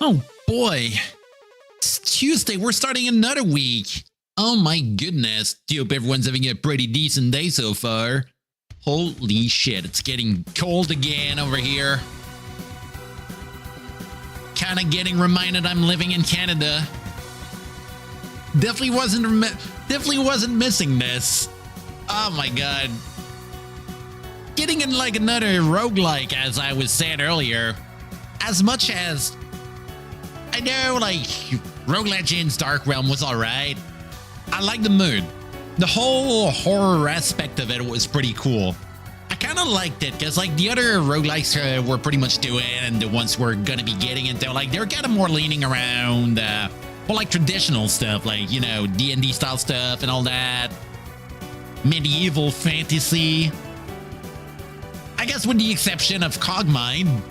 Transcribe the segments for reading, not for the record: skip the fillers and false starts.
Oh boy, it's Tuesday. We're starting another week. Oh my goodness. Hope everyone's having a pretty decent day so far. Holy shit, it's getting cold again over here. Kind of getting reminded I'm living in Canada. Definitely wasn't missing this. Oh my god. Getting in like another roguelike, as I was saying earlier. As much as I know, like, Rogue Legends Dark Realm was alright. I like the mood. The whole horror aspect of it was pretty cool. I kind of liked it because, like, the other roguelikes we're pretty much doing, and the ones we're gonna be getting into, like, they're kind of more leaning around, well, like, traditional stuff, like, you know, D&D style stuff and all that. Medieval fantasy. I guess with the exception of Cogmind,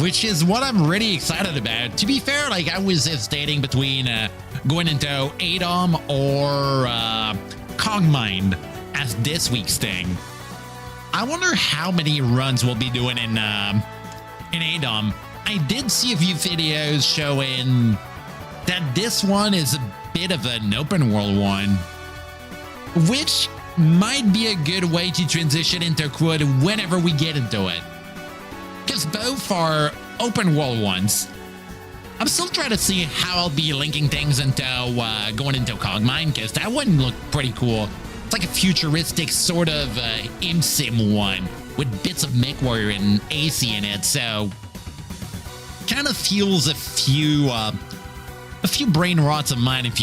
which is what I'm really excited about. To be fair, like, I was hesitating between going into ADOM or Cogmind as this week's thing. I wonder how many runs we'll be doing in ADOM. I did see a few videos showing that this one is a bit of an open world one, which might be a good way to transition into Quad whenever we get into it. Because both are open world ones. I'm still trying to see how I'll be linking things into going into Cogmind, because that one looked pretty cool. It's like a futuristic sort of sim one with bits of MechWarrior and ASCII in it, so kind of fuels a few brain rots of mine, if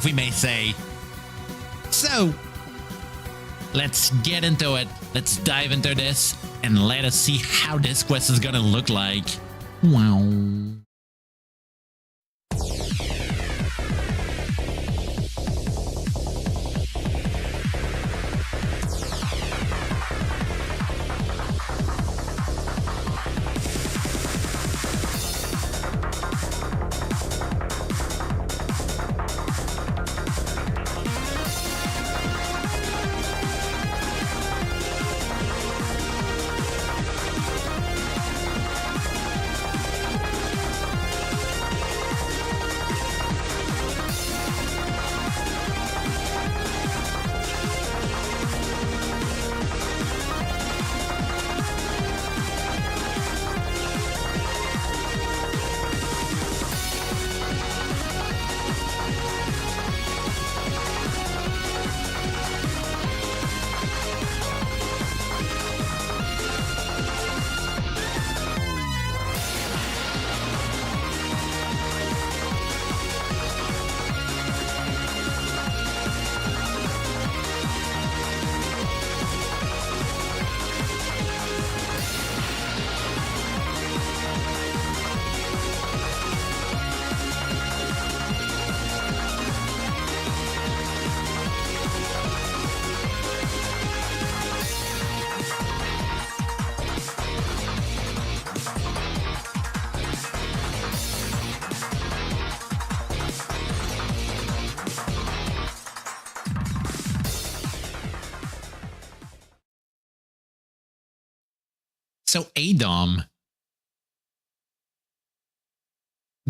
we may say. So let's get into it. Let's dive into this and let us see how this quest is gonna look like. Wow. So ADOM,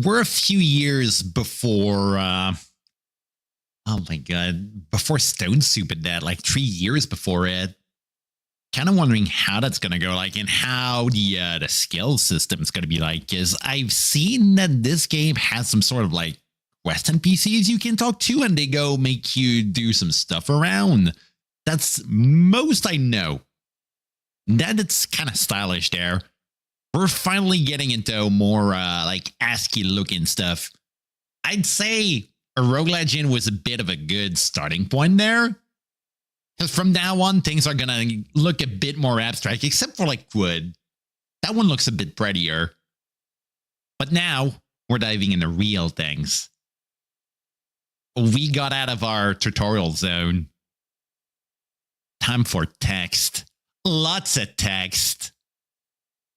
we're a few years before, oh my god, before Stone Soup and that, like 3 years before it. Kind of wondering how that's going to go, like, and how the skill system is going to be like, because I've seen that this game has some sort of, like, quest NPCs you can talk to, and they go make you do some stuff around. That's most I know. That it's kind of stylish there. We're finally getting into more like ASCII looking stuff. I'd say a Rogue Legend was a bit of a good starting point there. Because from now on, things are going to look a bit more abstract, except for like Wood. That one looks a bit prettier. But now we're diving into real things. We got out of our tutorial zone. Time for text. Lots of text.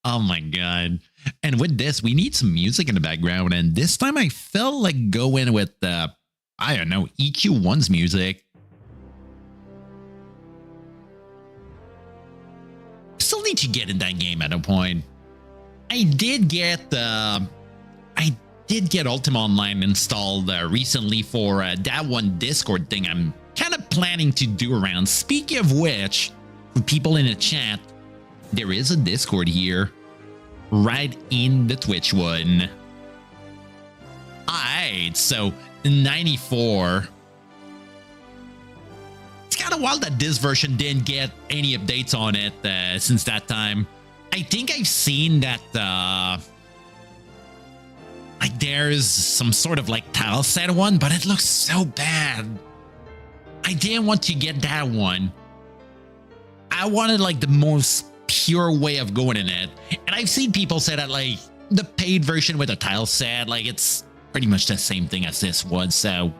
Oh my god. And with this, we need some music in the background. And this time I felt like going with, I don't know, EQ1's music. Still need to get in that game at a point. I did get, I did get Ultima Online installed recently for that one Discord thing I'm kind of planning to do around. Speaking of which, for people in the chat, there is a Discord here right in the Twitch one. Alright, so 94. It's kind of wild that this version didn't get any updates on it since that time. I think I've seen that like there's some sort of like tile set one, but it looks so bad. I didn't want to get that one. I wanted like the most pure way of going in it. And I've seen people say that like the paid version with a tile set, like it's pretty much the same thing as this one. So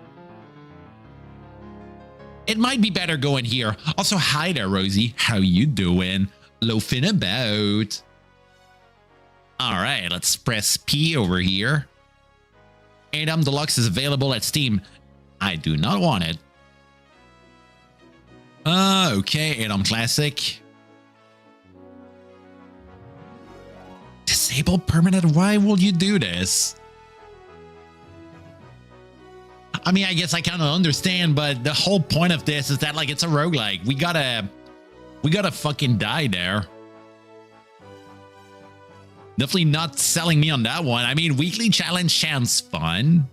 it might be better going here. Also, hi there, Rosie. How you doing? Loafing about. All right, let's press P over here. ADOM Deluxe is available at Steam. I do not want it. Okay, ADOM Classic. Disable permanent. Why will you do this? I mean, I guess I kind of understand, but the whole point of this is that like it's a roguelike. We gotta fucking die there. Definitely not selling me on that one. I mean, weekly challenge sounds fun.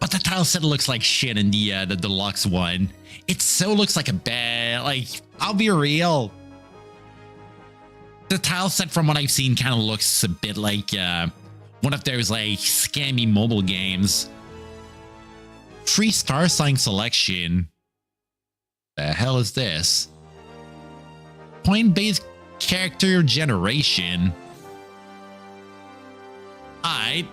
But the tile set looks like shit in the deluxe one. It so looks like a bad, like, I'll be real. The tile set from what I've seen kind of looks a bit like one of those like scammy mobile games. Free star sign selection. The hell is this? Point-based character generation. Alright.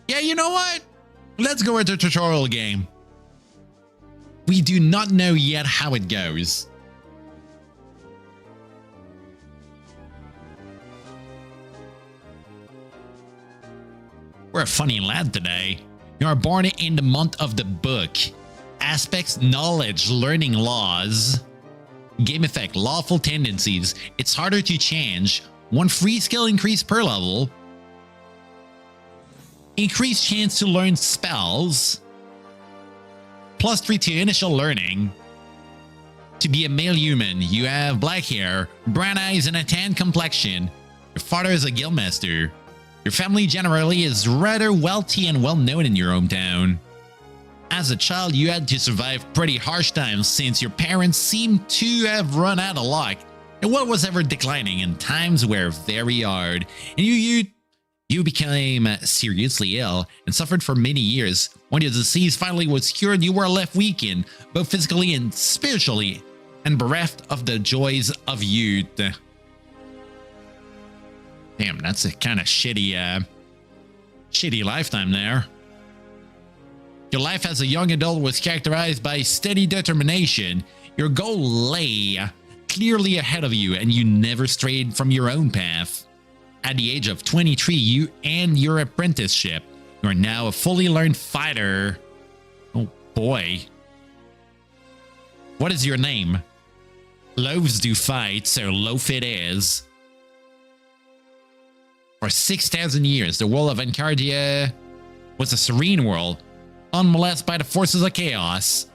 Yeah, you know what? Let's go into the tutorial game. We do not know yet how it goes. We're a funny lad today. You are born in the month of the book. Aspects, knowledge, learning laws. Game effect, lawful tendencies. It's harder to change. One free skill increase per level. Increased chance to learn spells. +3 to initial learning. To be a male human, you have black hair, brown eyes, and a tan complexion. Your father is a guildmaster. Your family generally is rather wealthy and well known in your hometown. As a child, you had to survive pretty harsh times since your parents seemed to have run out of luck, and what was ever declining, and times were very hard. And you became seriously ill and suffered for many years. When your disease finally was cured, you were left weakened, both physically and spiritually, and bereft of the joys of youth. Damn, that's a kind of shitty lifetime there. Your life as a young adult was characterized by steady determination. Your goal lay clearly ahead of you, and you never strayed from your own path. At the age of 23, you end your apprenticeship. You are now a fully learned fighter. Oh boy. What is your name? Loaves do fight, so loaf it is. For 6,000 years, the world of Encardia was a serene world, unmolested by the forces of chaos.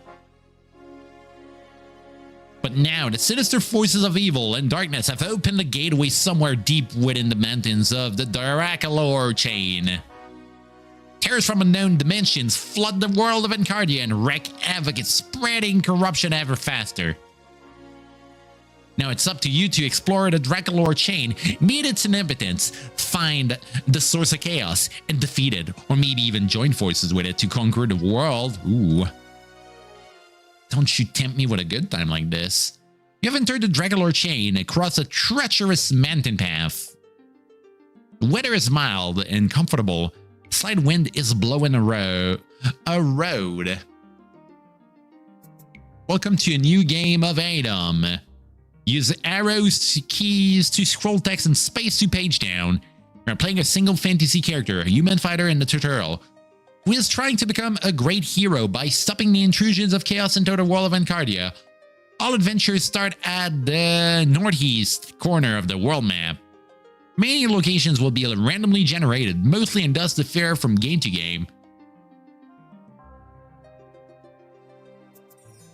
But now, the sinister forces of evil and darkness have opened the gateway somewhere deep within the mountains of the Draculor chain. Terrors from unknown dimensions flood the world of Encardia and wreak havoc, spreading corruption ever faster. Now it's up to you to explore the Draculor chain, meet its inhabitants, find the source of chaos, and defeat it, or maybe even join forces with it to conquer the world. Ooh. Don't you tempt me with a good time like this. You have entered the Draculor chain across a treacherous mountain path. The weather is mild and comfortable. A slight wind is blowing a road. Welcome to a new game of ADOM. Use arrows, keys to scroll text, and space to page down. You're playing a single fantasy character, a human fighter in the tutorial, who is trying to become a great hero by stopping the intrusions of chaos into the world of Encardia. All adventures start at the northeast corner of the world map. Many locations will be randomly generated, mostly and thus differ from game to game.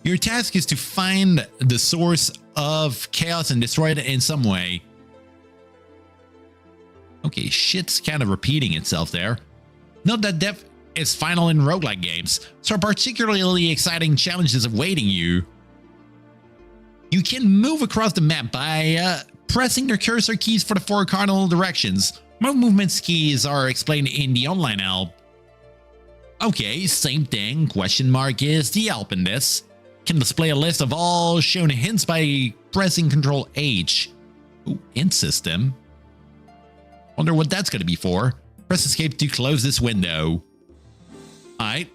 Your task is to find the source of chaos and destroy it in some way. Okay, shit's kind of repeating itself there. Note that death is final in roguelike games, so particularly exciting challenges awaiting you. You can move across the map by pressing the cursor keys for the 4 cardinal directions. More movement keys are explained in the online help. Okay, same thing. Question mark is the help in this. Can display a list of all shown hints by pressing Ctrl H. Ooh, hint system. Wonder what that's going to be for. Press escape to close this window. Alright.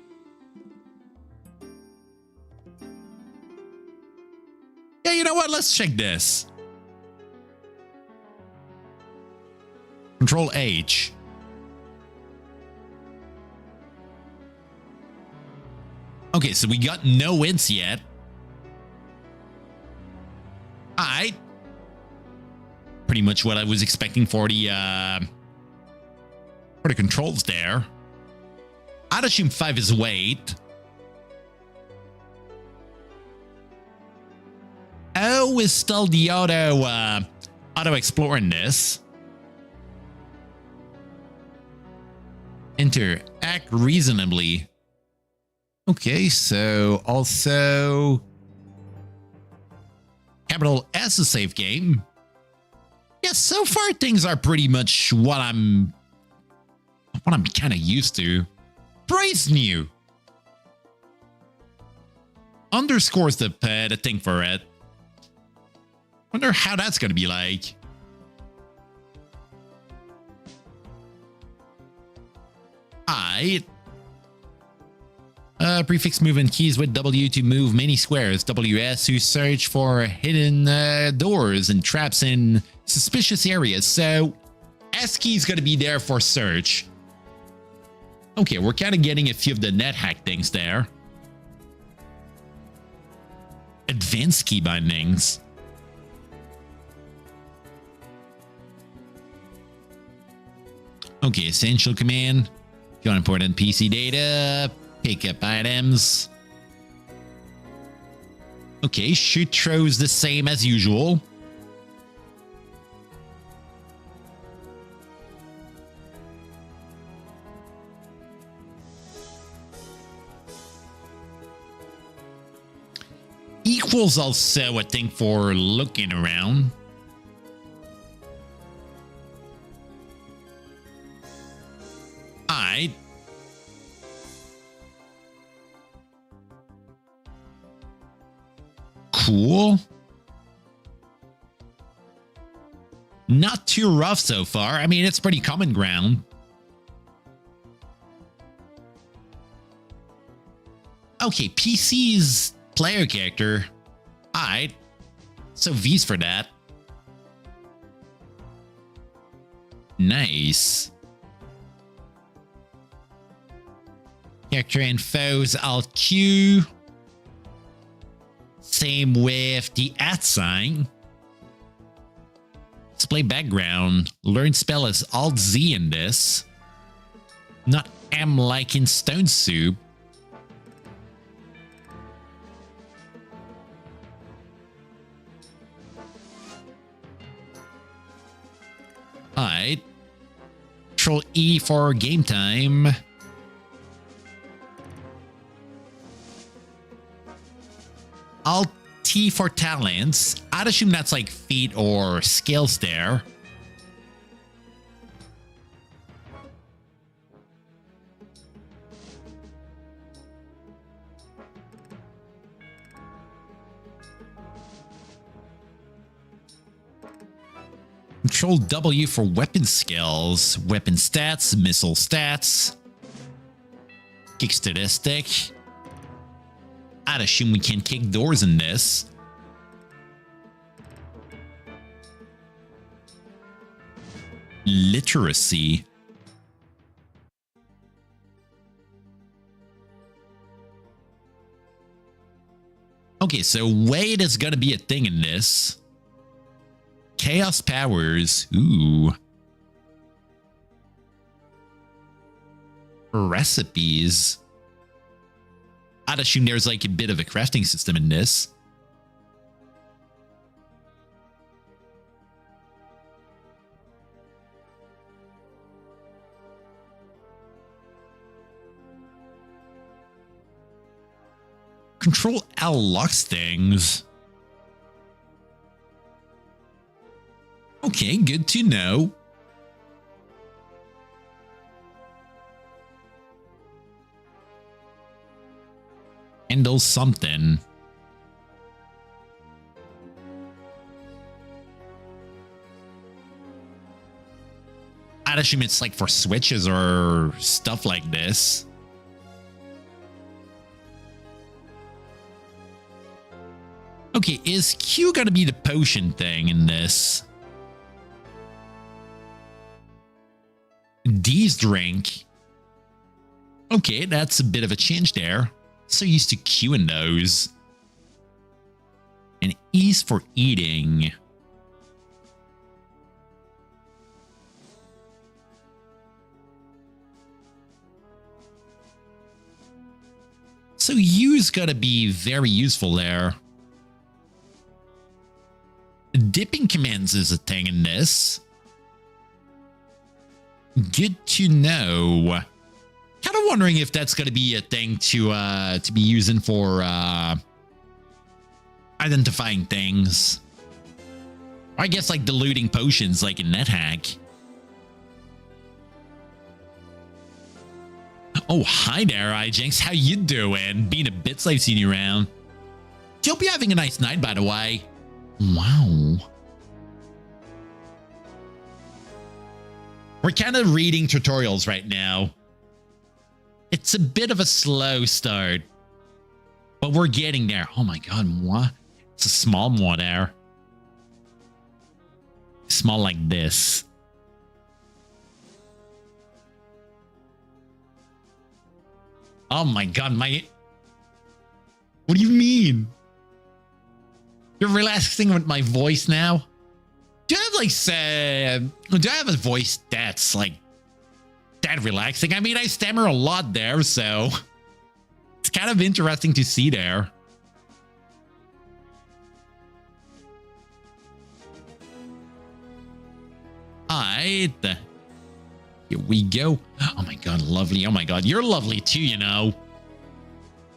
Yeah, you know what? Let's check this. Control H. Okay, so we got no hints yet. Alright. Pretty much what I was expecting for the controls there. I'd assume 5 is wait. O is still the auto exploring this. Interact reasonably. Okay, so also capital S is save game. Yeah, so far things are pretty much what I'm kind of used to. Praise new. Underscores the thing for it. Wonder how that's gonna be like. Prefix movement keys with W to move many squares. WS to search for hidden doors and traps in suspicious areas. So ASCII is going to be there for search. Okay, we're kind of getting a few of the net hack things there. Advanced key bindings. Okay, essential command. If you want important PC data, pick up items. Okay, shoot throws the same as usual. Equals also a thing for looking around. Alright. Cool. Not too rough so far. I mean, it's pretty common ground. Okay, PC's player character. Alright. So V's for that. Nice. Character infos, Alt Q. Same with the @. Display background. Learn spell is Alt Z in this. Not M like in Stone Soup. Alright. Control E for game time. Alt T for talents. I'd assume that's like feat or skills there. Control W for weapon skills, weapon stats, missile stats, kick statistic. I'd assume we can kick doors in this. Literacy. Okay, so weight is gonna be a thing in this. Chaos powers. Ooh. Recipes. I'd assume there's like a bit of a crafting system in this. Control L locks things. Okay, good to know. Handle something. I'd assume it's like for switches or stuff like this. Okay, is Q gonna be the potion thing in this? D's drink. Okay, that's a bit of a change there. So used to Q in those. And E's for eating. So U's gotta be very useful there. Dipping commands is a thing in this. Good to know. Kind of wondering if that's going to be a thing to be using for identifying things. Or I guess like diluting potions like in NetHack. Oh, hi there, Ijinx. How you doing? Being a bit slave seeing you around. Hope you're having a nice night, by the way. Wow. We're kind of reading tutorials right now. It's a bit of a slow start, but we're getting there. Oh my god, moi. It's a small moi there. Small like this. Oh my god, my... What do you mean? You're relaxing with my voice now? Do I have like do I have a voice that's like that relaxing? I mean, I stammer a lot there, so it's kind of interesting to see there. Alright. Here we go. Oh my god, lovely. Oh my god, you're lovely too, you know.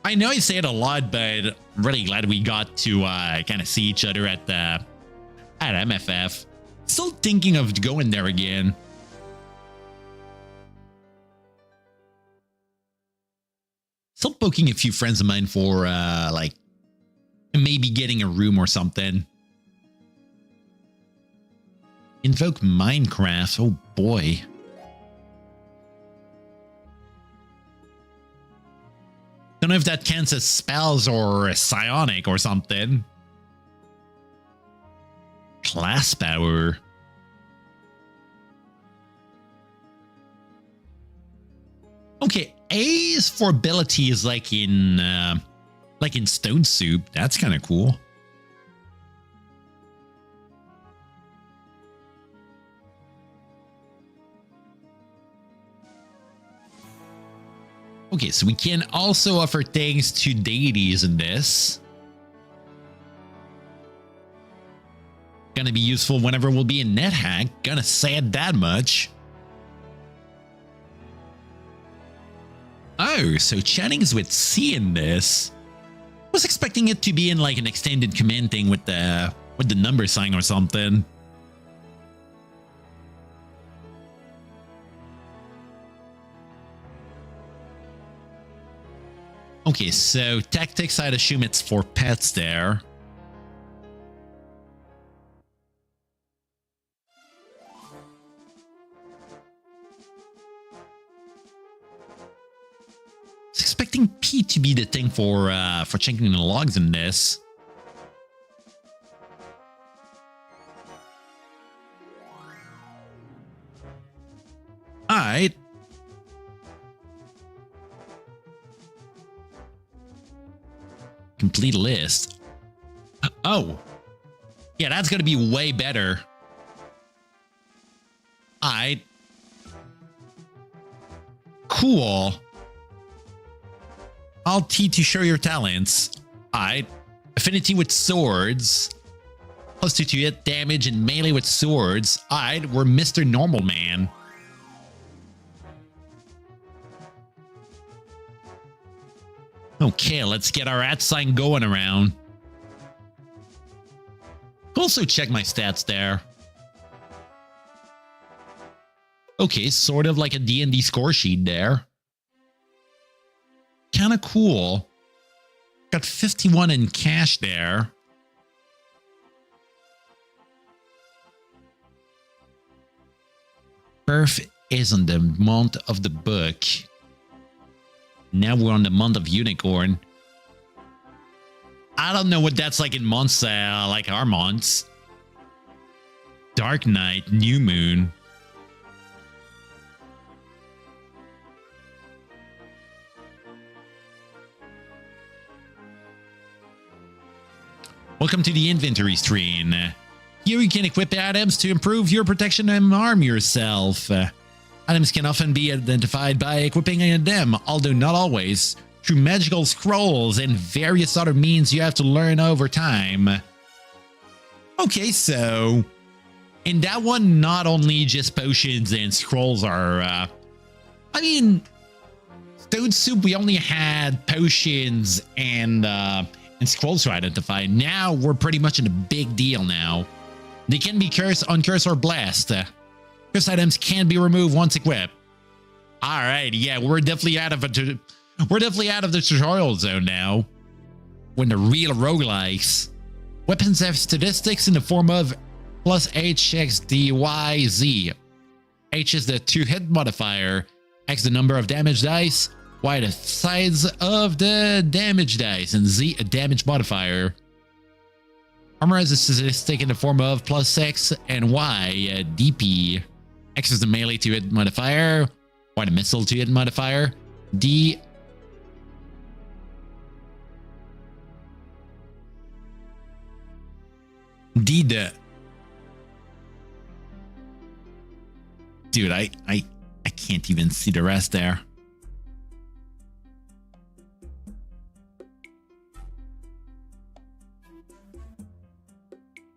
I know I say it a lot, but I'm really glad we got to kind of see each other at MFF. Still thinking of going there again. Still poking a few friends of mine for like maybe getting a room or something. Invoke Minecraft. Oh boy. Don't know if that counts as spells or psionic or something. Class power. Okay, A's for abilities like in Stone Soup. That's kind of cool. Okay, so we can also offer things to deities in this. Gonna be useful whenever we'll be in NetHack. Gonna say it that much. Oh, so chatting's with C in this. Was expecting it to be in like an extended command thing with the number sign or something. Okay, so tactics, I'd assume it's for pets there. I was expecting P to be the thing for checking the logs in this. Alright. Complete list. Oh. Yeah, that's going to be way better. Alright. Cool. Alt T to show your talents. Alright. Affinity with swords. +2 to hit damage and melee with swords. Alright, we're Mr. Normal Man. Okay, let's get our @ going around. Also check my stats there. Okay, sort of like a D&D score sheet there. Kind of cool. Got 51 in cash there. Birth is on the month of the book. Now we're on the month of unicorn. I don't know what that's like in months, like our months. Dark night, new moon. Welcome to the inventory screen. Here you can equip items to improve your protection and arm yourself. Items can often be identified by equipping them, although not always, through magical scrolls and various other means you have to learn over time. Okay, so in that one, not only just potions and scrolls are, I mean, Stone Soup, we only had potions and scrolls to identify. Now we're pretty much in a big deal now. They can be cursed, uncursed, or blessed. Cursed items can be removed once equipped. All right, yeah, we're definitely out of the tutorial zone now. We're in the real roguelikes. Weapons have statistics in the form of +H x dy z. H is the to-hit modifier, X the number of damage dice, Y the size of the damage dice, and Z a damage modifier. Armor has a statistic in the form of +X and Y, DP. X is the melee to hit modifier, Y the missile to hit modifier, D the... Dude, I can't even see the rest there.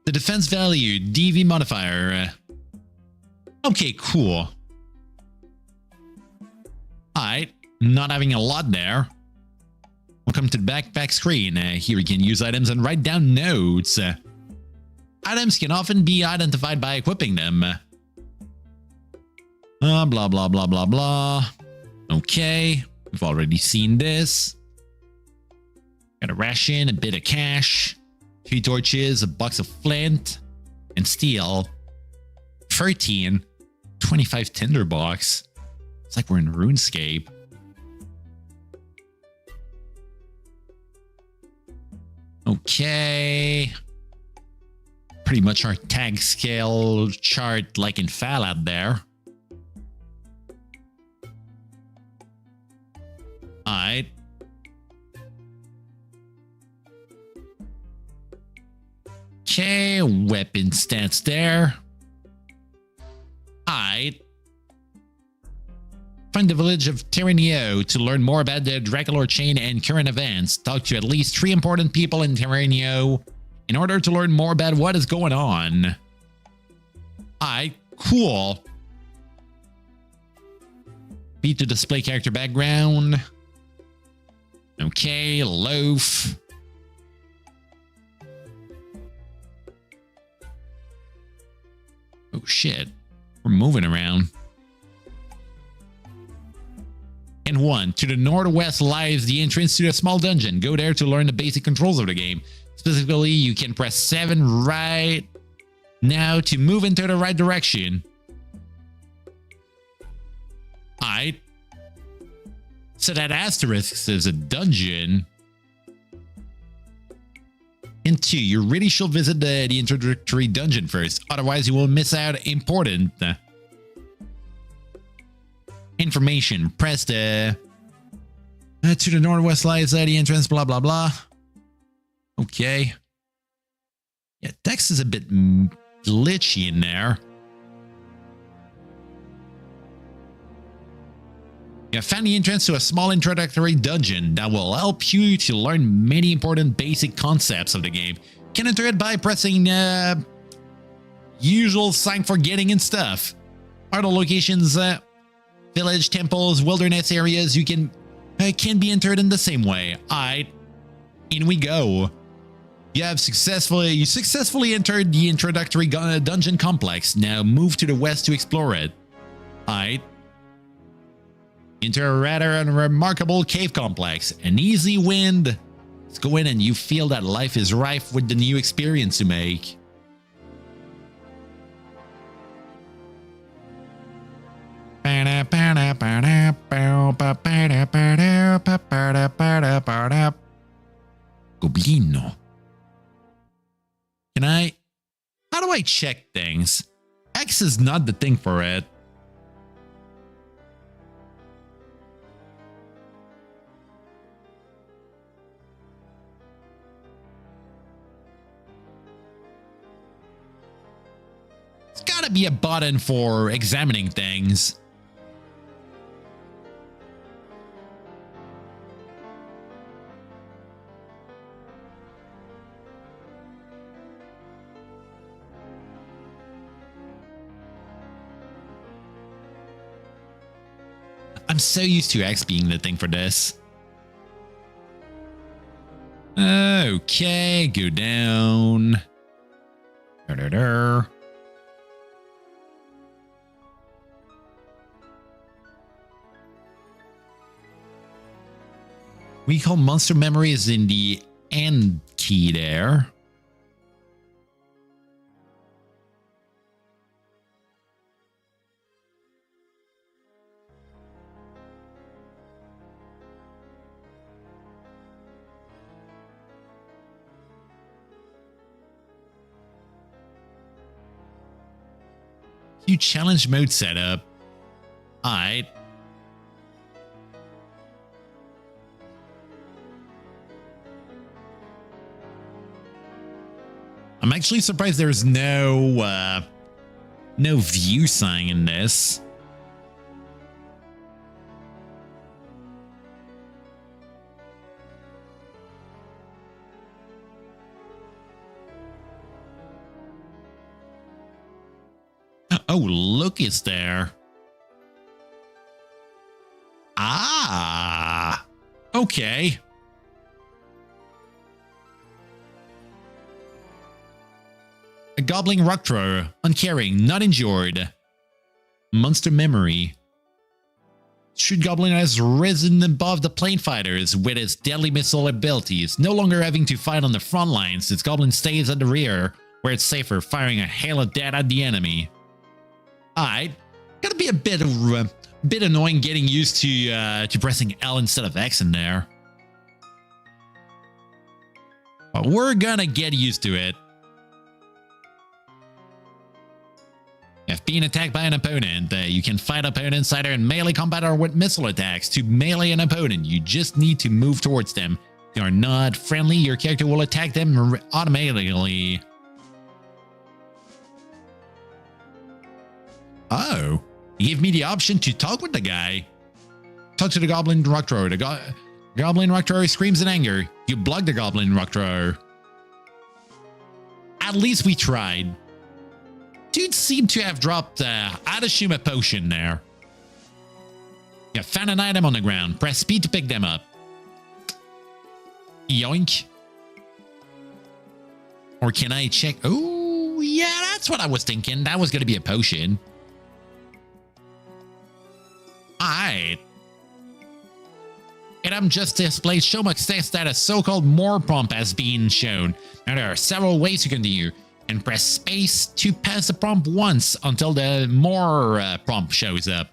The defense value, DV modifier. Okay, cool. Alright, not having a lot there. Welcome to the backpack screen. Here you can use items and write down notes. Items can often be identified by equipping them. Blah, blah, blah, blah, blah. Okay, we've already seen this. Got a ration, a bit of cash. 3 torches, a box of flint, and steel. 13. 25 tinderbox. It's like we're in RuneScape. Okay. Pretty much our tag scale chart like in Fallout there. Alright. Okay, weapon stats there. Alright. Find the village of Terranio to learn more about the Dracula chain and current events. Talk to at least 3 important people in Terranio in order to learn more about what is going on. Alright, cool. B to display character background. Okay, loaf. Oh shit, we're moving around. And 1. To the northwest lies the entrance to a small dungeon. Go there to learn the basic controls of the game. Specifically, you can press 7 right now to move into the right direction. Alright. So that asterisk is a dungeon. And 2, you really should visit the introductory dungeon first. Otherwise, you will miss out important information. Press the... to the northwest lies the entrance, blah, blah, blah. Okay. Yeah, text is a bit glitchy in there. You have found the entrance to a small introductory dungeon that will help you to learn many important basic concepts of the game. You can enter it by pressing usual sign for getting in stuff. Other locations, village, temples, wilderness areas, you can be entered in the same way. Alright, in we go. You successfully entered the introductory dungeon complex. Now move to the west to explore it. Alright. Enter a rather unremarkable cave complex. An easy wind. Let's go in and you feel that life is rife with the new experience to make. Goblino. Can I? How do I check things? X is not the thing for it. It's gotta be a button for examining things. I'm so used to X being the thing for this. Okay, go down. We call monster memory is in the end key there. New challenge mode setup. Alright. I'm actually surprised there's no view sign in this. Oh, look, it's there. Ah, okay. A goblin rock thrower, uncaring, not injured. Monster memory. Shoot Goblin has risen above the plane fighters with its deadly missile abilities, no longer having to fight on the front lines. Its Goblin stays at the rear, where it's safer, firing a hail of death at the enemy. Alright, gotta be a bit annoying getting used to pressing L instead of X in there. But we're gonna get used to it. If being attacked by an opponent, you can fight opponents either in melee combat or with missile attacks. To melee an opponent, you just need to move towards them. If they are not friendly, your character will attack them automatically. Oh, he gave me the option to talk with the guy. Talk to the Goblin Rock Thrower. The Goblin Rock Thrower screams in anger. You block the Goblin Rock Thrower. At least we tried. Dude seemed to have dropped, I'd assume a potion there. You found an item on the ground. Press speed to pick them up. Yoink. Or can I check? Oh, yeah, that's what I was thinking. That was going to be a potion. Alright. Item just displayed show much text that a so-called more prompt has been shown. Now there are several ways to continue. And press space to pass the prompt once until the more prompt shows up.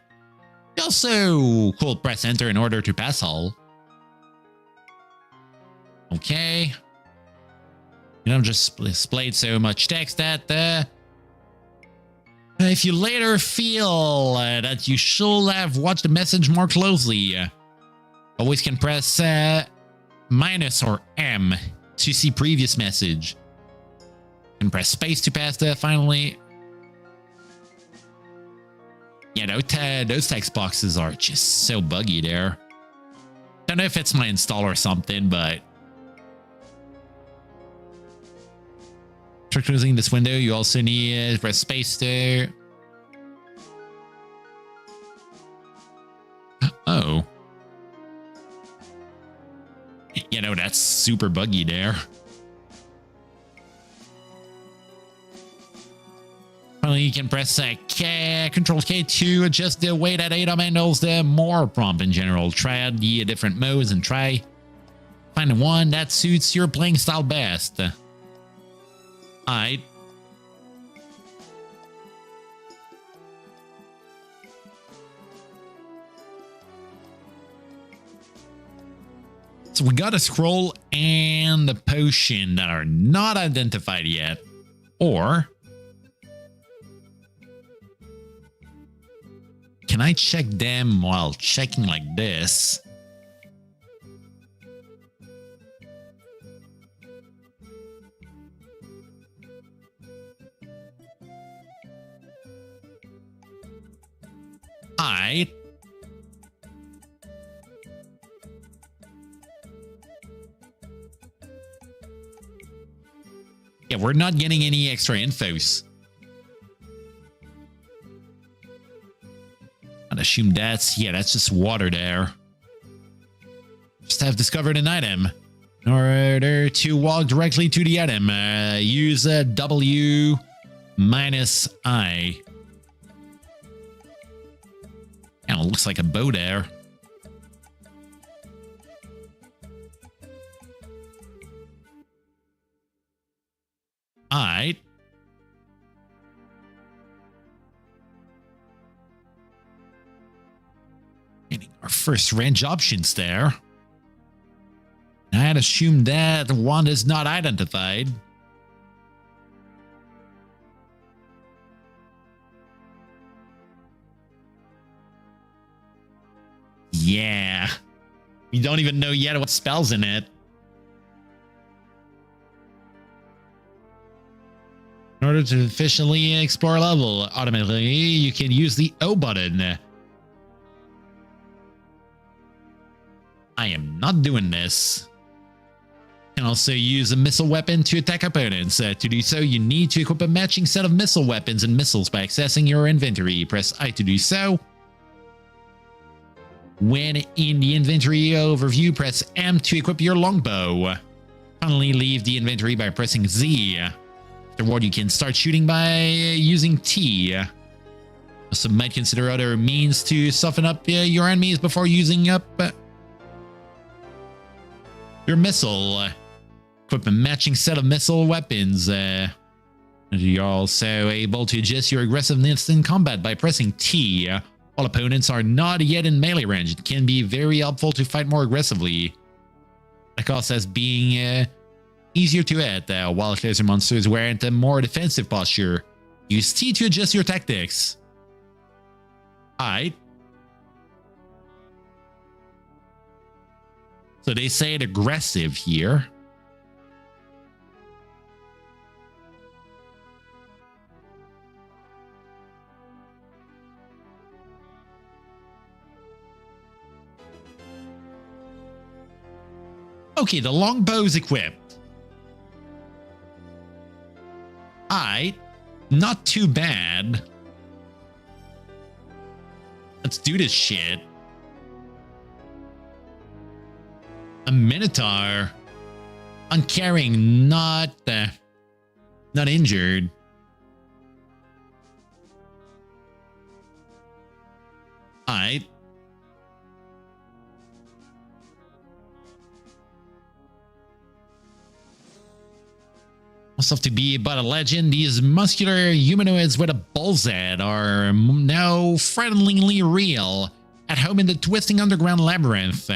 You also could press enter in order to pass all. Okay. You know, just displayed so much text that if you later feel that you should have watched the message more closely, always can press minus or M to see previous message. And press space to pass that finally. Yeah, those text boxes are just so buggy there. Don't know if it's my install or something, but for closing this window, you also need to press space there. Oh. You know, that's super buggy there. Finally, you can press Control K to adjust the way that ADOM handles the more prompt in general. Try out the different modes and try find the one that suits your playing style best. Alright. So we got a scroll and a potion that are not identified yet. Or can I check them while checking like this? Alright. Yeah, we're not getting any extra infos. I'd assume that's just water there. Just have discovered an item. In order to walk directly to the item, use W minus I. Kind of looks like a bow there. Alright. Getting our first range options there. I had assumed that one is not identified. Yeah. We don't even know yet what spell's in it. In order to efficiently explore a level automatically, you can use the O button. I am not doing this. You can also use a missile weapon to attack opponents. To do so, you need to equip a matching set of missile weapons and missiles by accessing your inventory. Press I to do so. When in the inventory overview, press M to equip your longbow. Finally, leave the inventory by pressing Z. Afterward, you can start shooting by using T. Also might consider other means to soften up your enemies before using up your missile. Equip a matching set of missile weapons. You're also able to adjust your aggressiveness in combat by pressing T. While opponents are not yet in melee range, it can be very helpful to fight more aggressively. Like also as being easier to hit, while closer monsters warrant a more defensive posture. Use T to adjust your tactics. Alright. So they say it aggressive here. Okay, the longbow's equipped. Alright, not too bad. Let's do this shit. A Minotaur. Uncaring, not injured. Alright. Must have to be but a legend. These muscular humanoids with a bull's head are now frighteningly real, at home in the twisting underground labyrinth.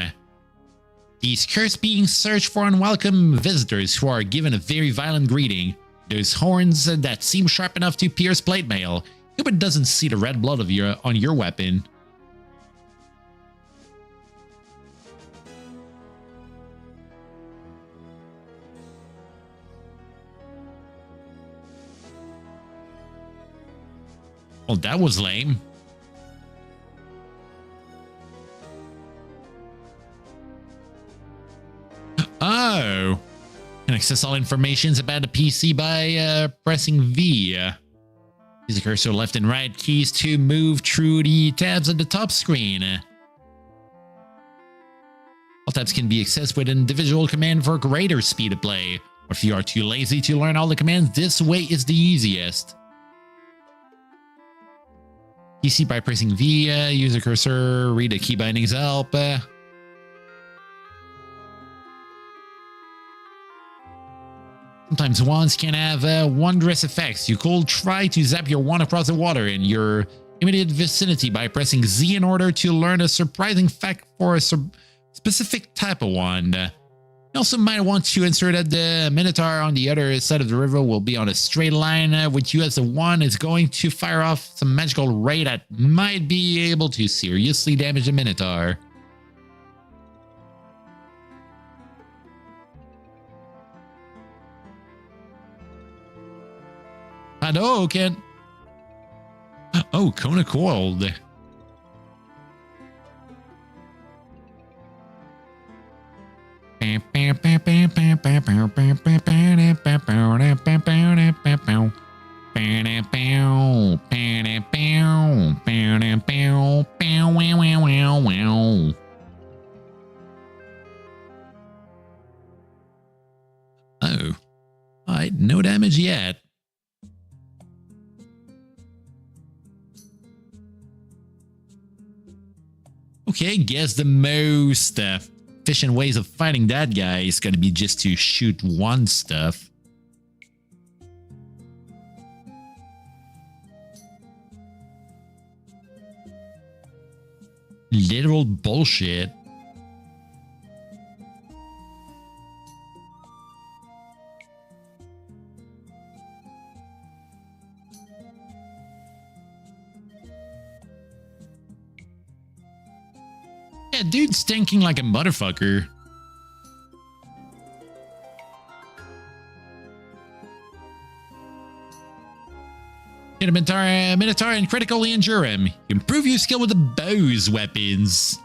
These cursed beings search for unwelcome visitors who are given a very violent greeting. Those horns that seem sharp enough to pierce plate mail. Hope it doesn't see the red blood of on your weapon. Well, that was lame. Oh. Can access all information about the PC by pressing V. Use the cursor left and right keys to move through the tabs at the top screen. All tabs can be accessed with an individual command for greater speed of play. Or if you are too lazy to learn all the commands, this way is the easiest. PC by pressing V, use the cursor, read the key bindings help. Sometimes wands can have wondrous effects. You could try to zap your wand across the water in your immediate vicinity by pressing Z in order to learn a surprising fact for a specific type of wand. You also might want to ensure that the Minotaur on the other side of the river will be on a straight line with you, as the wand is going to fire off some magical ray that might be able to seriously damage the Minotaur. Hadouken! Oh, Cone of Cold. Oh, alright, no damage yet. Okay, guess the most efficient ways of fighting that guy is going to be just to shoot one stuff. Literal bullshit. Yeah, dude's stinking like a motherfucker. Hit a Minotaur and critically injure him. Improve your skill with the bow's weapons.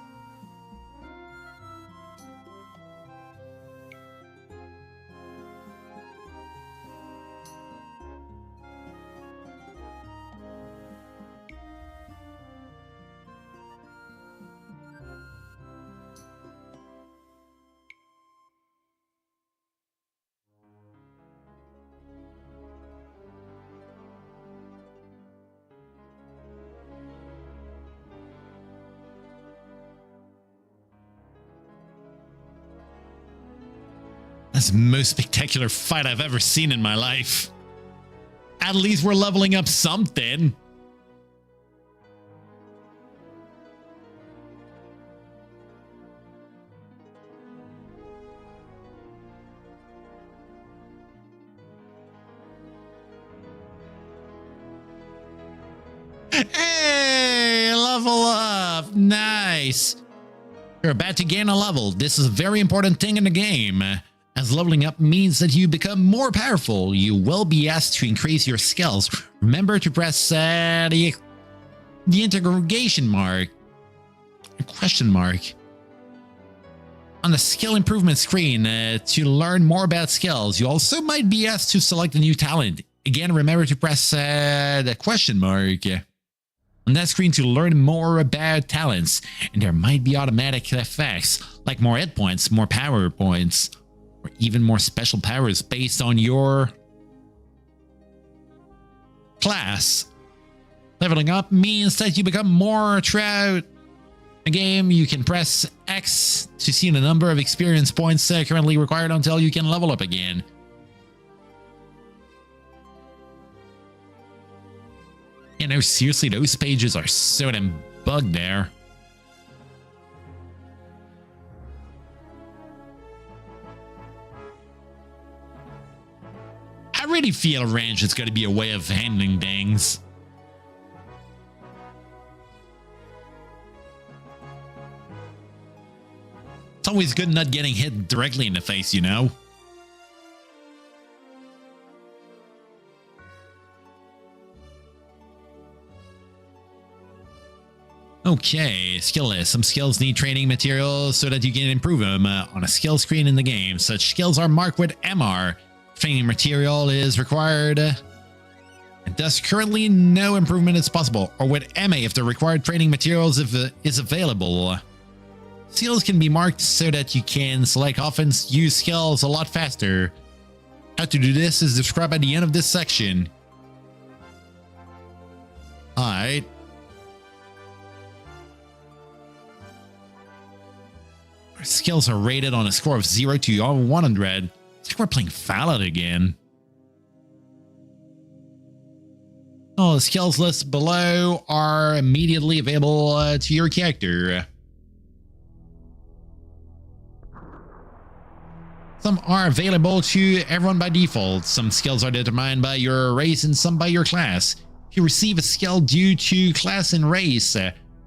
That's the most spectacular fight I've ever seen in my life. At least we're leveling up something. Hey, level up. Nice. You're about to gain a level. This is a very important thing in the game. As leveling up means that you become more powerful, you will be asked to increase your skills. Remember to press the interrogation mark, question mark, on the skill improvement screen to learn more about skills. You also might be asked to select a new talent. Again, remember to press the question mark on that screen to learn more about talents. And there might be automatic effects, like more hit points, more power points, or even more special powers based on your class. Leveling up means that you become more throughout the game. You can press X to see the number of experience points currently required until you can level up again. You know, seriously, those pages are so damn bugged there. I really feel range is going to be a way of handling things. It's always good not getting hit directly in the face, you know? Okay, skill list. Some skills need training materials so that you can improve them on a skill screen in the game. Such skills are marked with MR. Training material is required. And thus currently no improvement is possible. Or with MA if the required training materials is available. Skills can be marked so that you can select offense use skills a lot faster. How to do this is described at the end of this section. Alright. Our skills are rated on a score of 0 to 100. It's like we're playing Fallout again. Oh, the skills lists below are immediately available to your character. Some are available to everyone by default. Some skills are determined by your race and some by your class. If you receive a skill due to class and race,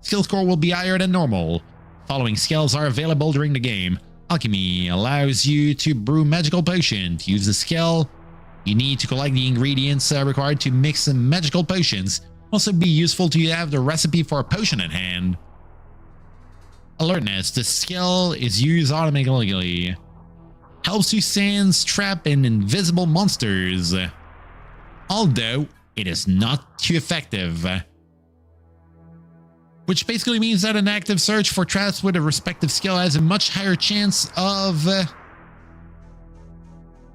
skill score will be higher than normal. Following skills are available during the game. Alchemy allows you to brew magical potion. To use the skill, you need to collect the ingredients required to mix some magical potions. Also be useful to have the recipe for a potion at hand. Alertness. The skill is used automatically. Helps you sense, trap, and invisible monsters. Although, it is not too effective. Which basically means that an active search for traps with a respective skill has a much higher chance of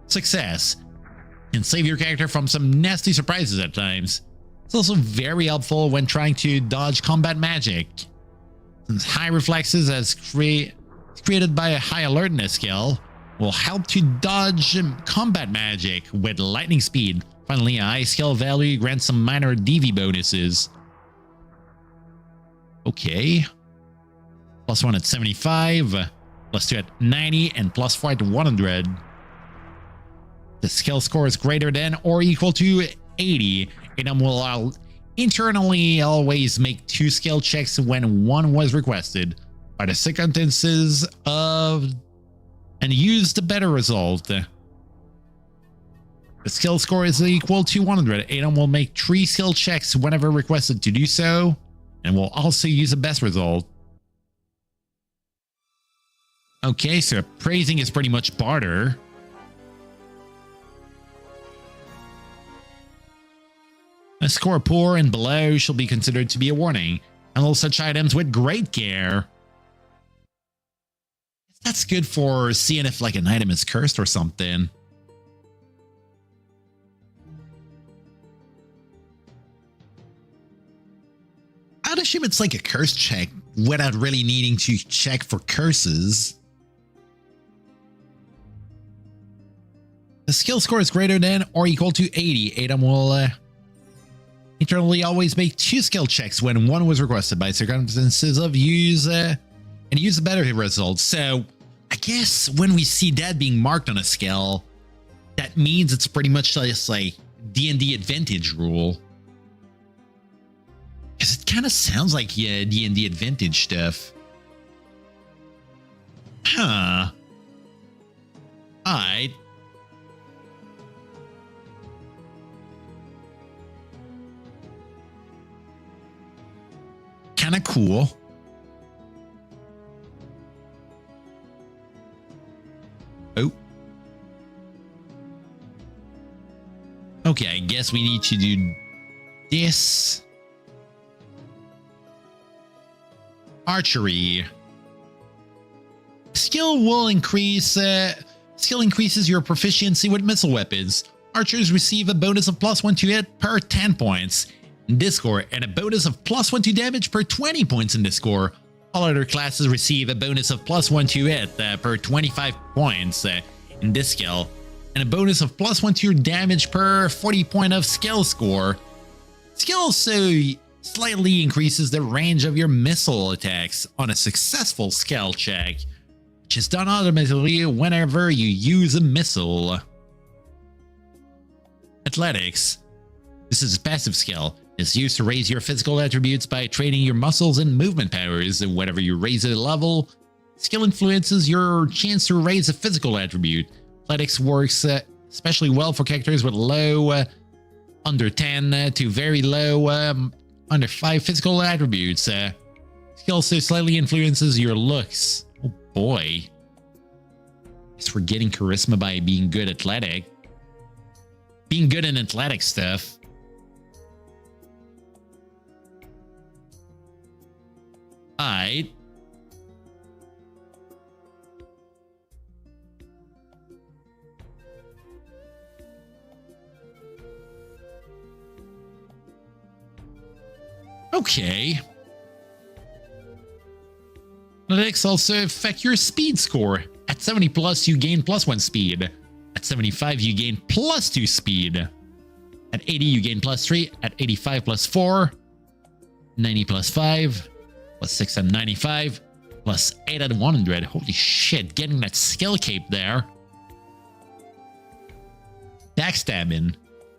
success. And save your character from some nasty surprises at times. It's also very helpful when trying to dodge combat magic. Since high reflexes as created by a high alertness skill will help to dodge combat magic with lightning speed. Finally, a high skill value grants some minor DV bonuses. Okay. +1 at 75, +2 at 90, and +4 at 100. The skill score is greater than or equal to 80. ADOM will internally always make 2 skill checks when 1 was requested by the circumstances of and use the better result. The skill score is equal to 100. ADOM will make 3 skill checks whenever requested to do so, and will also use the best result. Okay, so praising is pretty much barter. A score poor and below shall be considered to be a warning. Handle such items with great care. That's good for seeing if like an item is cursed or something. I'd assume it's like a curse check without really needing to check for curses. The skill score is greater than or equal to 80. ADOM will internally always make 2 skill checks when 1 was requested by circumstances of use and use the better result. So I guess when we see that being marked on a skill, that means it's pretty much just like D&D advantage rule. Because it kind of sounds like D&D advantage stuff. Huh. Alright. Kind of cool. Oh. Okay, I guess we need to do this. Archery. Skill will increase. Skill increases your proficiency with missile weapons. Archers receive a bonus of +1 to hit per 10 points in this score, and a bonus of +1 to damage per 20 points in this score. All other classes receive a bonus of +1 to hit per 25 points in this skill, and a bonus of +1 to your damage per 40 point of skill score. Skill also slightly increases the range of your missile attacks on a successful skill check, which is done automatically whenever you use a missile. Athletics. This is a passive skill. It's used to raise your physical attributes by training your muscles and movement powers. And whenever you raise a level, skill influences your chance to raise a physical attribute. Athletics works especially well for characters with low under 10 to very low under 5 physical attributes. Skill also slightly influences your looks. Oh boy. Guess we're getting charisma by being good athletic. Being good in athletic stuff. Alright. Okay. Athletics also affect your speed score. At 70 plus, you gain +1 speed. At 75, you gain +2 speed. At 80, you gain +3. At 85, +4. 90 +5. +6 at 95. +8 at 100. Holy shit, getting that skill cape there. Backstabbing.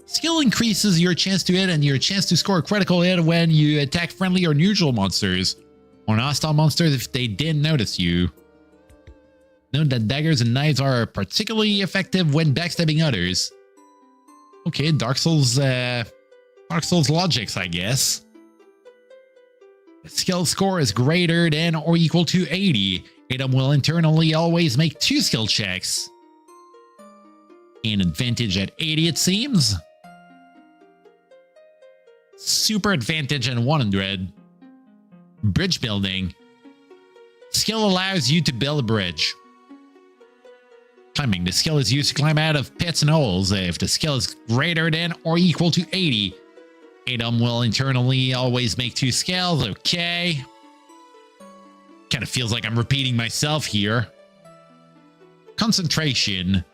Skill increases your chance to hit and your chance to score a critical hit when you attack friendly or neutral monsters. Or hostile monsters if they didn't notice you. Note that daggers and knives are particularly effective when backstabbing others. Okay, Dark Souls logics, I guess. The skill score is greater than or equal to 80. ADOM will internally always make 2 skill checks. An advantage at 80, it seems. Super advantage at 100. Bridge building. Skill allows you to build a bridge. Climbing. The skill is used to climb out of pits and holes. If the skill is greater than or equal to 80, ADOM will internally always make 2 skills. Okay. Kind of feels like I'm repeating myself here. Concentration.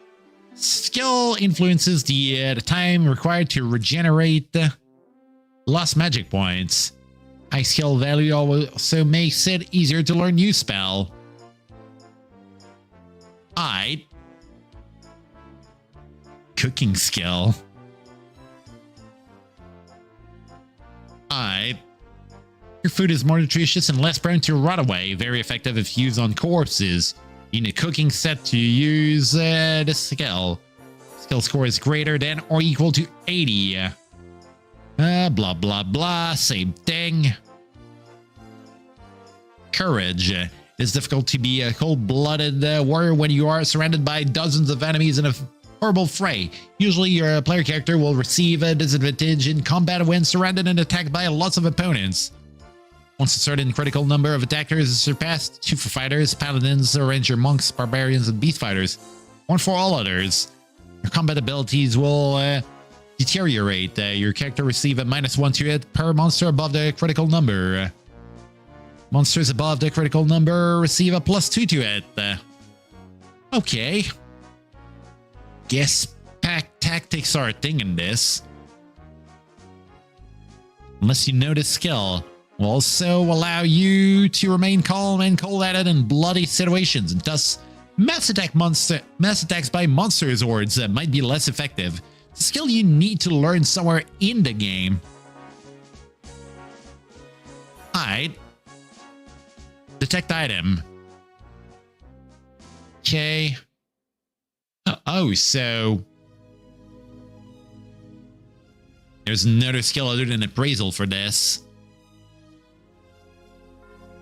Skill influences the time required to regenerate lost magic points. High skill value also makes it easier to learn new spell. Alright. Cooking skill. Alright. Your food is more nutritious and less prone to rot away. Very effective if used on corpses. You need a cooking set to use this skill. Skill score is greater than or equal to 80. Blah, blah, blah. Same thing. Courage. It is difficult to be a cold-blooded warrior when you are surrounded by dozens of enemies in a horrible fray. Usually, your player character will receive a disadvantage in combat when surrounded and attacked by lots of opponents. Once a certain critical number of attackers is surpassed, 2 for fighters, paladins, ranger monks, barbarians, and beast fighters, 1 for all others. Your combat abilities will deteriorate. Your character receive a -1 to hit per monster above the critical number. Monsters above the critical number receive a +2 to hit. Okay. Guess pack tactics are a thing in this. Unless you know the skill. Will also allow you to remain calm and cold-headed in bloody situations, and thus mass attacks by monsters hordes might be less effective. It's a skill you need to learn somewhere in the game. Alright. Detect item. Okay. Oh, so there's another skill other than appraisal for this.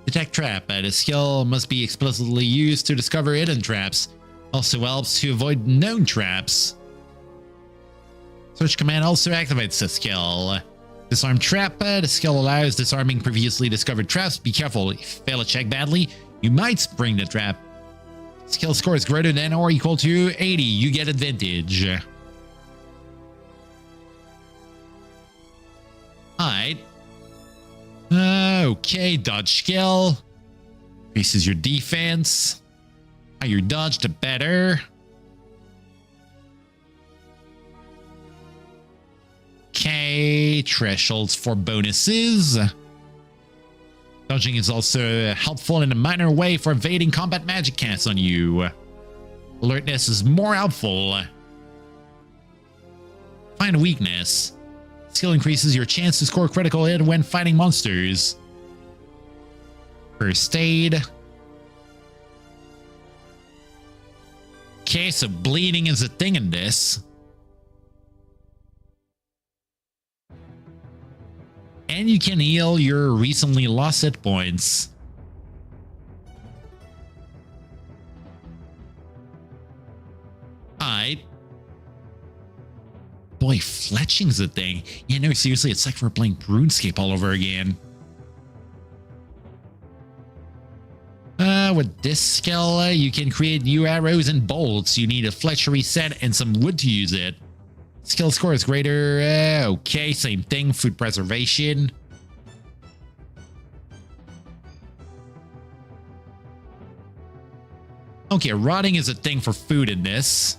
Detect trap. The skill must be explicitly used to discover hidden traps. Also helps to avoid known traps. Search command also activates the skill. Disarm trap. The skill allows disarming previously discovered traps. Be careful. If you fail a check badly, you might spring the trap. Skill score is greater than or equal to 80. You get advantage. Alright. Okay, dodge skill. Increases your defense. The higher your dodge, the better. Okay, thresholds for bonuses. Dodging is also helpful in a minor way for evading combat magic casts on you. Alertness is more helpful. Find weakness. Skill increases your chance to score a critical hit when fighting monsters. First aid. Okay, so bleeding is a thing in this. And you can heal your recently lost hit points. Alright. Boy, fletching's a thing. Yeah, no, seriously, it's like we're playing RuneScape all over again. With this skill, you can create new arrows and bolts. You need a fletchery set and some wood to use it. Skill score is greater. Okay, same thing. Food preservation. Okay, rotting is a thing for food in this.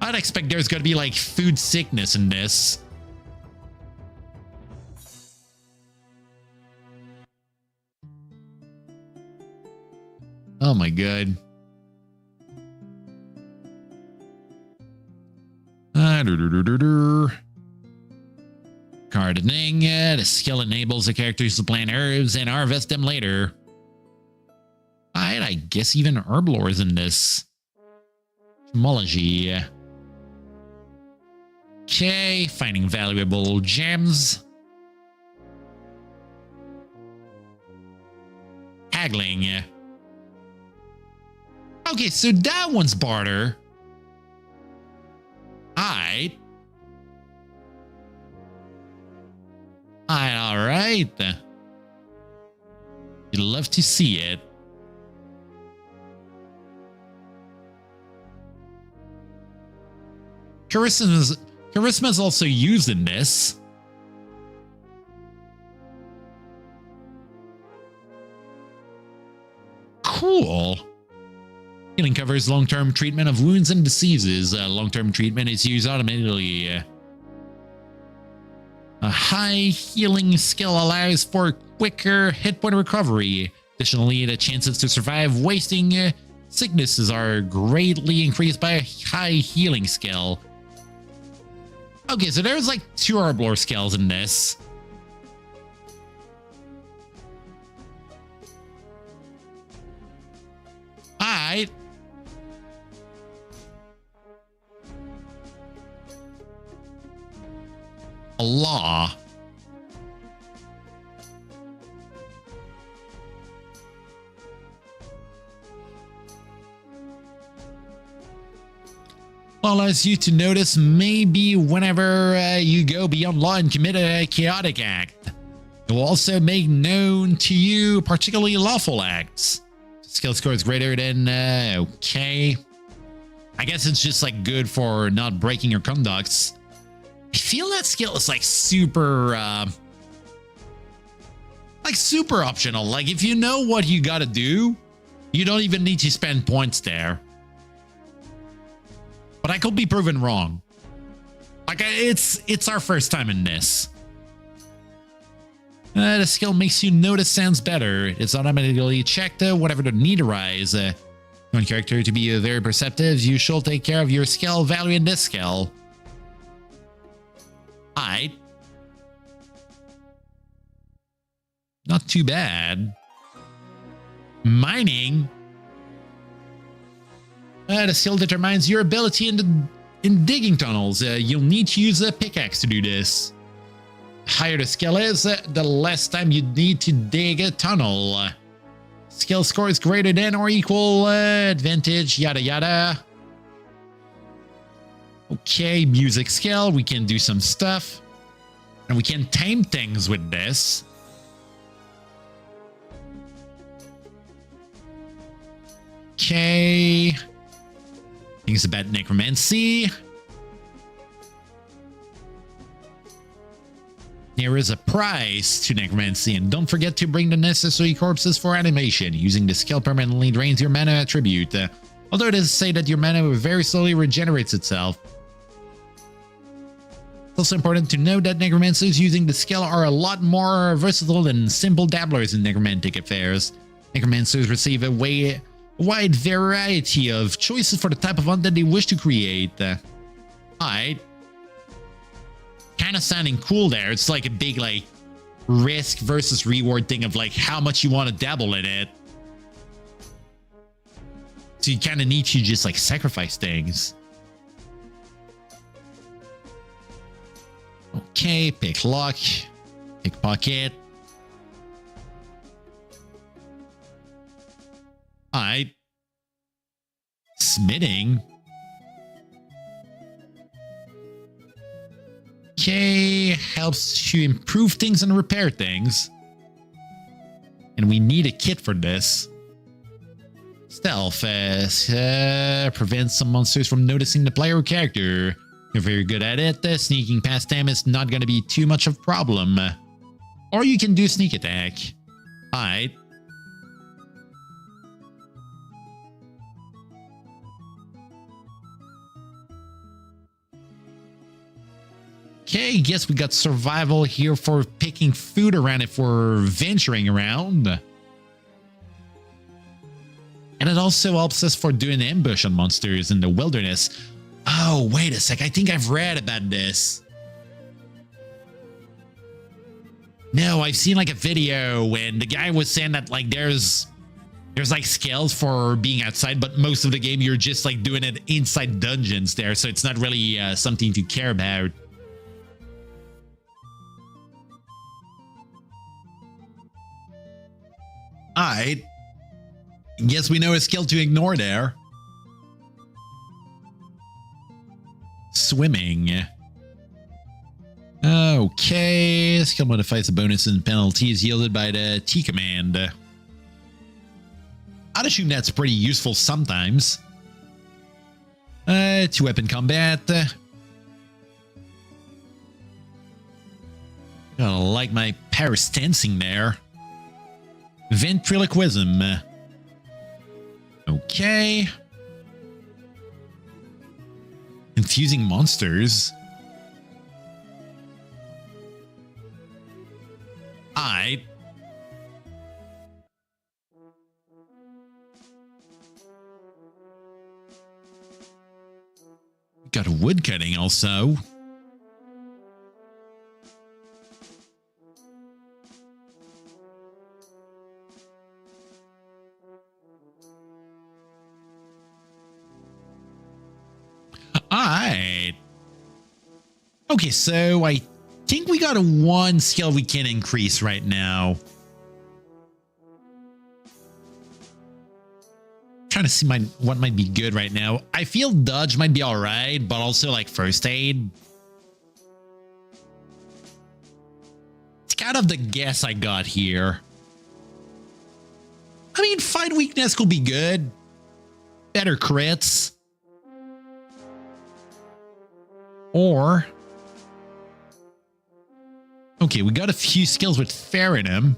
I'd expect there's going to be like food sickness in this. Oh my god. Gardening. The skill enables the characters to plant herbs and harvest them later. I guess even herblore is in this. Gemology. Okay, finding valuable gems. Haggling. Okay, so that one's barter. Alright. Alright. You'd love to see it. Charisma is also used in this. Cool. Healing covers long-term treatment of wounds and diseases. Long-term treatment is used automatically. A high healing skill allows for quicker hit point recovery. Additionally, the chances to survive wasting sicknesses are greatly increased by a high healing skill. Okay, so there's like 2 herblore skills in this. Alright. A law. Allows you to notice maybe whenever you go beyond law and commit a chaotic act. It will also make known to you particularly lawful acts. Skill score is greater than okay. I guess it's just like good for not breaking your conducts. I feel that skill is like super optional. Like if you know what you gotta do, you don't even need to spend points there. But I could be proven wrong. Like it's our first time in this. The skill makes you notice sounds better. It's automatically checked whenever the need arises. One character to be very perceptive, you should take care of your skill value in this skill. Alright. Not too bad. Mining. The skill determines your ability in digging tunnels. You'll need to use a pickaxe to do this. The higher the skill is, the less time you need to dig a tunnel. Skill score is greater than or equal advantage, yada yada. Okay, music skill. We can do some stuff. And we can tame things with this. Okay. Things about necromancy. There is a price to necromancy, and don't forget to bring the necessary corpses for animation. Using the skill permanently drains your mana attribute. Although it does say that your mana very slowly regenerates itself. It's also important to note that necromancers using the skill are a lot more versatile than simple dabblers in necromantic affairs. Necromancers receive a wide variety of choices for the type of undead they wish to create. Alright. Kind of sounding cool there. It's like a big like risk versus reward thing of like how much you want to dabble in it. So you kind of need to just like sacrifice things. Okay, pick lock, pickpocket. Alright. Smithing. Okay, helps to improve things and repair things. And we need a kit for this. Stealth prevents some monsters from noticing the player or character. You're very good at it. Sneaking past them is not going to be too much of a problem. Or you can do sneak attack. Alright. Okay, guess we got survival here for picking food around if we're venturing around. And it also helps us for doing ambush on monsters in the wilderness. Oh, wait a sec. I think I've read about this. No, I've seen like a video when the guy was saying that like there's like skills for being outside, but most of the game you're just like doing it inside dungeons there. So it's not really something to care about. Alright. Guess we know a skill to ignore there. Swimming. Okay. Skill modifies the bonuses and penalties yielded by the T command. I'd assume that's pretty useful sometimes. Two-weapon combat. I like my parastancing there. Ventriloquism. Okay. Confusing monsters. Alright. Got wood cutting also. Alright. Okay, so I think we got a one skill we can increase right now. Trying to see what might be good right now. I feel dodge might be alright, but also like first aid. It's kind of the guess I got here. I mean, fight weakness could be good. Better crits. Or, okay, we got a few skills with fair in them.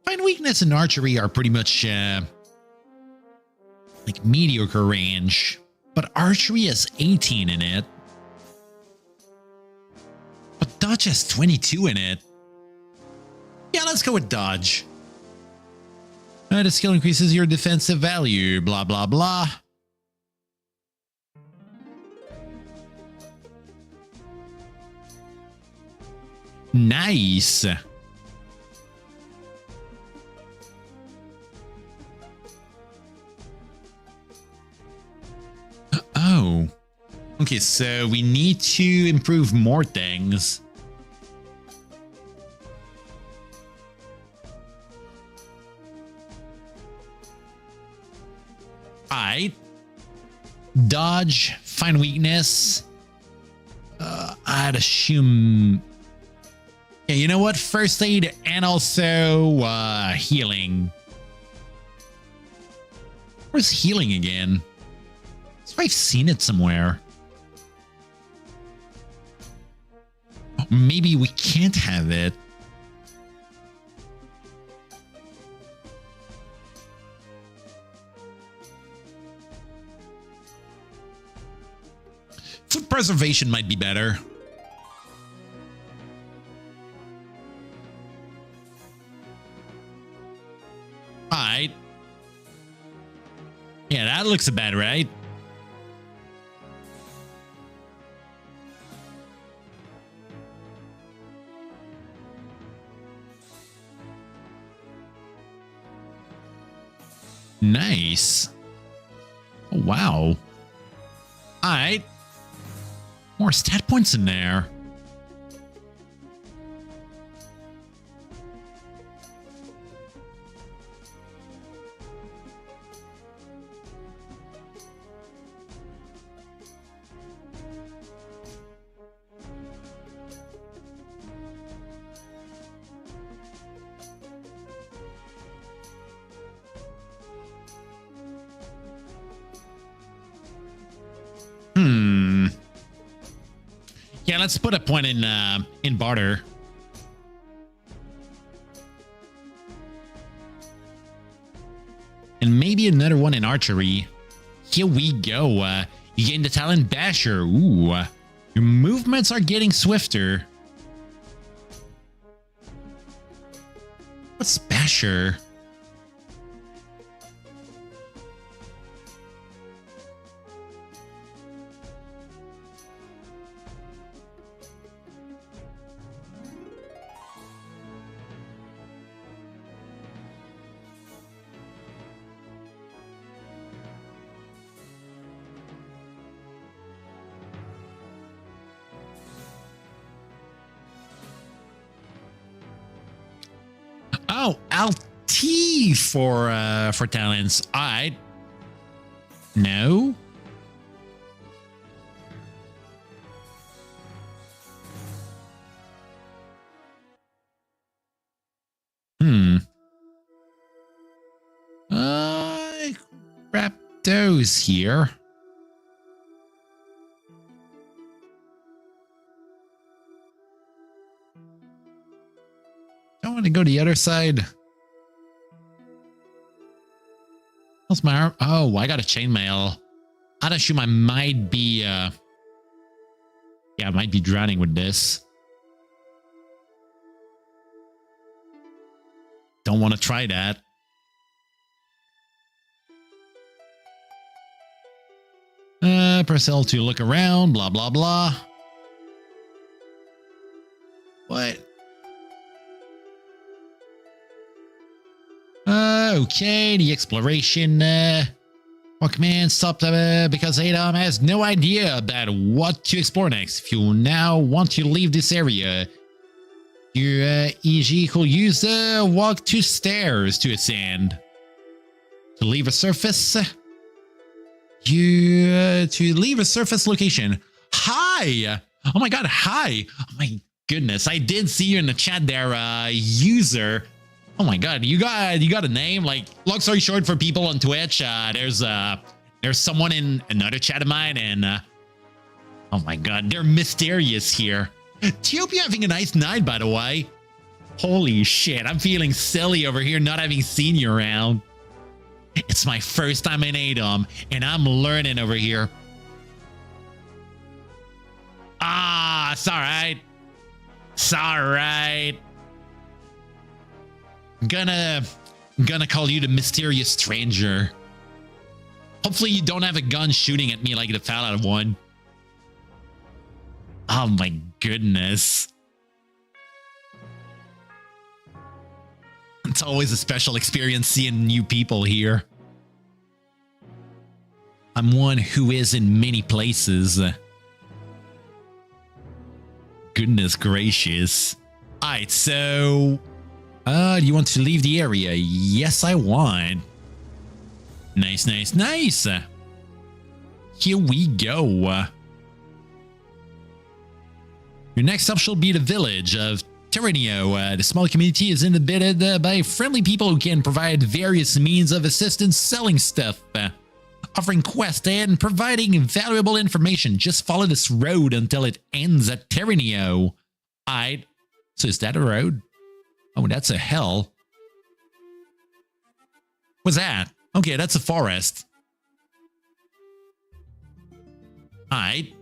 Find weakness and archery are pretty much like mediocre range, but archery has 18 in it. But dodge has 22 in it. Yeah, let's go with dodge. The skill increases your defensive value, blah, blah, blah. Nice. Oh. Okay, so we need to improve more things. Alright. Dodge, find weakness. I'd assume... Yeah, you know what? First aid and also healing. Where's healing again? I've seen it somewhere. Maybe we can't have it. Food preservation might be better. Alright. Yeah, that looks about right. Nice. Oh, wow. All right. More stat points in there. Yeah, let's put a point in barter. And maybe another one in archery. Here we go. You gain the talent Basher. Ooh. Your movements are getting swifter. What's Basher? Oh, LT for talents. I no. Grab those here. I want to go to the other side. What's my arm? Oh, I got a chainmail. I'd assume I might be yeah, I might be drowning with this. Don't want to try that. Press L to look around, blah blah blah. What? Okay, the exploration command stopped because ADOM has no idea about what to explore next. If you now want to leave this area, your EG will use the walk to stairs to ascend. To leave a surface, to leave a surface location. Hi! Oh my god, hi! Oh my goodness, I did see you in the chat there, user. Oh my god, you got a name? Like, long story short, for people on Twitch, there's someone in another chat of mine, and oh my god, they're mysterious here. Hope you're having a nice night, by the way. Holy shit, I'm feeling silly over here not having seen you around. It's my first time in ADOM, and I'm learning over here. Ah, it's alright. It's alright. I'm gonna call you the mysterious stranger. Hopefully you don't have a gun shooting at me like the Fallout one. Oh my goodness. It's always a special experience seeing new people here. I'm one who is in many places. Goodness gracious. Alright, so do you want to leave the area? Yes, I want. Nice, nice, nice. Here we go. Your next stop shall be the village of Terranio. The small community is inhabited by friendly people who can provide various means of assistance selling stuff, offering quests and providing valuable information. Just follow this road until it ends at Terranio. Alright, so is that a road? Oh, that's a hill. What's that? Okay, that's a forest. Alright.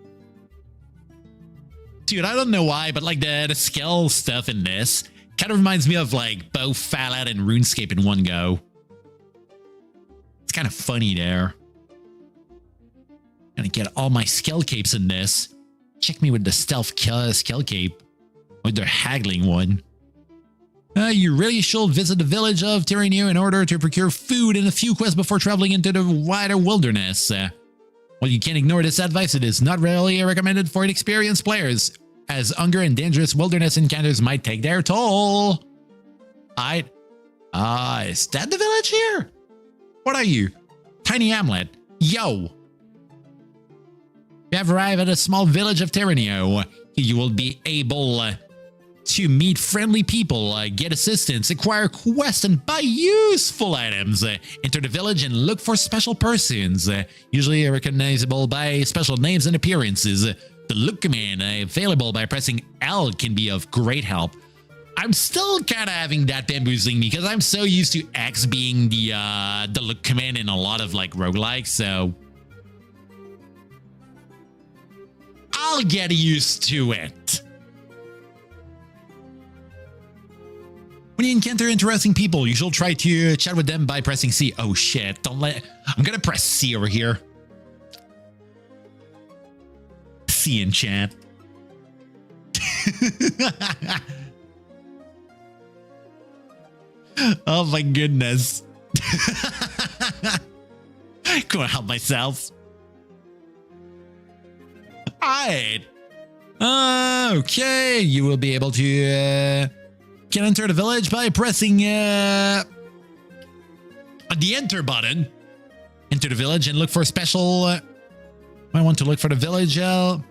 Dude, I don't know why, but like the skill stuff in this kind of reminds me of like both Fallout and RuneScape in one go. It's kind of funny there. Gonna get all my skill capes in this. Check me with the stealth skill cape. Or the haggling one. You really should visit the village of Tyranio in order to procure food and a few quests before traveling into the wider wilderness. Well, you can't ignore this advice. It is not really recommended for inexperienced players, as hunger and dangerous wilderness encounters might take their toll. Is that the village here? What are you? Tiny hamlet. Yo. You have arrived at a small village of Tyranio. You will be able to meet friendly people, get assistance, acquire quests, and buy useful items. Enter the village and look for special persons, usually recognizable by special names and appearances. The look command available by pressing L can be of great help. I'm still kind of having that bamboozling me because I'm so used to X being the look command in a lot of like roguelikes, so I'll get used to it. When you encounter interesting people, you should try to chat with them by pressing C. Oh shit, I'm gonna press C over here. C in chat. Oh my goodness. Couldn't help myself. Alright. Okay, you will be able to can enter the village by pressing the enter button. Enter the village and look for a special. I want to look for the village elder,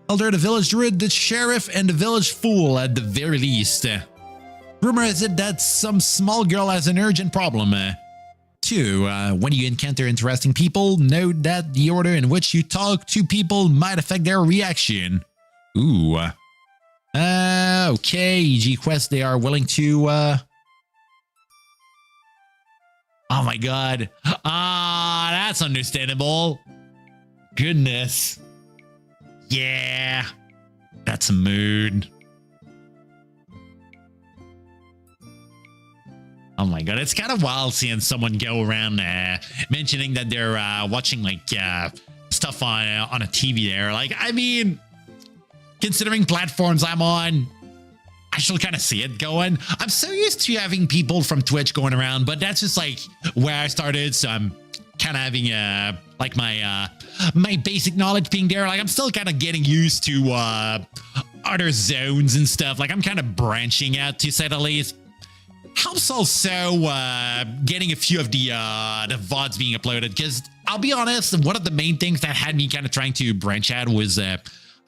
the village druid, the sheriff, and the village fool at the very least. Rumor has it that some small girl has an urgent problem. 2. When you encounter interesting people, note that the order in which you talk to people might affect their reaction. Ooh. Okay, e.g. quests they are willing to, oh my god. That's understandable. Goodness. Yeah. That's a mood. Oh my god, it's kind of wild seeing someone go around mentioning that they're watching like stuff on a TV there. Like, I mean, considering platforms I'm on, I should kind of see it going. I'm so used to having people from Twitch going around, but that's just like where I started. So I'm kind of having like my basic knowledge being there. Like I'm still kind of getting used to other zones and stuff. Like I'm kind of branching out, to say the least. Helps also getting a few of the VODs being uploaded, because I'll be honest, one of the main things that had me kind of trying to branch out was I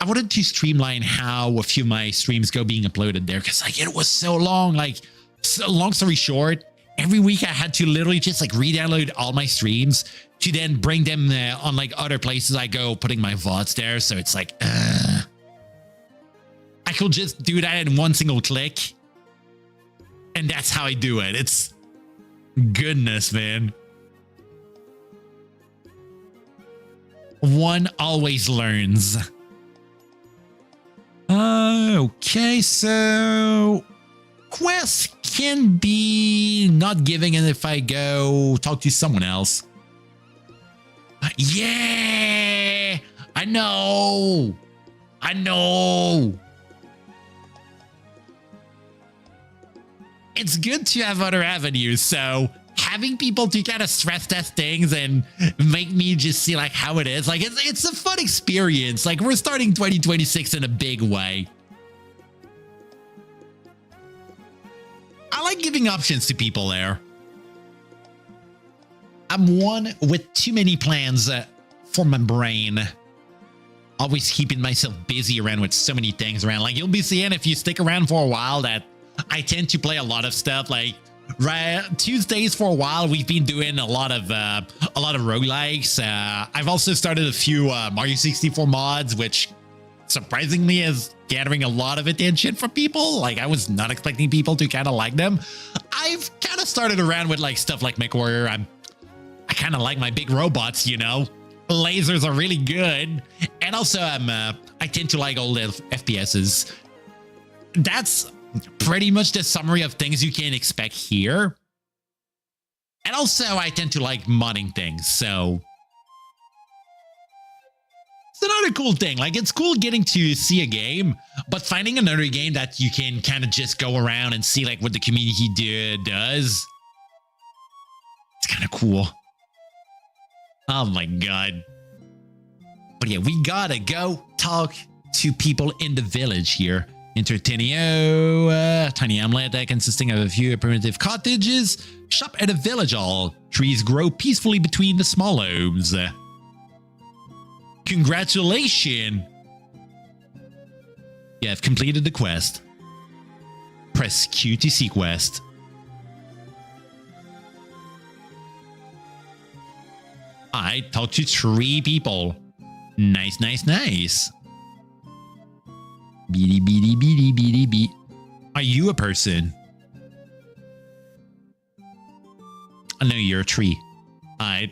wanted to streamline how a few of my streams go being uploaded there, because like it was so long. Like, so long story short, every week I had to literally just like re-download all my streams to then bring them on like other places I go, putting my VODs there. So it's like I could just do that in one single click. And that's how I do it. It's goodness, man. One always learns. Okay, so quests can be not giving, and if I go talk to someone else. Yeah, I know. It's good to have other avenues, so having people to kind of stress test things and make me just see like how it is, like it's a fun experience. Like we're starting 2026 in a big way. I like giving options to people there. I'm one with too many plans for my brain. Always keeping myself busy around with so many things around. Like you'll be seeing if you stick around for a while that I tend to play a lot of stuff. Like Tuesdays for a while, we've been doing a lot of roguelikes. I've also started a few Mario 64 mods, which surprisingly is gathering a lot of attention from people. Like I was not expecting people to kind of like them. I've kind of started around with like stuff like MechWarrior. I kind of like my big robots, you know. Lasers are really good, and also I tend to like old FPSs. That's pretty much the summary of things you can expect here. And also I tend to like modding things, so another cool thing. Like, it's cool getting to see a game, but finding another game that you can kind of just go around and see like what the community does. It's kind of cool. Oh my god. But yeah, we gotta go talk to people in the village here. Enter tiny hamlet consisting of a few primitive cottages. Shop at a village hall. Trees grow peacefully between the small homes. Congratulations! You have completed the quest. Press Q to see quest. I talked to 3 people. Nice, nice, nice. Beady, beady, beady, beady, beat. Are you a person? I know you're a tree. Alright.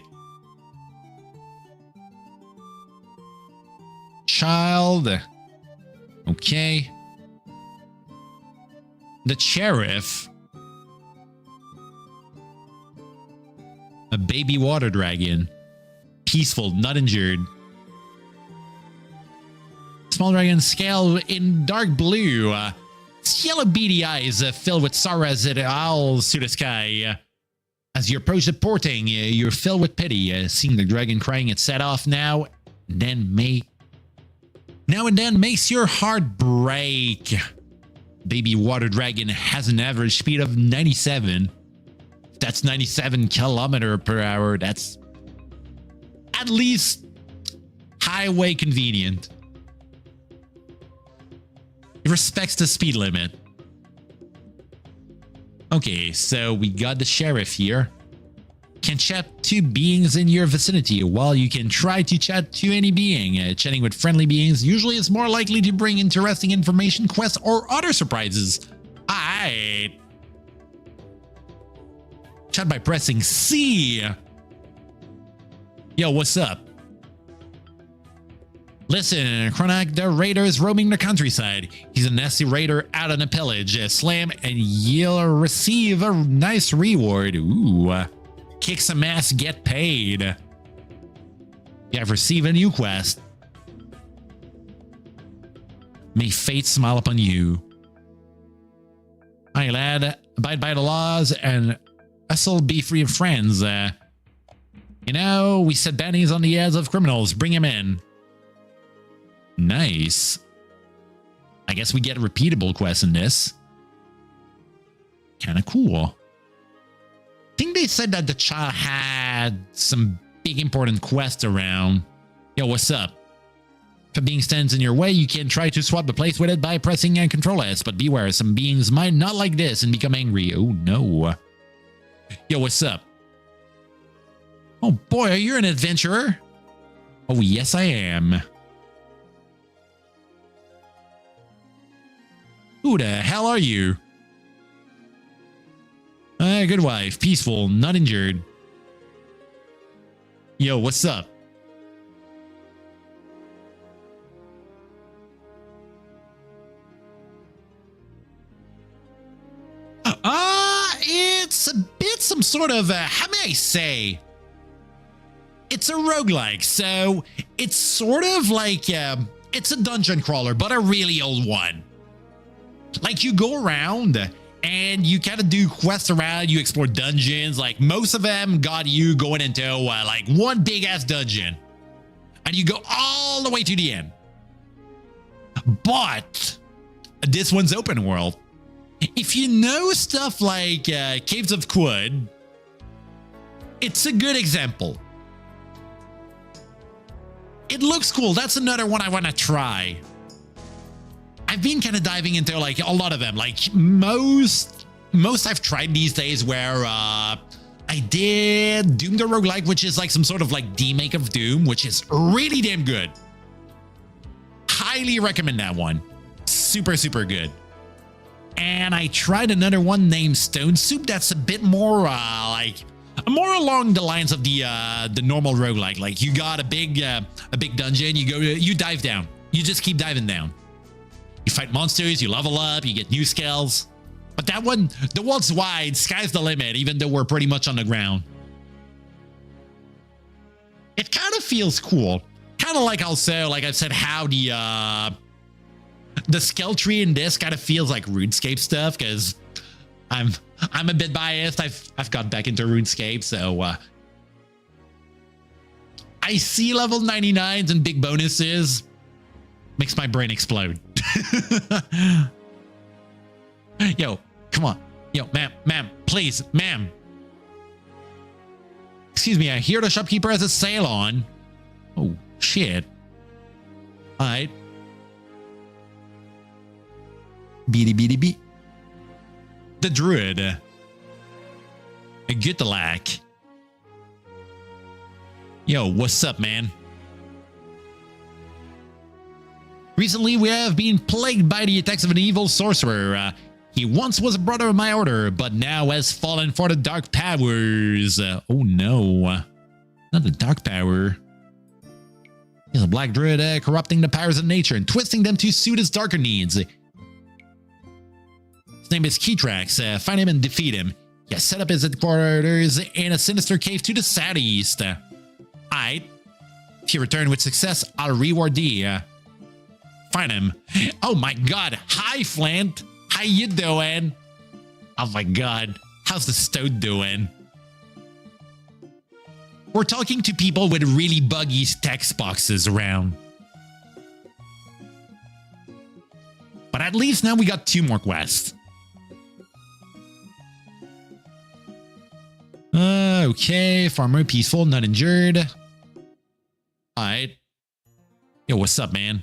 Child. Okay. The sheriff. A baby water dragon. Peaceful, not injured. Small dragon scale in dark blue. Its yellow beady eyes filled with sorrow as it owls to the sky. As you approach the porting, you're filled with pity. Seeing the dragon crying its set off now and then makes your heart break. Baby water dragon has an average speed of 97. That's 97 km/h. That's at least highway convenient. It respects the speed limit. Okay, so we got the sheriff here. Can chat to beings in your vicinity. While you can try to chat to any being, chatting with friendly beings usually is more likely to bring interesting information, quests, or other surprises. Alright. Chat by pressing C. Yo, what's up? Listen, Chronak the Raider is roaming the countryside. He's a nasty raider out on a pillage. Slam and you'll receive a nice reward. Ooh. Kick some ass, get paid. You have received a new quest. May fate smile upon you. Aye, lad. Abide by the laws and us'll be free of friends. You know, we set bounties on the heads of criminals. Bring him in. Nice. I guess we get a repeatable quest in this. Kind of cool. I think they said that the child had some big important quests around. Yo, what's up? If a being stands in your way, you can try to swap the place with it by pressing Control S, but beware, some beings might not like this and become angry. Oh no. Yo, what's up? Oh boy, are you an adventurer? Oh yes, I am. Who the hell are you? Good wife, peaceful, not injured. Yo, what's up? It's a bit some sort of, how may I say? It's a roguelike, so it's sort of like, it's a dungeon crawler, but a really old one. Like, you go around and you kind of do quests around, you explore dungeons. Like, most of them got you going into like one big ass dungeon and you go all the way to the end. But this one's open world. If you know stuff like Caves of Quud, it's a good example. It looks cool. That's another one I want to try. I've been kind of diving into like a lot of them. Like most I've tried these days where I did Doom the Roguelike, which is like some sort of like demake of Doom, which is really damn good. Highly recommend that one. Super, super good. And I tried another one named Stone Soup that's a bit more like more along the lines of the normal roguelike. Like you got a big dungeon, you dive down. You just keep diving down. You fight monsters, you level up, you get new skills. But that one, the world's wide, sky's the limit, even though we're pretty much on the ground. It kind of feels cool. kind of like also, like I've said, how the skill tree in this kind of feels like RuneScape stuff, because I'm a bit biased. I've got back into RuneScape, so I see level 99s and big bonuses. Makes my brain explode. Yo, come on. Yo, ma'am, please, ma'am. Excuse me, I hear the shopkeeper has a sale on. Oh, shit. All right. Beady. The druid. A Gutalak. Yo, what's up, man? Recently, we have been plagued by the attacks of an evil sorcerer. He once was a brother of my order, but now has fallen for the dark powers. Oh no. Not the dark power. He's a black druid corrupting the powers of nature and twisting them to suit his darker needs. His name is Keytrax. Find him and defeat him. He has set up his headquarters in a sinister cave to the southeast. Alright. If you return with success, I'll reward thee. Find him. Oh my god. Hi, Flint. How you doing? Oh my god. How's the Stoat doing? We're talking to people with really buggy text boxes around. But at least now we got 2 more quests. Okay. Farmer, peaceful, not injured. Alright. Yo, what's up, man?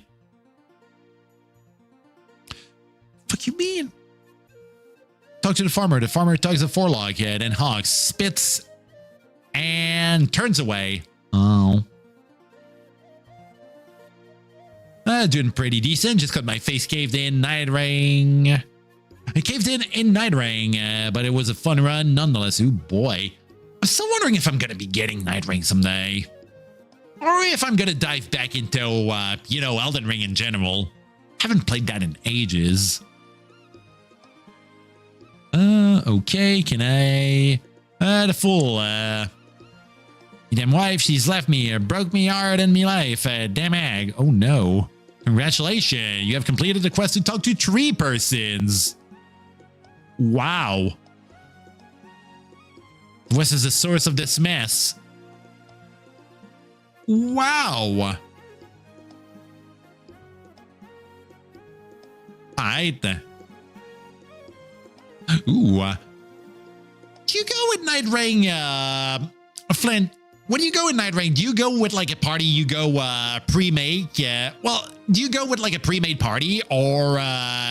Fuck you mean? Talk to the farmer. The farmer tugs a forelock head and honks, spits, and turns away. Oh. Doing pretty decent. Just got my face caved in Night Ring. I caved in Night Ring, but it was a fun run nonetheless. Ooh, boy. I'm still wondering if I'm going to be getting Night Ring someday. Or if I'm going to dive back into, you know, Elden Ring in general. Haven't played that in ages. Okay, can I... the fool, your damn wife, she's left me, broke me hard in me life, damn ag. Oh no. Congratulations, you have completed the quest to talk to 3 persons. Wow. What is the source of this mess? Wow. Alright. Ooh. Do you go with Night Ring, Flint? When you go in Night Ring, do you go with like a party you go pre-make? Yeah. Well, do you go with like a pre-made party, or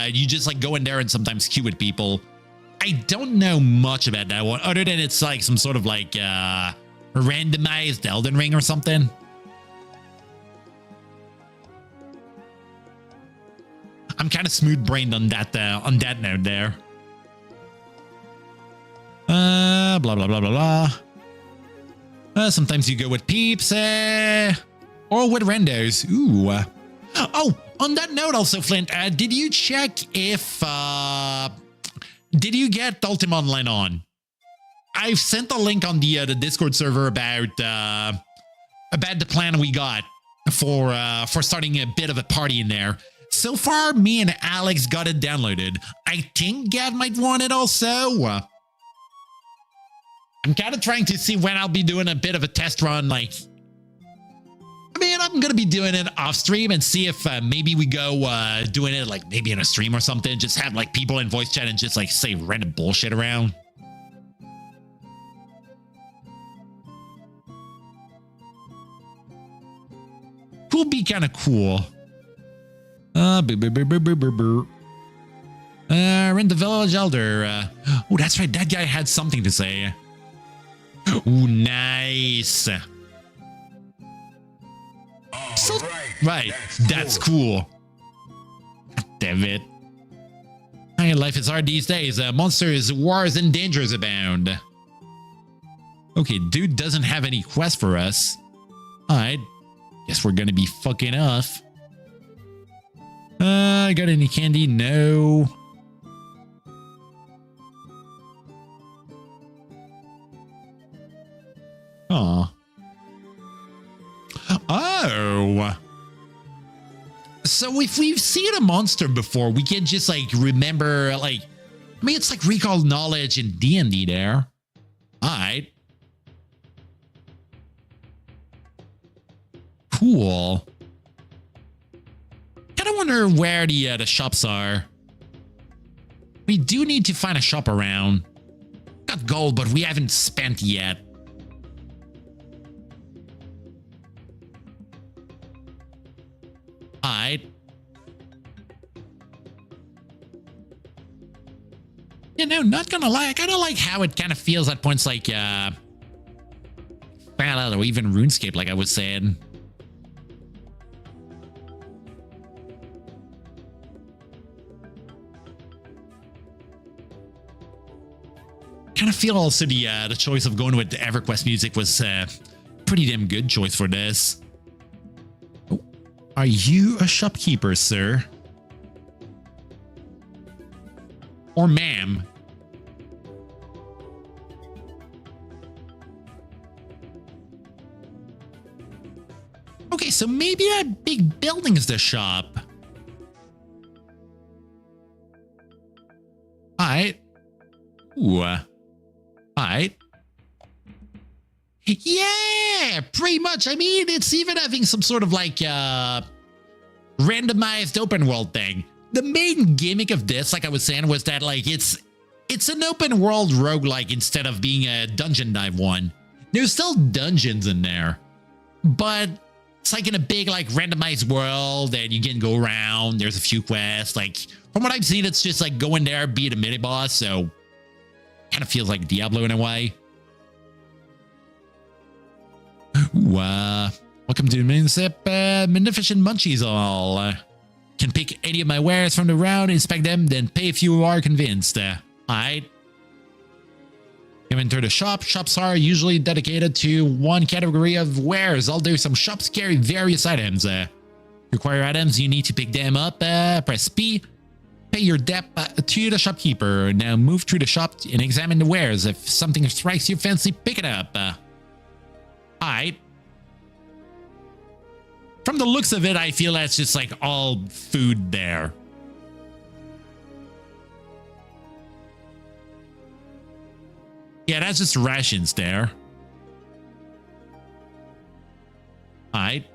you just like go in there and sometimes queue with people? I don't know much about that one, other than it's like some sort of like randomized Elden Ring or something. I'm kind of smooth-brained on that note there. Blah, blah, blah, blah, blah. Sometimes you go with peeps, or with randos. Ooh. Oh, on that note also, Flint, did you check if, did you get Ultima Online on? I've sent a link on the Discord server about the plan we got for starting a bit of a party in there. So far, me and Alex got it downloaded. I think Gad might want it also. I'm kind of trying to see when I'll be doing a bit of a test run. Like, I mean, I'm going to be doing it off stream and see if maybe we go doing it like maybe in a stream or something. Just have like people in voice chat and just like say random bullshit around. Could be kind of cool. Rent the village elder. Oh, that's right. That guy had something to say. Ooh, nice. So, right. That's cool. God damn it. Hey, life is hard these days. Monsters, wars, and dangers abound. Okay, dude doesn't have any quest for us. Alright. Guess we're gonna be fucking off. Got any candy? No. Aw. Oh. So if we've seen a monster before, we can just like remember, like, I mean, it's like recall knowledge in D&D there. All right. Cool. Kind of wonder where the shops are. We do need to find a shop around. Got gold, but we haven't spent yet. Alright. You know, not gonna lie, I kind of like how it kind of feels at points like Fallout or even RuneScape, like I was saying. Kind of feel also the choice of going with the EverQuest music was pretty damn good choice for this. Oh, are you a shopkeeper, sir? Or ma'am? Okay, so maybe that big building is the shop. Alright. Ooh. Alright. Yeah, pretty much. I mean, it's even having some sort of like randomized open world thing. The main gimmick of this, like I was saying, was that like it's an open world roguelike instead of being a dungeon dive one. There's still dungeons in there, but it's like in a big like randomized world and you can go around. There's a few quests. Like from what I've seen, it's just like go in there, beat a mini boss. So kind of feels like Diablo in a way. Ooh, welcome to the Magnificent Munchies all. Can pick any of my wares from the round, inspect them, then pay if you are convinced. Alright. You enter the shop. Shops are usually dedicated to one category of wares, although some shops carry various items. Require items, you need to pick them up. Press P. Pay your debt to the shopkeeper. Now move through the shop and examine the wares. If something strikes your fancy, pick it up. Alright. From the looks of it, I feel that's just like all food there. Yeah, that's just rations there. Alright.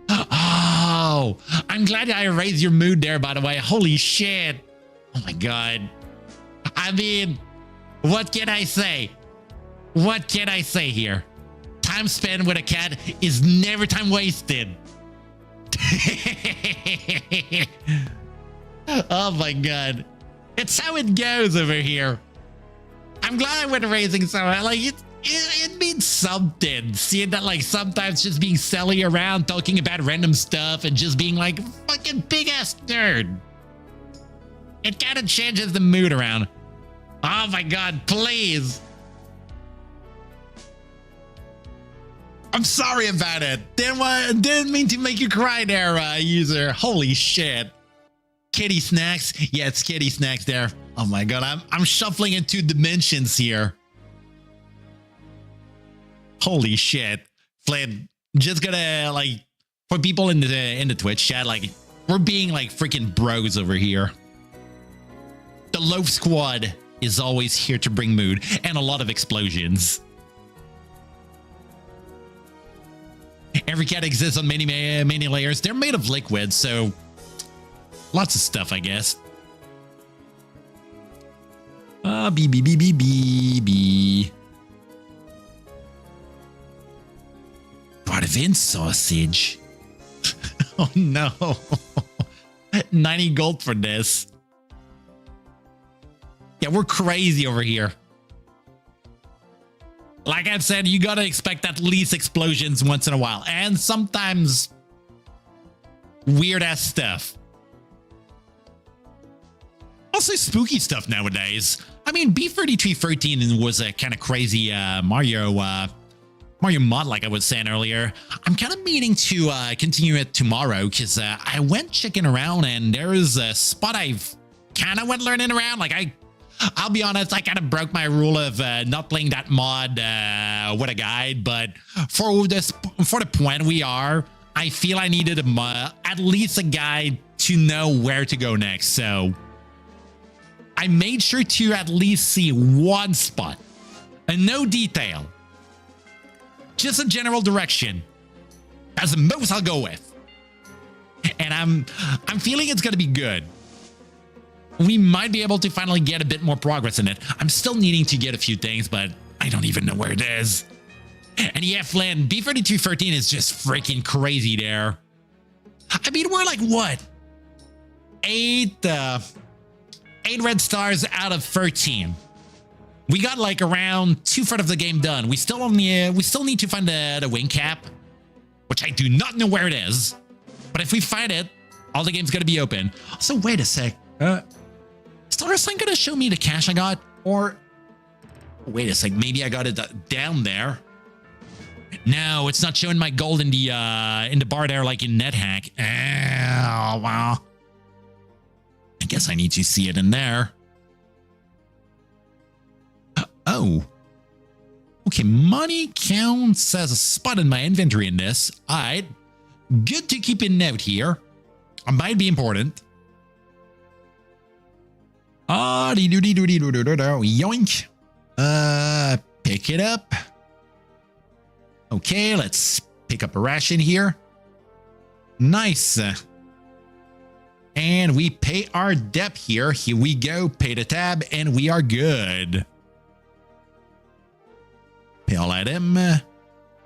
Oh, I'm glad I raised your mood there, by the way. Holy shit. Oh my god. I mean, what can I say? What can I say here? Time spent with a cat is never time wasted. Oh my god. It's how it goes over here. I'm glad I went raising someone. Like it means something. Seeing that like sometimes just being silly around, talking about random stuff and just being like fucking big ass nerd. It kind of changes the mood around. Oh my god, please. I'm sorry about it. Didn't mean to make you cry there, user. Holy shit. Kitty snacks. Yeah, it's kitty snacks there. Oh my god, I'm shuffling into dimensions here. Holy shit. Flynn, just gonna like for people in the Twitch chat, like we're being like freaking bros over here. The Loaf Squad is always here to bring mood and a lot of explosions. Every cat exists on many layers. They're made of liquid, so lots of stuff, I guess. B. Part of in sausage. Oh no. 90 gold for this. Yeah, we're crazy over here. Like I've said, you gotta expect at least explosions once in a while. And sometimes weird ass stuff. Also spooky stuff nowadays. I mean, B3313 was a kind of crazy Mario mod, like I was saying earlier. I'm kind of meaning to continue it tomorrow because I went checking around and there is a spot I've kind of went learning around. Like I'll be honest, I kind of broke my rule of not playing that mod with a guide, but for the point we are, I feel I needed at least a guide to know where to go next. So I made sure to at least see one spot and no detail, just a general direction. That's the most I'll go with. And I'm feeling it's going to be good. We might be able to finally get a bit more progress in it. I'm still needing to get a few things, but I don't even know where it is. And yeah, Flynn, B3213 is just freaking crazy there. I mean, we're like, what? 8 red stars out of 13. We got like around 2/3 of the game done. We still need to find the wing cap, which I do not know where it is. But if we find it, all the game's gonna be open. So wait a sec. Is the wrestling gonna show me the cash I got? Or wait a sec, maybe I got it down there. No, it's not showing my gold in the bar there like in NetHack. Oh, wow. I guess I need to see it in there. Oh. Okay, money counts as a spot in my inventory in this. All right. Good to keep a note here. It might be important. Yoink. Pick it up. Okay, let's pick up a ration here. Nice. And we pay our debt here. Here we go. Pay the tab and we are good. Pay all item.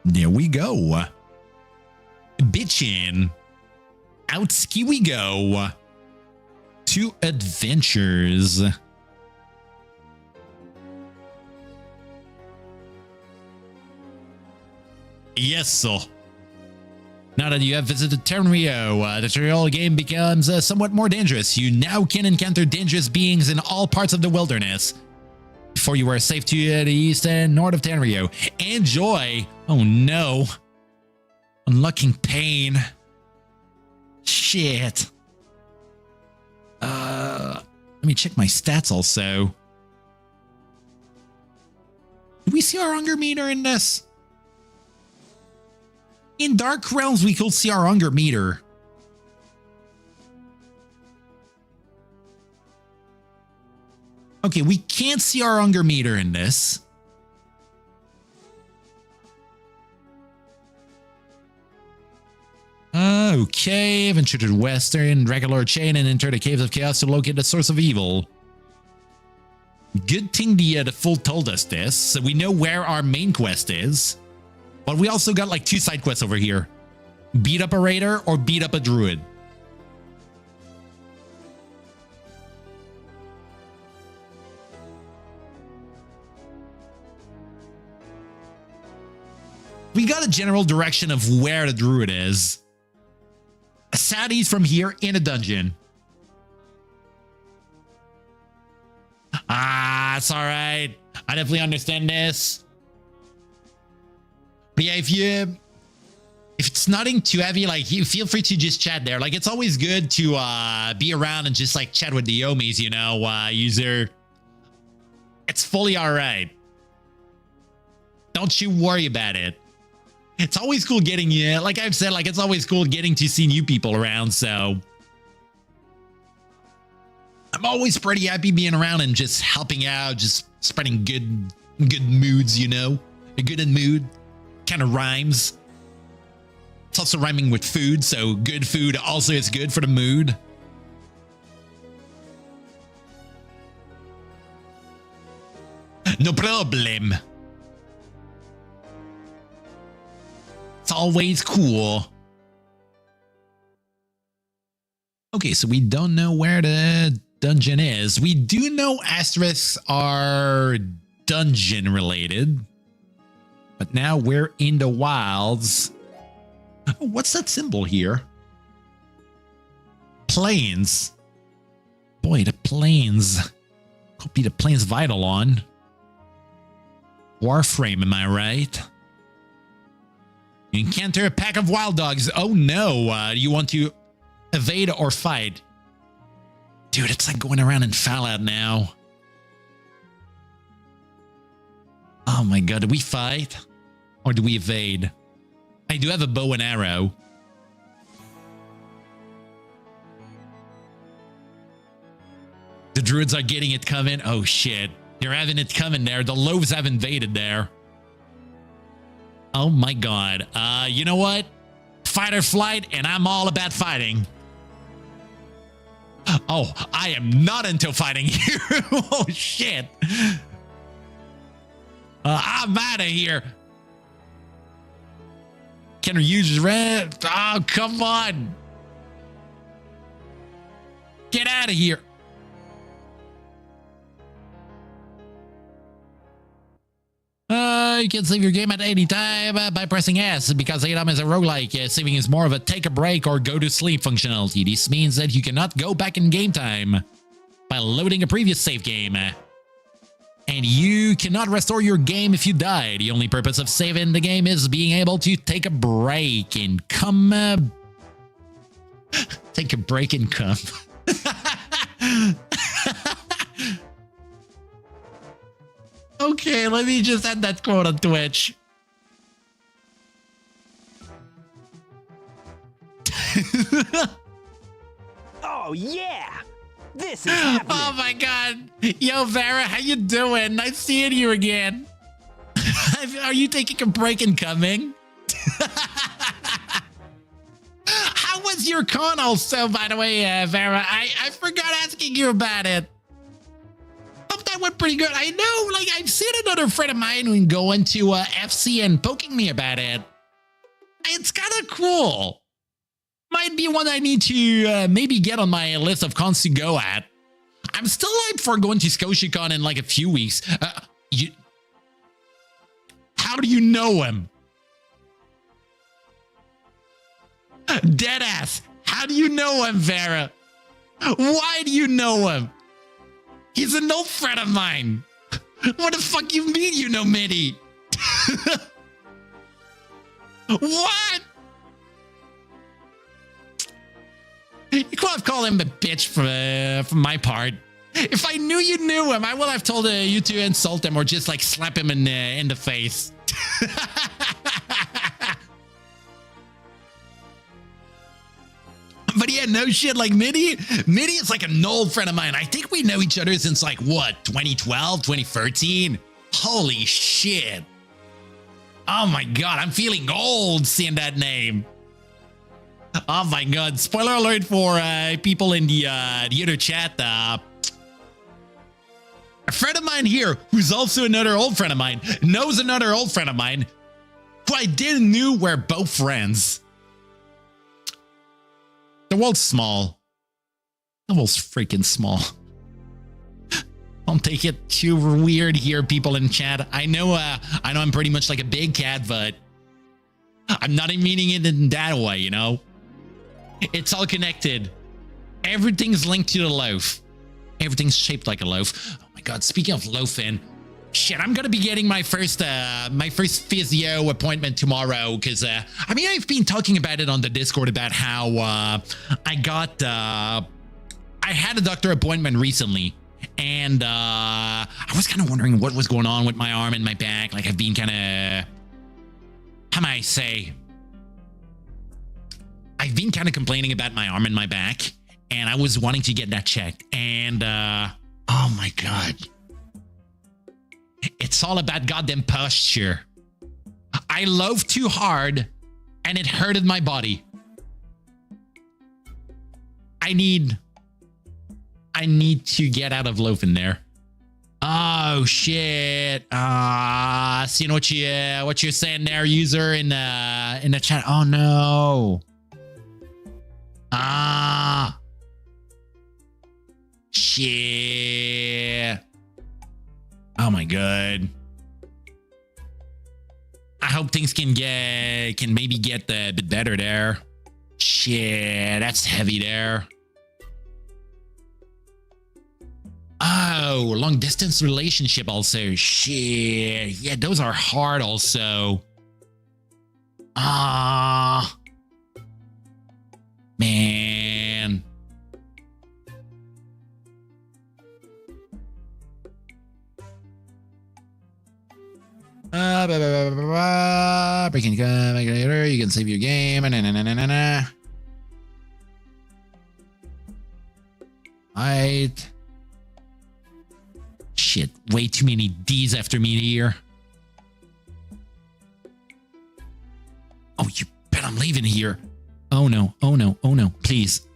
There we go. Bitchin'. ASCII we go. 2 adventures. Yes, sir. Now that you have visited Tenrio, the tutorial game becomes somewhat more dangerous. You now can encounter dangerous beings in all parts of the wilderness. Before you were safe to the east and north of Tenrio. Enjoy. Oh no. Unlocking pain. Shit. Let me check my stats also. Do we see our hunger meter in this? In Dark Realms, we could see our hunger meter. Okay, we can't see our hunger meter in this. Okay, venture to the western regular chain and enter the Caves of Chaos to locate the source of evil. Good thing the fool told us this, so we know where our main quest is. But we also got like 2 side quests over here. Beat up a raider or beat up a druid. We got a general direction of where the druid is. Southeast from here in a dungeon. Ah, it's all right. I definitely understand this. But yeah, if it's nothing too heavy, like you feel free to just chat there. Like it's always good to be around and just like chat with the homies, you know, user. It's fully all right. Don't you worry about it. It's always cool getting you, like I've said, like it's always cool getting to see new people around, so I'm always pretty happy being around and just helping out, just spreading good moods, you know? A good in mood kind of rhymes. It's also rhyming with food, so good food also is good for the mood. No problem. It's always cool. Okay, so we don't know where the dungeon is. We do know asterisks are dungeon related. But now we're in the wilds. Oh, what's that symbol here? Plains. Boy, the plains. Could be the plains vital on. Warframe, am I right? You encounter a pack of wild dogs. Oh no, do you want to evade or fight? Dude, it's like going around in Fallout now. Oh my god, do we fight? Or do we evade? I do have a bow and arrow. The druids are getting it coming. Oh shit. They're having it coming there. The loaves have invaded there. Oh my god. You know what? Fight or flight, and I'm all about fighting. Oh, I am not into fighting here. Oh shit. I'm out of here. Can we use red? Oh, come on. Get out of here. You can save your game at any time by pressing S because ADOM is a roguelike. Saving is more of a take a break or go to sleep functionality. This means that you cannot go back in game time by loading a previous save game. And you cannot restore your game if you die. The only purpose of saving the game is being able to take a break and come... take a break and come. Okay, let me just add that quote on Twitch. Oh yeah, this is happening. Oh my god. Yo, Vera, how you doing? Nice seeing you again. Are you taking a break and coming? How was your con also, by the way, Vera? I forgot asking you about it. Hope that went pretty good. I know, like, I've seen another friend of mine go into FC and poking me about it. It's kind of cool. Might be one I need to maybe get on my list of cons to go at. I'm still hyped for going to ScotiaCon in like a few weeks. How do you know him? Deadass. How do you know him, Vera? Why do you know him? He's an old friend of mine. What the fuck you mean you know Mitty? What? You could have called him a bitch from my part. If I knew you knew him, I would have told you to insult him or just like slap him in the face. But yeah, no shit, like Mitty is like an old friend of mine. I think we know each other since like what, 2012, 2013? Holy shit. Oh my god, I'm feeling old seeing that name. Oh my god, spoiler alert for people in the other chat. A friend of mine here, who's also another old friend of mine, knows another old friend of mine, who I didn't knew were both friends. The world's small. The world's freaking small. Don't take it too weird here, people in chat. I know I'm pretty much like a big cat, but I'm not meaning it in that way, you know? It's all connected. Everything's linked to the loaf. Everything's shaped like a loaf. Oh my god, speaking of loafing, shit, I'm gonna be getting my first physio appointment tomorrow because I mean, I've been talking about it on the Discord about how I had a doctor appointment recently, and I was kind of wondering what was going on with my arm and my back. Like, I've been kind of, how may I say, I've been kind of complaining about my arm and my back, and I was wanting to get that checked. And oh my god, it's all about goddamn posture. I loafed too hard and it hurted my body. I need to get out of loafing there. Oh shit. Seeing what you're saying there, user, in the chat. Oh no. Shit. Oh my god. I hope things can maybe get a bit better there. Shit, that's heavy there. Oh, long distance relationship also. Shit. Yeah, those are hard also. Man. can save your game. Alright. Shit, way too many D's after me here. Oh, you bet I'm leaving here. Oh no, oh no, oh no, please.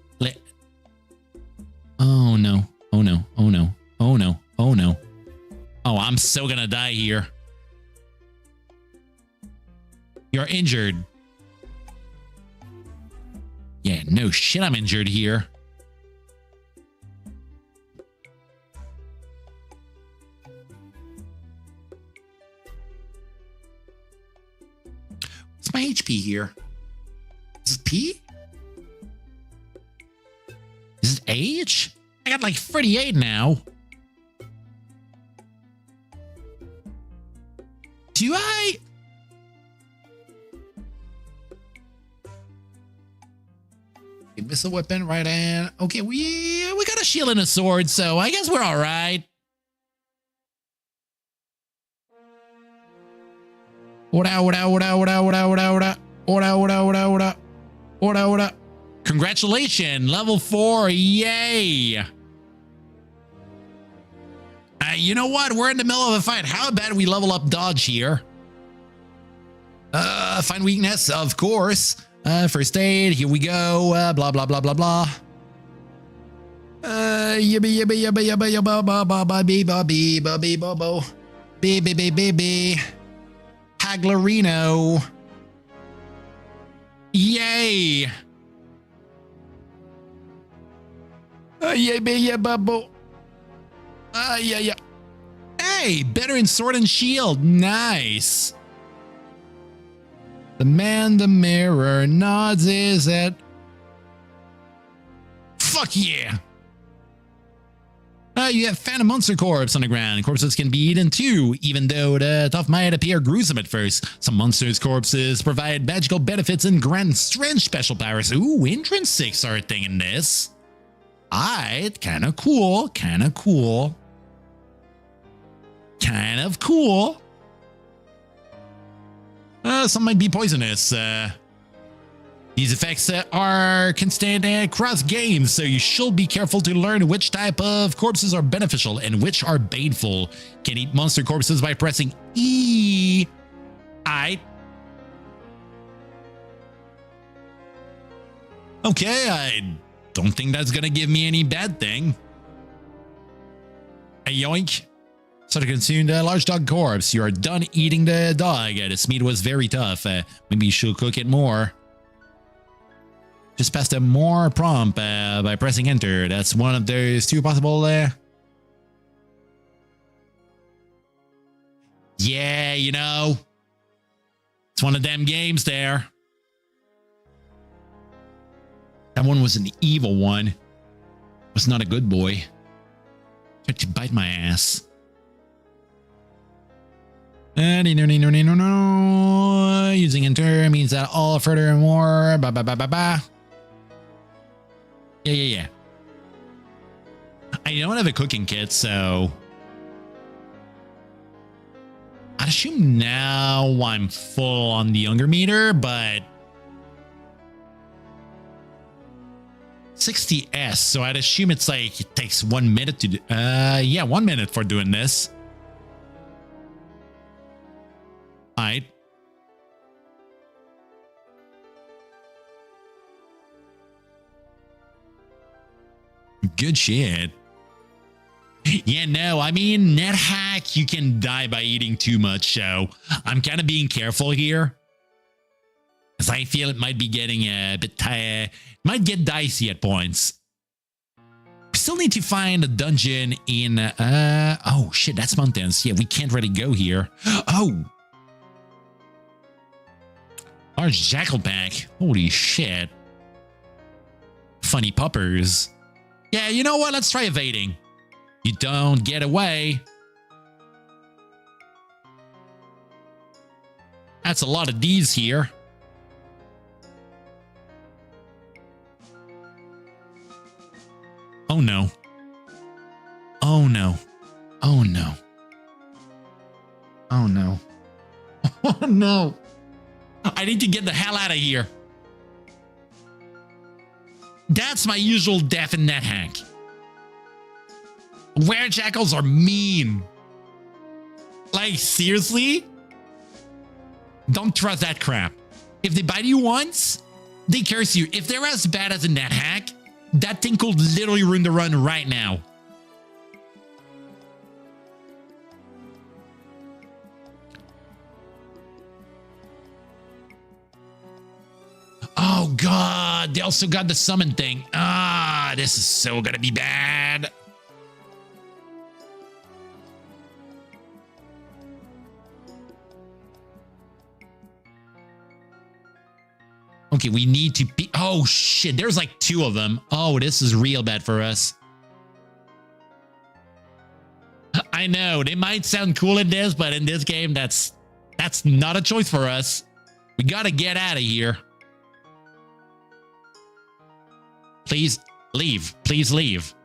Oh no, oh no, oh no, oh no, oh no. Oh, I'm so gonna die here. You're injured. Yeah, no shit, I'm injured here. What's my HP here? Is it P? Is it H? I got like 38 now. Do I? Okay, missile weapon, right hand. Okay, we got a shield and a sword, so I guess we're all right. Congratulations, level 4, yay! You know what? We're in the middle of a fight. How about we level up dodge here? Find weakness, of course. First aid, here we go. Blah, blah, blah, blah, blah. Yibba, yibba, yibba, yibba, yibba, ba, ba, ba, bee, ba, bee, ba, bee, bo, bo. Bee, bee, bee, bee, bee. Haglarino. Yay. Yay, bee, yeah, bubble. Yeah, yeah. Hey, better in sword and shield. Nice. The man, the mirror, nods his head. Fuck yeah. You have Phantom Monster Corpse on the ground. Corpses can be eaten too, even though the tough might appear gruesome at first. Some monsters' corpses provide magical benefits and grant strange special powers. Ooh, intrinsics are a thing in this. Alright, kind of cool, kind of cool. Kind of cool. Some might be poisonous. These effects can stand across games, so you should be careful to learn which type of corpses are beneficial and which are baneful. Can eat monster corpses by pressing E. Okay, I don't think that's gonna give me any bad thing. A yoink. So to consume the large dog corpse, you are done eating the dog. This meat was very tough. Maybe you should cook it more. Just pass the more prompt by pressing enter. That's one of those two possible. Yeah, you know, it's one of them games there. That one was an evil one. Was not a good boy. Tried to bite my ass. Using enter means that all further and more. Ba ba ba ba ba. Yeah. I don't have a cooking kit, so I'd assume now I'm full on the hunger meter, but 60S, so I'd assume it's like it takes 1 minute to do. Yeah, 1 minute for doing this. Alright. Good shit. Yeah, no, I mean, NetHack, you can die by eating too much, so I'm kind of being careful here. Because I feel it might be getting a bit might get dicey at points. We still need to find a dungeon in, oh shit, that's mountains. Yeah, we can't really go here. Oh! Large jackal pack. Holy shit. Funny puppers. Yeah, you know what? Let's try evading. You don't get away. That's a lot of D's here. Oh no. Oh no. Oh no. Oh no. Oh no. I I need to get the hell out of here. That's my usual death in net hack. Werejackals are mean. Like, seriously? Don't trust that crap. If they bite you once, they curse you. If they're as bad as a net hack, that thing could literally ruin the run right now. Oh god, they also got the summon thing. Ah, this is so gonna be bad. Okay, we need to be... Oh, shit. There's like 2 of them. Oh, this is real bad for us. I know. They might sound cool in this, but in this game, that's not a choice for us. We gotta get out of here. Please leave. Please leave.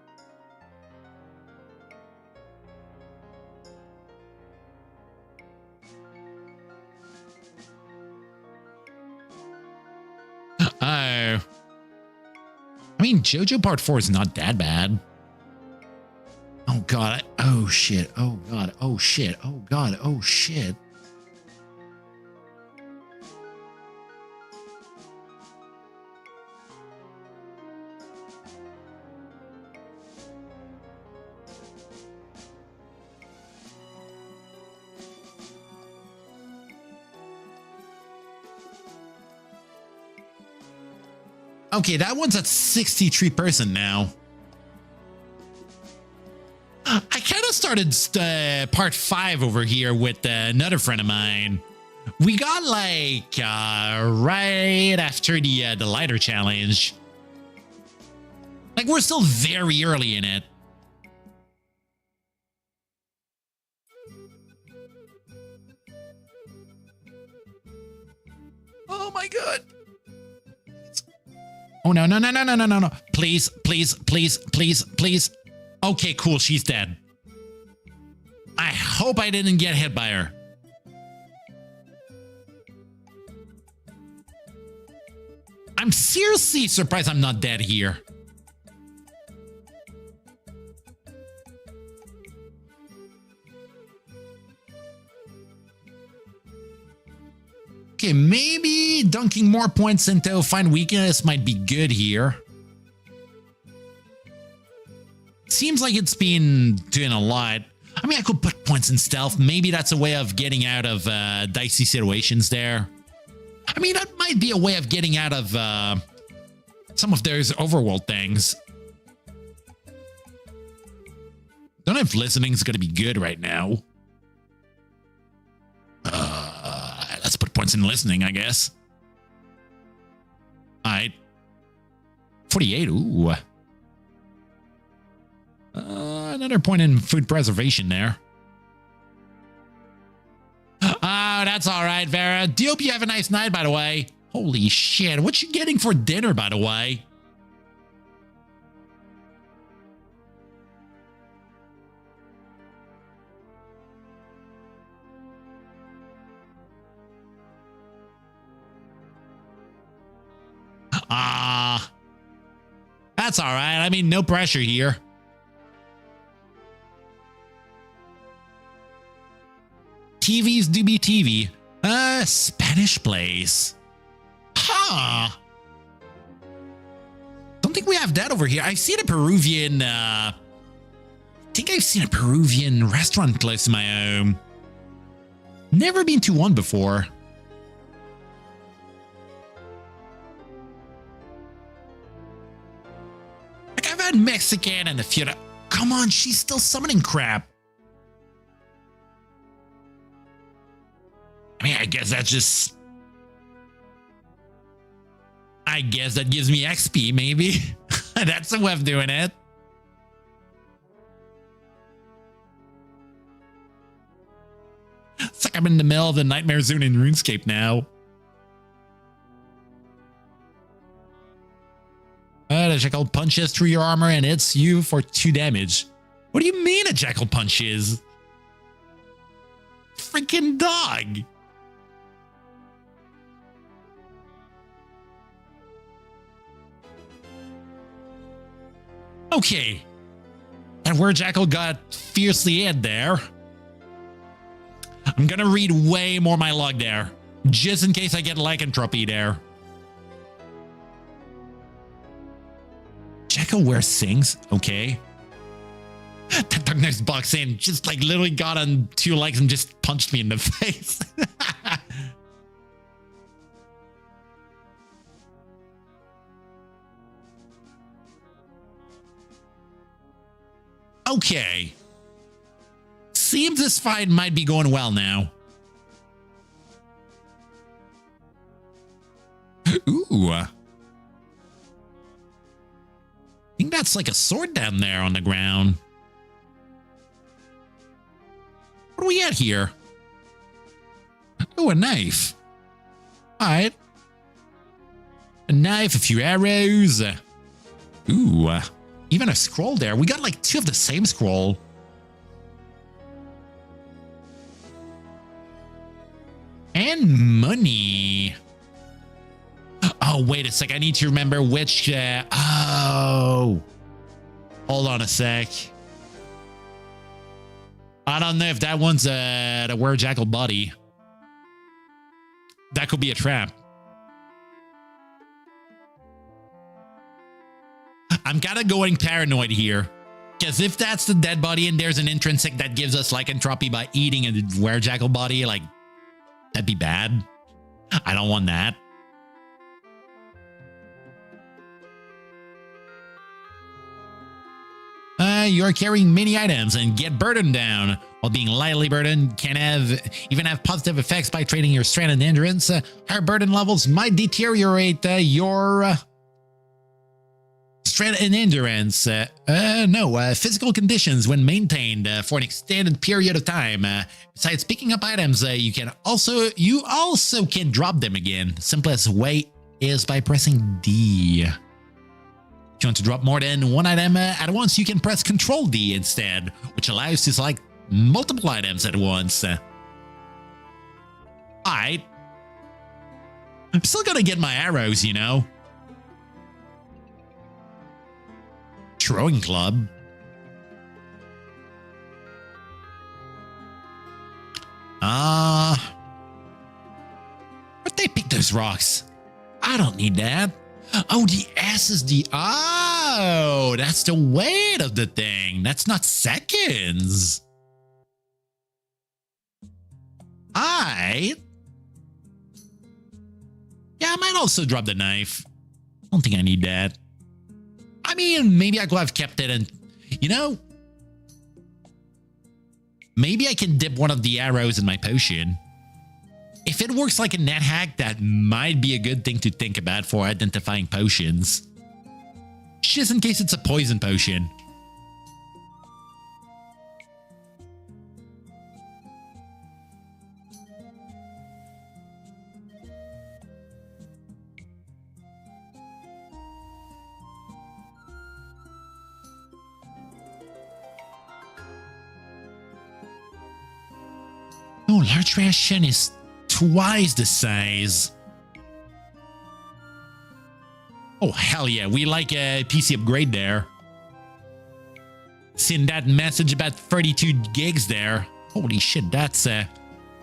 Oh. I mean, JoJo Part 4 is not that bad. Oh, God. Oh, shit. Oh, God. Oh, shit. Oh, God. Oh, shit. Okay, that one's at 63% now. I kind of started part 5 over here with another friend of mine. We got like right after the lighter challenge. Like, we're still very early in it. Oh my god. Oh, no, no, no, no, no, no, no, no. Please, please, please, please, please. Okay, cool. She's dead. I hope I didn't get hit by her. I'm seriously surprised I'm not dead here. Okay, maybe dunking more points into find weakness might be good here. Seems like it's been doing a lot. I mean, I could put points in stealth. Maybe that's a way of getting out of dicey situations there. I mean, that might be a way of getting out of some of those overworld things. Don't know if listening is going to be good right now. Let's put points in listening, I guess. All right. 48. Ooh. Another point in food preservation there. Oh, that's all right, Vera. Do hope you have a nice night, by the way. Holy shit. What you getting for dinner, by the way? That's all right. I mean, no pressure here. TVs do be TV. Spanish place. Huh. Don't think we have that over here. I've seen a Peruvian, I think I've seen a Peruvian restaurant close to my home. Never been to one before. Like, I've had Mexican and a few. Come on, she's still summoning crap. I mean, I guess that's just... I guess that gives me XP, maybe. That's a way of doing it. It's like I'm in the middle of the nightmare zone in RuneScape now. The jackal punches through your armor and hits you for 2 damage. What do you mean a jackal punches? Freaking dog. Okay. That werewolf got fiercely hit there. I'm gonna read way more my log there, just in case I get lycanthropy there. Jackal wears sings. Okay. That dog nose box in just like literally got on 2 legs and just punched me in the face. Okay. Seems this fight might be going well now. Ooh. I think that's like a sword down there on the ground. What do we got here? Oh, a knife. All right. A knife, a few arrows. Ooh. Even a scroll there. We got like 2 of the same scroll. And money. Oh, wait a sec. I need to remember which... oh. Hold on a sec. I don't know if that one's the werewolf body. That could be a trap. I'm kind of going paranoid here. Because if that's the dead body and there's an intrinsic that gives us lycanthropy by eating a werewolf body, like, that'd be bad. I don't want that. You're carrying many items and get burdened down. While being lightly burdened can even have positive effects by trading your strength and endurance. Higher burden levels might deteriorate your strength and endurance. Physical conditions when maintained for an extended period of time. Besides picking up items, you also can drop them again. Simplest way is by pressing D. If you want to drop more than 1 item at once, you can press Control D instead, which allows you to select multiple items at once. I'm still gonna get my arrows, you know. Throwing club. Where'd they pick those rocks? I don't need that. Oh, the S is the... Oh, that's the weight of the thing. That's not seconds. Yeah, I might also drop the knife. I don't think I need that. I mean, maybe I could have kept it and... You know? Maybe I can dip one of the arrows in my potion. If it works like a net hack, that might be a good thing to think about for identifying potions. Just in case it's a poison potion. Oh, large ration is twice the size. Oh, hell yeah. We like a PC upgrade there. Seeing that message about 32 gigs there. Holy shit, that's... Yeah,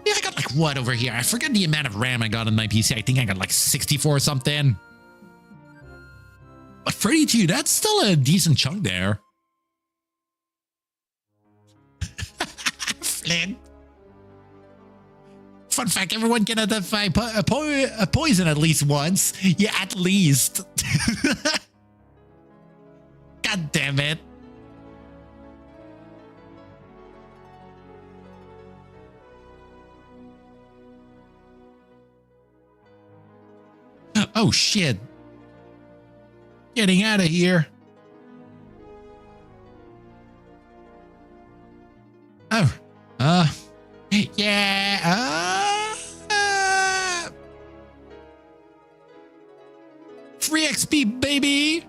I got like what over here? I forget the amount of RAM I got on my PC. I think I got like 64 or something. But 32, that's still a decent chunk there. Flint. Fun fact, everyone can identify a poison at least once. Yeah, at least. God damn it. Oh, shit. Getting out of here. Oh, yeah, free XP, baby.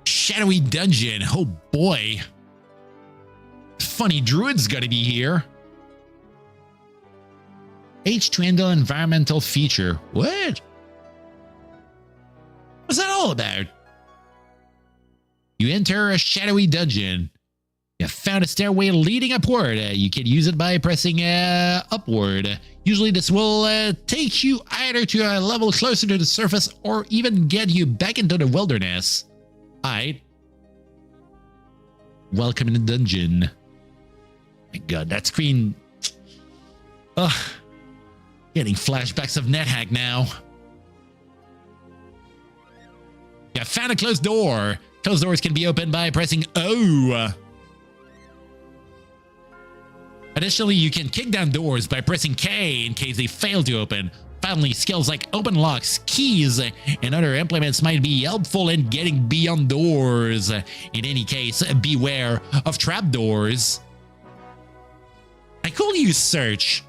Shadowy dungeon. Oh boy. Funny druid's gotta be here. H to handle environmental feature. What? all about? You enter a shadowy dungeon. You have found a stairway leading upward. You can use it by pressing upward. Usually this will take you either to a level closer to the surface or even get you back into the wilderness. Alright. Welcome in the dungeon. My god, that screen... Ugh. Getting flashbacks of NetHack now. You have found a closed door. Closed doors can be opened by pressing O. Additionally, you can kick down doors by pressing K in case they fail to open. Finally, skills like open locks, keys, and other implements might be helpful in getting beyond doors. In any case, beware of trapdoors. I could use search.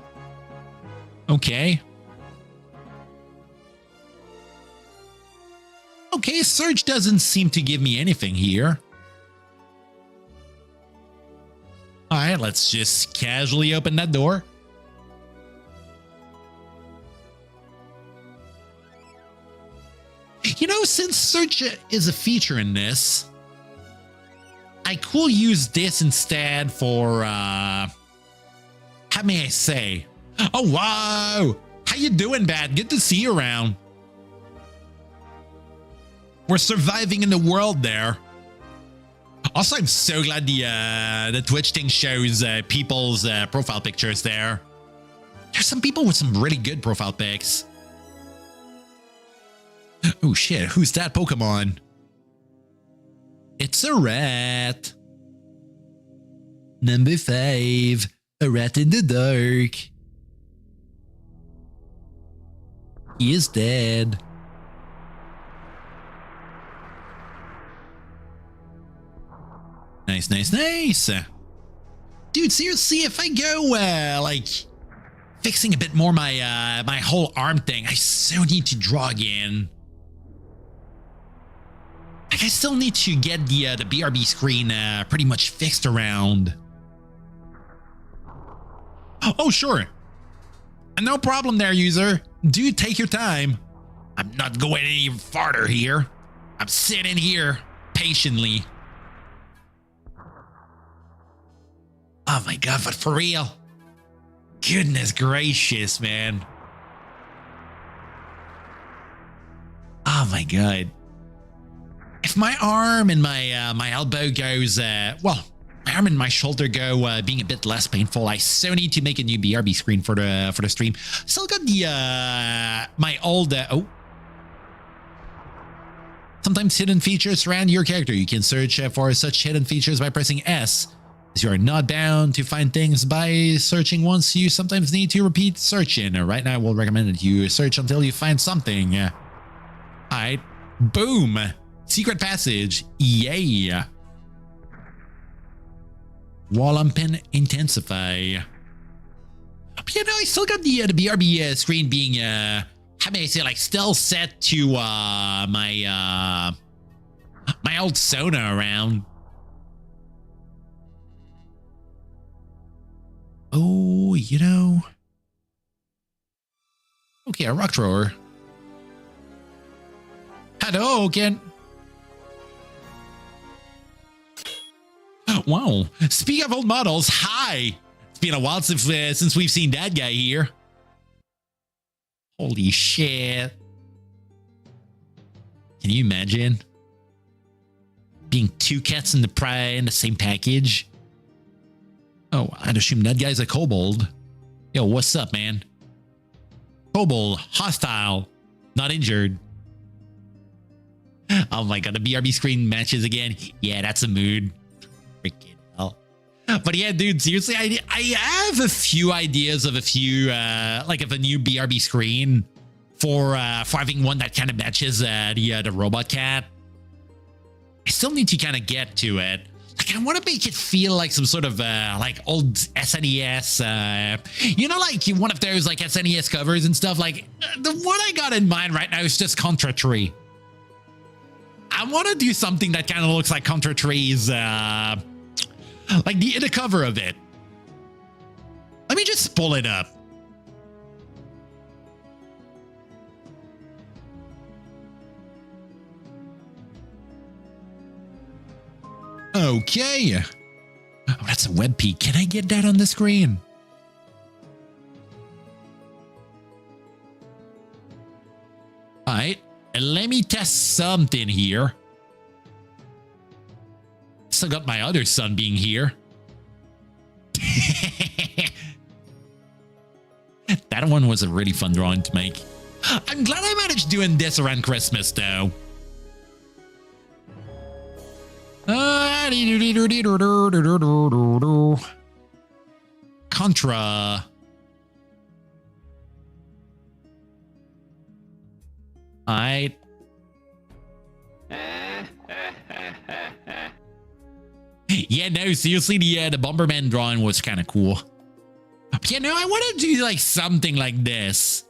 Okay. Okay, search doesn't seem to give me anything here. Alright, let's just casually open that door. You know, since search is a feature in this, I could use this instead for, how may I say? Oh, wow! How you doing, Bat? Good to see you around. We're surviving in the world there. Also, I'm so glad the Twitch thing shows people's profile pictures there. There's some people with some really good profile pics. Oh shit, who's that Pokemon? It's a rat. Number 5, a rat in the dark. He is dead. Nice, nice, nice. Dude, seriously, if I go, like, fixing a bit more my my whole arm thing, I so need to draw again. Like, I still need to get the BRB screen pretty much fixed around. Oh, sure. No problem there, user. Do take your time. I'm not going any farther here. I'm sitting here patiently. Oh my god, but for real? Goodness gracious, man. Oh my god. If my arm and my my elbow goes, well, my arm and my shoulder go being a bit less painful, I so need to make a new BRB screen for the stream. Still got the my old oh. Sometimes hidden features surround your character. You can search for such hidden features by pressing S. As you are not bound to find things by searching once, you sometimes need to repeat searching. Right now, I will recommend that you search until you find something. Alright. Boom. Secret passage. Yay. Wall unpin intensify. But you know, I still got the BRB screen being, how may I say, like, still set to my my old Sona around. Oh, you know. Okay, a rock thrower. Hadouken. Wow. Speaking of old models, hi. It's been a while since we've seen that guy here. Holy shit. Can you imagine being two cats in the same package? Oh, I'd assume that guy's a kobold. Yo, what's up, man? Kobold, hostile, not injured. Oh my god, the BRB screen matches again. Yeah, that's a mood. Freaking hell. But yeah, dude, seriously, I have a few ideas of a few, like of a new BRB screen for having one that kind of matches the robot cat. I still need to kind of get to it. Like, I want to make it feel like some sort of like old SNES, you know, like one of those like SNES covers and stuff. Like the one I got in mind right now is just Contra Tree. I want to do something that kind of looks like Contra Tree's, like the cover of it. Let me just pull it up. Okay. Oh, that's a web peak. Can I get that on the screen? All right. Let me test something here. Still got my other son being here. That one was a really fun drawing to make. I'm glad I managed doing this around Christmas, though. Contra. Alright. Yeah, no, seriously, the Bomberman drawing was kind of cool. Yeah, no, I want to do like something like this.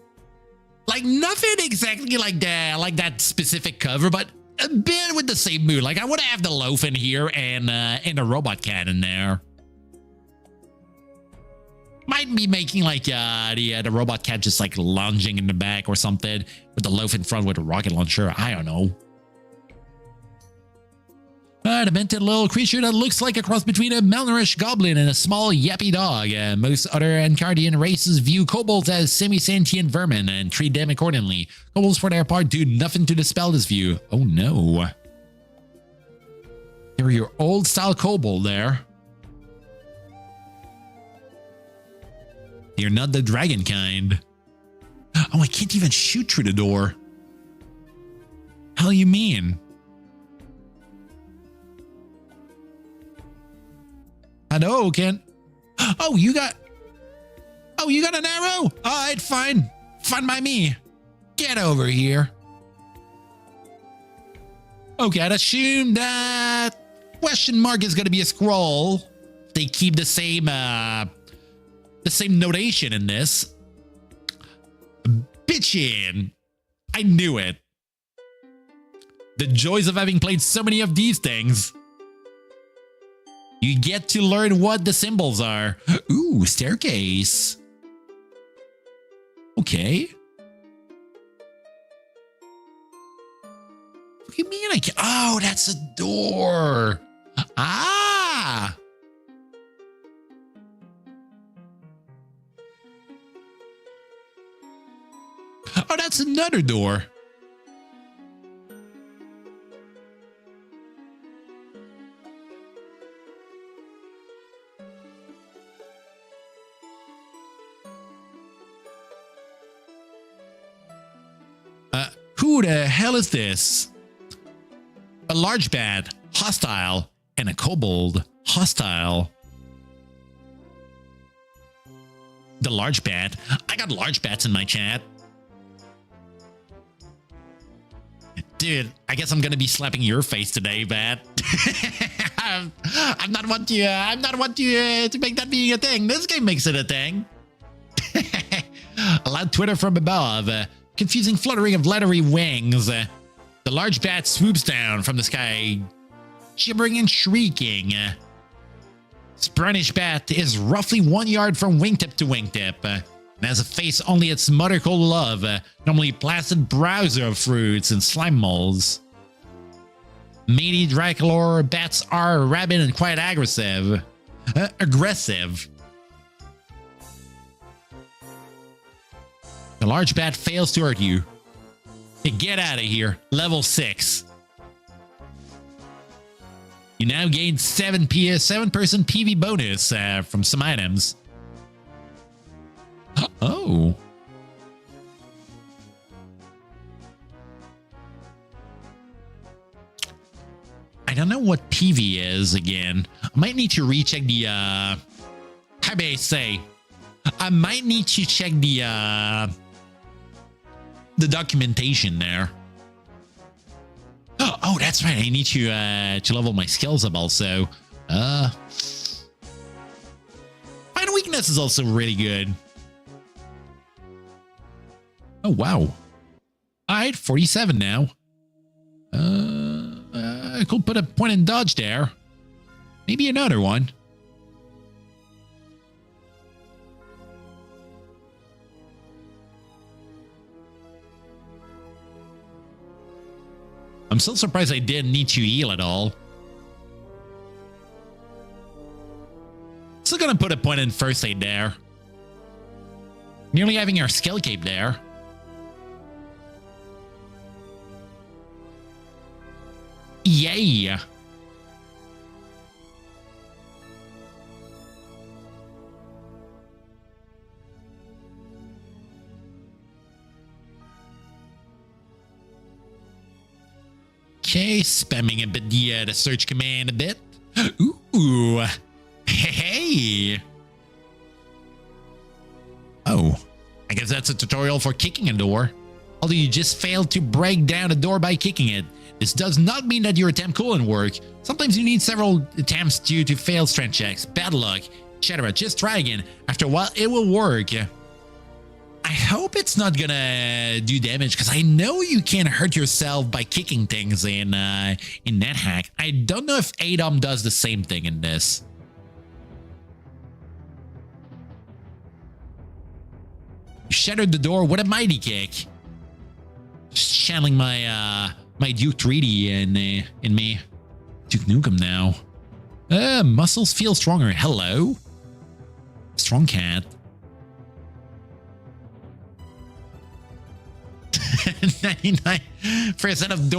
Like nothing exactly like that specific cover, but a bit with the same mood. Like I want to have the Loafing here and the robot cat in there. Might be making like the robot cat just like lunging in the back or something with the loaf in front with a rocket launcher. I don't know. A demented little creature that looks like a cross between a malnourished goblin and a small yappy dog. Most other Encardian races view kobolds as semi-sentient vermin and treat them accordingly. Kobolds, for their part, do nothing to dispel this view. Oh no. You're your old-style kobold there. You're not the dragon kind. Oh, I can't even shoot through the door. Hell you mean? Hello, Ken. Oh, you got an arrow? All right, fine. Fine by me. Get over here. Okay, I'd assume that question mark is going to be a scroll. They keep the same notation in this. Bitchin'. I knew it. The joys of having played so many of these things. You get to learn what the symbols are. Ooh, staircase. Okay. What do you mean I can't? Oh, that's a door. Ah. Oh, that's another door. Who the hell is this? A large bat, hostile, and a kobold, hostile. The large bat. I got large bats in my chat. Dude, I guess I'm gonna be slapping your face today, bat. I'm not one to make that being a thing. This game makes it a thing. A loud twitter from above. Confusing fluttering of leathery wings. The large bat swoops down from the sky, gibbering and shrieking. This brownish bat is roughly 1 yard from wingtip to wingtip, and has a face only its mother could love, normally placid browser of fruits and slime molds. Meaty Dracula bats are rabid and quite aggressive. The large bat fails to hurt you. Hey, get out of here. Level 6. You now gain 7% PV bonus from some items. Oh. I don't know what PV is again. I might need to recheck the how may I say? I might need to check the documentation there. Oh, that's right. I need to level my skills up also. Final weakness is also really good. Oh, wow. All right, 47 now. I could put a point and dodge there. Maybe another one. I'm still surprised I didn't need to heal at all. point in first aid there. Nearly having our skill cape there. Yay! Okay, spamming a bit the search command a bit. Ooh, hey. Oh, I guess that's a tutorial for kicking a door. Although you just failed to break down a door by kicking it. This does not mean that your attempt couldn't work. Sometimes you need several attempts due to failed strength checks, bad luck, etc. Just try again. After a while, it will work. I hope it's not gonna do damage because I know you can hurt yourself by kicking things in NetHack. I don't know if ADOM does the same thing in this. You shattered the door with a mighty kick. Just channeling my my Duke 3D in me. Duke Nukem now. Muscles feel stronger. Hello. Strong cat. 99% of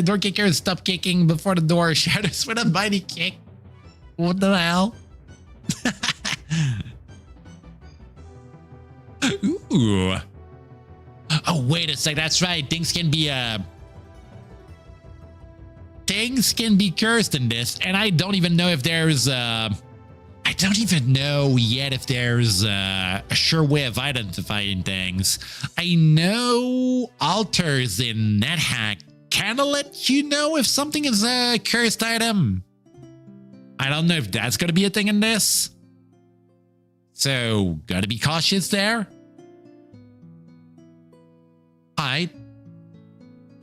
door kickers stop kicking before the door shatters with a mighty kick. What the hell? Ooh. Oh, wait a sec. That's right. Things can be cursed in this, and I don't even know if there's I don't even know yet if there's a sure way of identifying things. I know altars in NetHack kind of let you know if something is a cursed item. I don't know if that's going to be a thing in this. So, gotta be cautious there. Alright.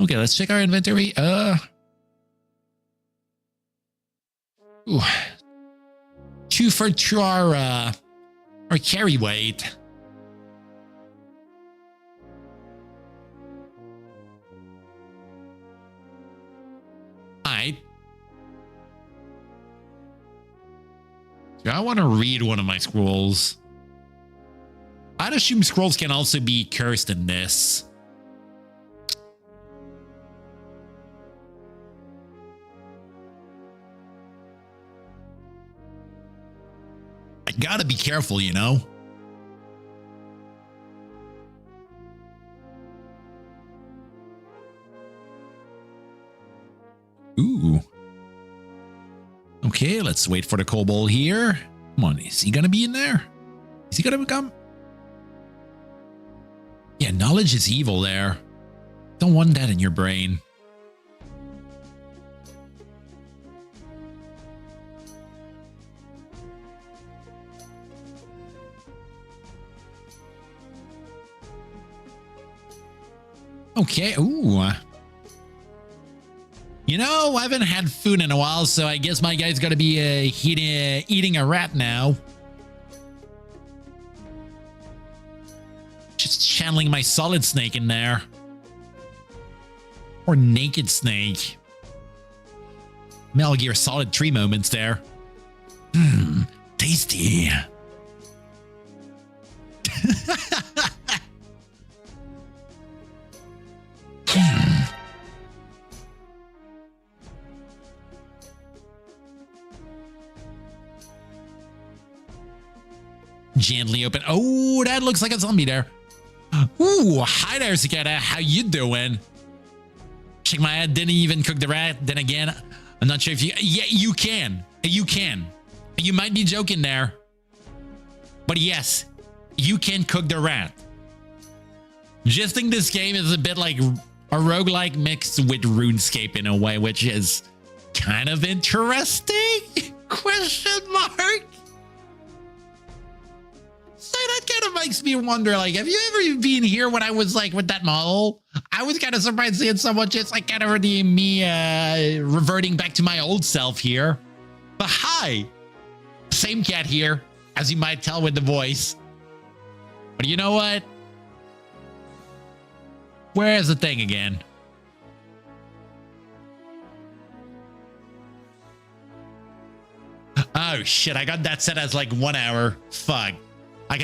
Okay, let's check our inventory. Ooh. 2 for our carry weight. Alright. I want to read one of my scrolls. I'd assume scrolls can also be cursed in this. I gotta be careful, you know? Ooh. Okay, let's wait for the kobold here. Come on, is he gonna be in there? Is he gonna come? Yeah, knowledge is evil there. Don't want that in your brain. Okay, ooh. You know, I haven't had food in a while, so I guess my guy's gotta be eating a rat now. Just channeling my solid snake in there. Or naked snake. Metal Gear Solid 3 moments there. Tasty. Gently open. Oh, that looks like a zombie there. Ooh, hi there, Cicada. How you doing? Shake my head. Didn't even cook the rat. Then again, I'm not sure if you... Yeah, you can. You can. You might be joking there. But yes, you can cook the rat. Just think this game is a bit like a roguelike mixed with RuneScape in a way, which is kind of interesting? Question mark? So that kind of makes me wonder, like, have you ever been here when I was like with that model? I was kind of surprised seeing someone just like kind of redeem me reverting back to my old self here. But hi, same cat here, as you might tell with the voice. But you know what? Where is the thing again? Oh shit, I got that set as like 1 hour. Fuck. I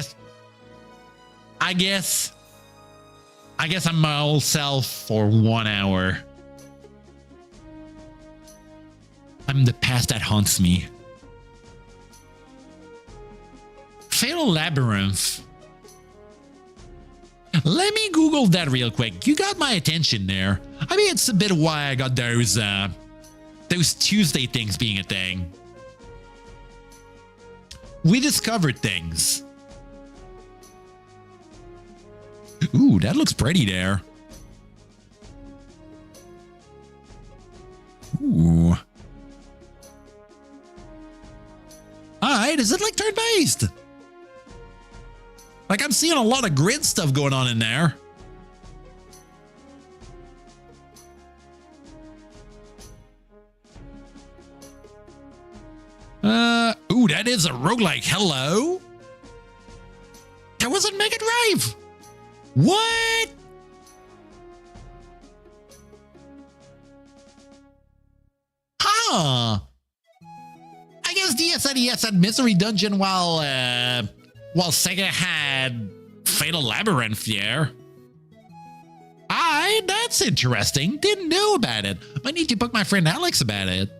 guess I'm my old self for 1 hour. I'm the past that haunts me. Fatal Labyrinth. Let me Google that real quick. You got my attention there. I mean, it's a bit why I got those Tuesday things being a thing. We discovered things. Ooh, that looks pretty there. Ooh. Alright, is it like turn-based? Like, I'm seeing a lot of grid stuff going on in there. Ooh, that is a roguelike. Hello? That wasn't Mega Drive. What? Huh. I guess the SNES had Mystery Dungeon while Sega had Fatal Labyrinth there. That's interesting. Didn't know about it. I need to book my friend Alex about it.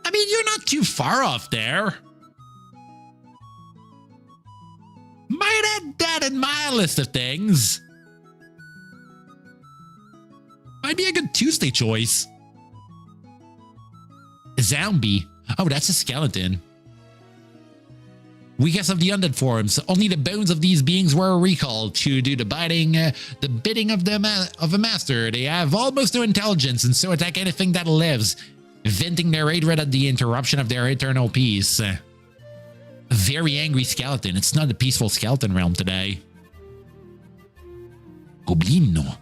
I mean, you're not too far off there. Might add that in my list of things. Might be a good Tuesday choice. Zombie. Oh, that's a skeleton. Weakest of the undead forms. Only the bones of these beings were recalled to do the bidding of a master. They have almost no intelligence and so attack anything that lives, venting their hatred at the interruption of their eternal peace. A very angry skeleton. It's not a peaceful skeleton realm today. Goblino.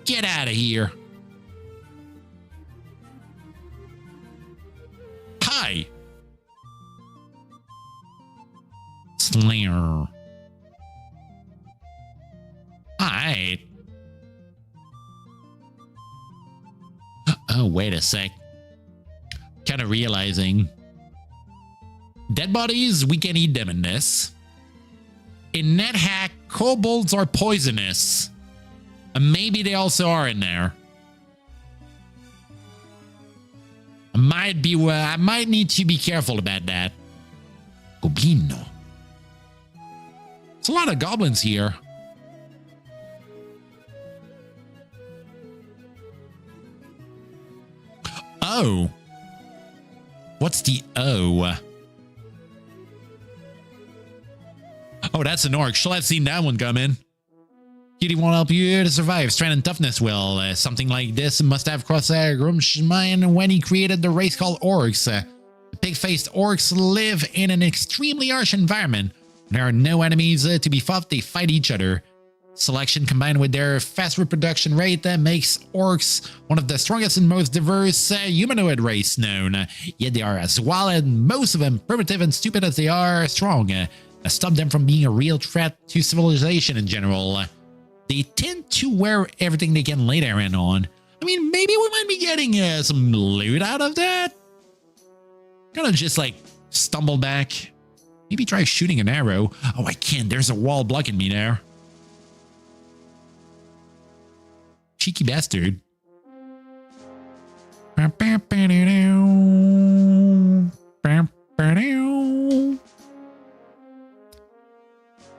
Get out of here. Hi. Slayer. Alright. Oh, wait a sec. Kind of realizing. Dead bodies, we can eat them in this. In NetHack, kobolds are poisonous. Maybe they also are in there. I might need to be careful about that. Goblino. There's a lot of goblins here. Oh. What's the O? Oh, that's an orc. Shall have seen that one come in. Cutie won't help you to survive. Strength and toughness will. Something like this must have crossed Grumsh's mind when he created the race called orcs. The pig-faced orcs live in an extremely harsh environment. There are no enemies to be fought. They fight each other. Selection combined with their fast reproduction rate makes orcs one of the strongest and most diverse humanoid race known. Yet they are as wild and most of them, primitive and stupid as they are, strong. Stop them from being a real threat to civilization in general. They tend to wear everything they can lay their hand on. I mean, maybe we might be getting some loot out of that. Gonna just like stumble back. Maybe try shooting an arrow. Oh, I can't. There's a wall blocking me there. Cheeky bastard.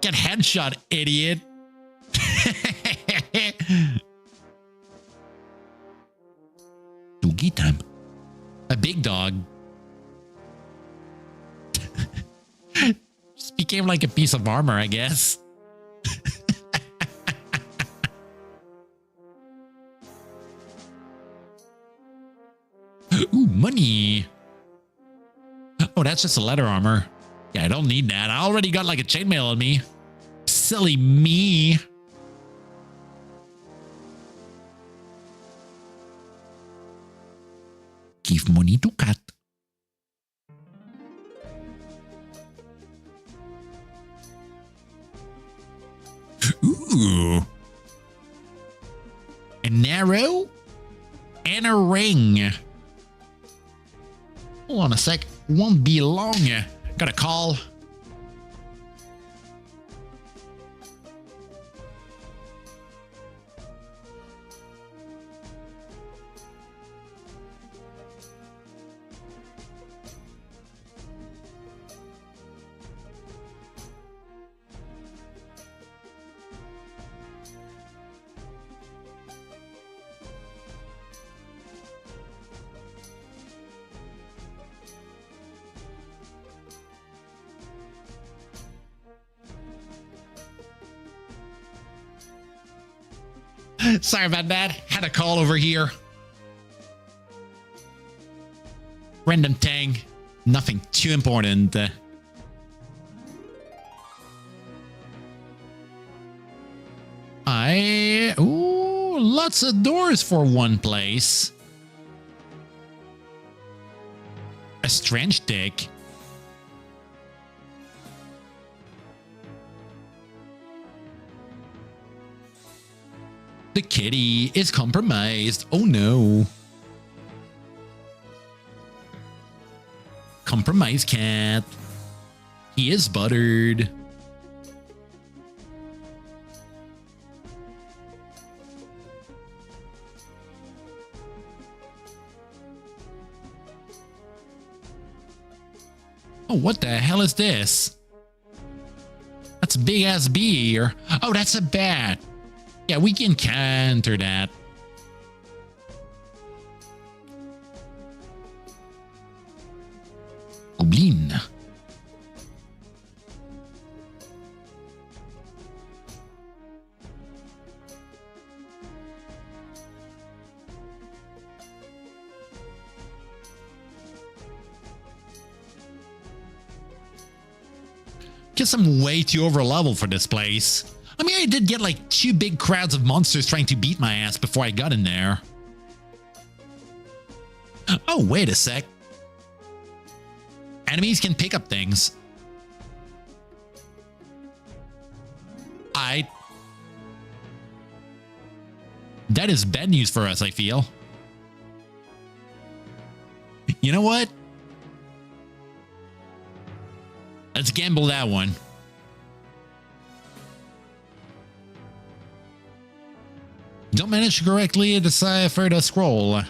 Get headshot, idiot. Doogie time. A big dog. Just became like a piece of armor, I guess. Ooh, money. Oh, that's just a leather armor. Yeah, I don't need that. I already got like a chainmail on me. Silly me. Give money to cat. Ooh. An arrow and a ring. Hold on a sec. Won't be long. Got a call. Sorry about that. Had a call over here. Random thing. Nothing too important. Ooh, lots of doors for one place. A strange dick. The kitty is compromised. Oh no. Compromised cat. He is buttered. Oh, what the hell is this? That's a big ass bee. Or oh, that's a bat. Yeah, we can counter that. Goblin. Guess I'm way too over level for this place. I mean, I did get like 2 big crowds of monsters trying to beat my ass before I got in there. Oh, wait a sec. Enemies can pick up things. That is bad news for us, I feel. You know what? Let's gamble that one. Don't manage to correctly decipher the scroll.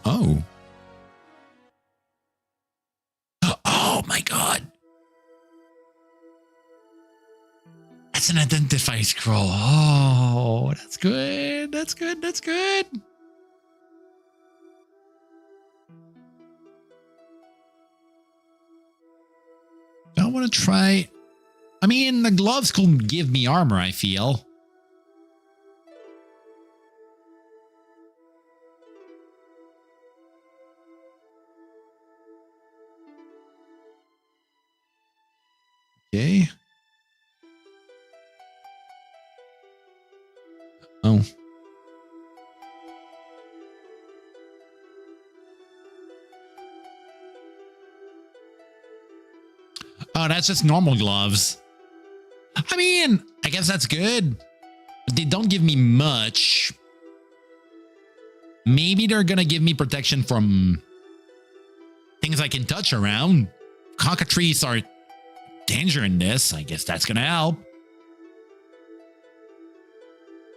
Oh. Oh my god. That's an identify scroll. Oh, that's good. That's good. That's good. I want to try. I mean, the gloves could give me armor, I feel. Okay. Oh. Oh, that's just normal gloves. I mean, I guess that's good. But they don't give me much. Maybe they're gonna give me protection from things I can touch around. Cockatrices are danger in this. I guess that's gonna help.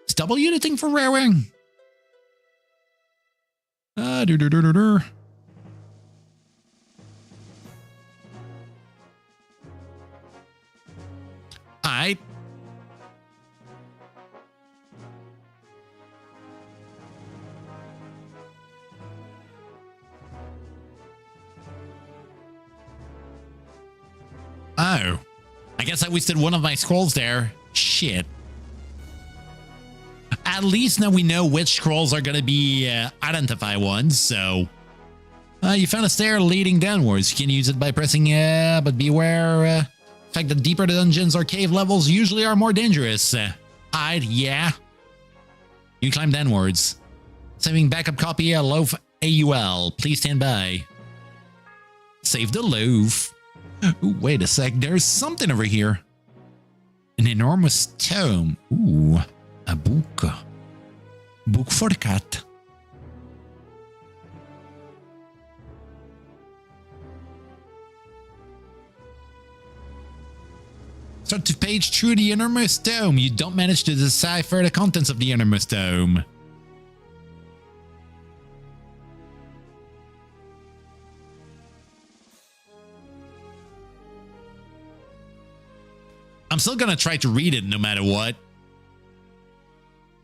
Is W the thing for raring? Alright. Oh. I guess I wasted one of my scrolls there. Shit. At least now we know which scrolls are going to be identify ones, so... you found a stair leading downwards. You can use it by pressing but beware... the fact that deeper the dungeons or cave levels usually are more dangerous. Yeah. You climb downwards. Saving backup copy loaf AUL. Please stand by. Save the loaf. Ooh, wait a sec. There's something over here. An enormous tome. Ooh, a book. Book for the cat. Start to page through the innermost tome. You don't manage to decipher the contents of the innermost tome. I'm still gonna try to read it no matter what.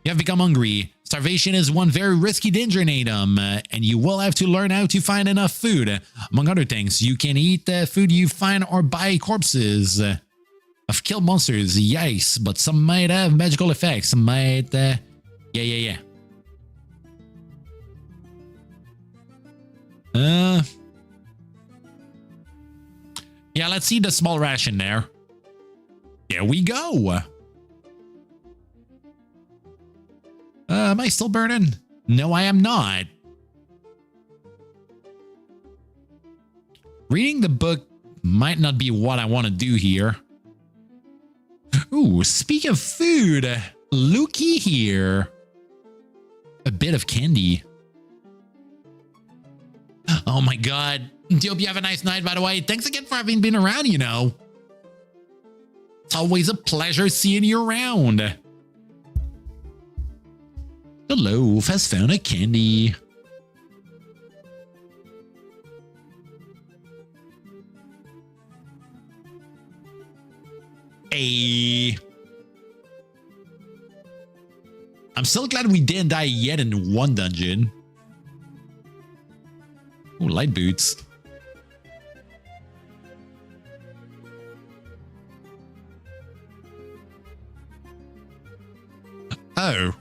You have become hungry. Starvation is one very risky danger in ADOM, and you will have to learn how to find enough food. Among other things, you can eat the food you find or buy corpses of killed monsters. Yes, but some might have magical effects. Some might, yeah. Yeah, let's see the small ration there. There we go. Am I still burning? No, I am not. Reading the book might not be what I want to do here. Ooh, speak of food, looky here. A bit of candy. Oh my god. Hope you have a nice night, by the way. Thanks again for having been around, you know. It's always a pleasure seeing you around. The loaf has found a candy. Hey. I'm so glad we didn't die yet in one dungeon. Oh, light boots. Oh.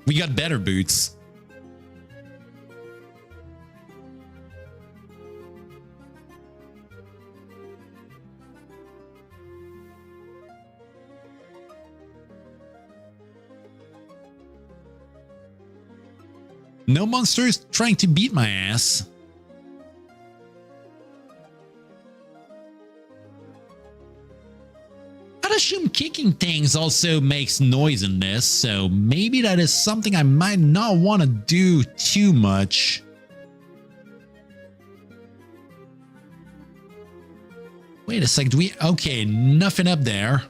We got better boots. No monsters trying to beat my ass. I'd assume kicking things also makes noise in this, so maybe that is something I might not want to do too much. Wait a sec, do we... Okay, nothing up there.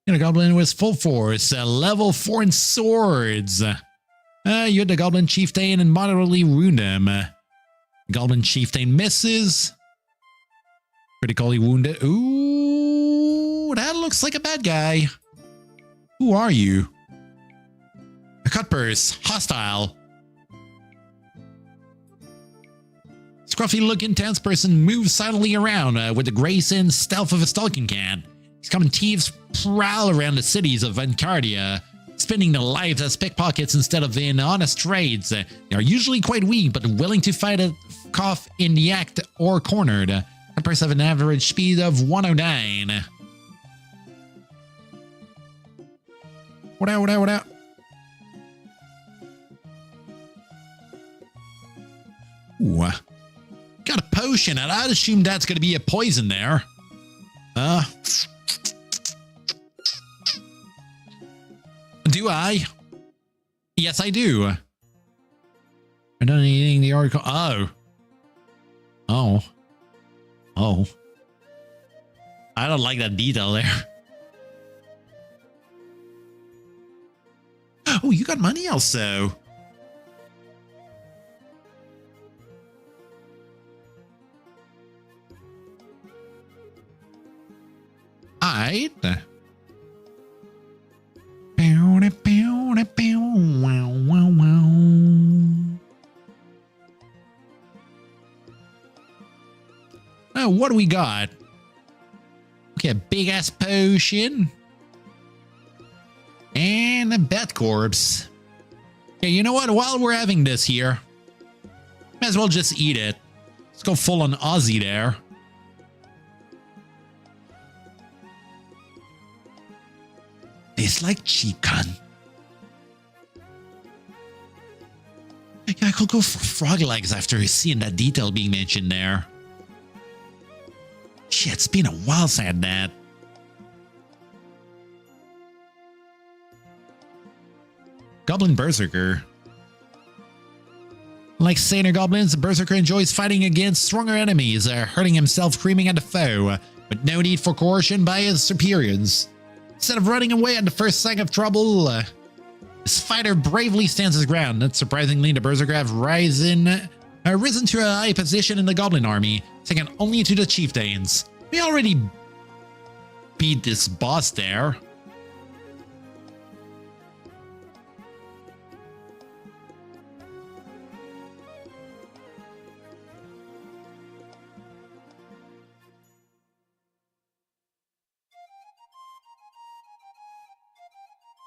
The goblin was full force, level 4 in swords. You're the goblin chieftain and moderately wound him. Goblin chieftain misses. Critically wounded. Ooh, that looks like a bad guy. Who are you? A cutpurse, hostile. Scruffy looking townsperson moves silently around with the grace and stealth of a stalking cat. These common thieves prowl around the cities of Vancardia, spending their lives as pickpockets instead of in honest trades. They are usually quite weak, but willing to fight a cough in the act or cornered. Cutpurse have an average speed of 109. What out? Ooh. Got a potion, and I'd assume that's going to be a poison there. Do I? Yes, I do. I'm not eating the oracle. Oh. I don't like that detail there. Oh, you got money also. Alright. Oh, what do we got? Okay, a big ass potion. And a bat corpse. Okay, you know what? While we're having this here, might as well just eat it. Let's go full on Aussie there. Just like cheek gun. Yeah, I could go for frog legs after seeing that detail being mentioned there. Shit, it's been a while since I had that. Goblin Berserker. Like Satyr goblins, the Berserker enjoys fighting against stronger enemies, hurting himself screaming at the foe, but no need for coercion by his superiors. Instead of running away at the first sign of trouble, this fighter bravely stands his ground. Not surprisingly, the Berserker have risen to a high position in the Goblin army, second only to the Chieftains. We already beat this boss there.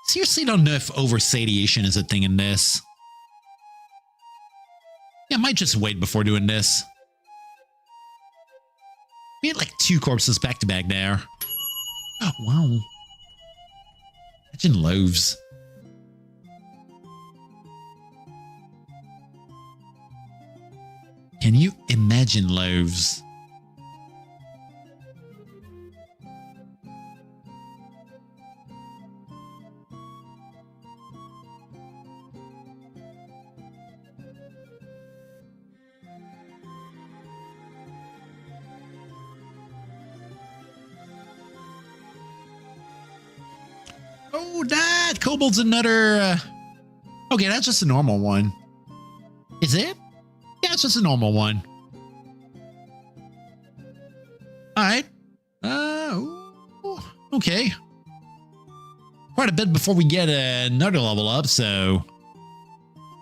Seriously don't know if oversatiation is a thing in this. Yeah, I might just wait before doing this. We had like 2 corpses back to back there. Oh, wow. Imagine loaves. Can you imagine loaves? Oh, that kobold's another. Okay, that's just a normal one. Is it? Yeah, it's just a normal one. All right. Okay. Quite a bit before we get another level up, so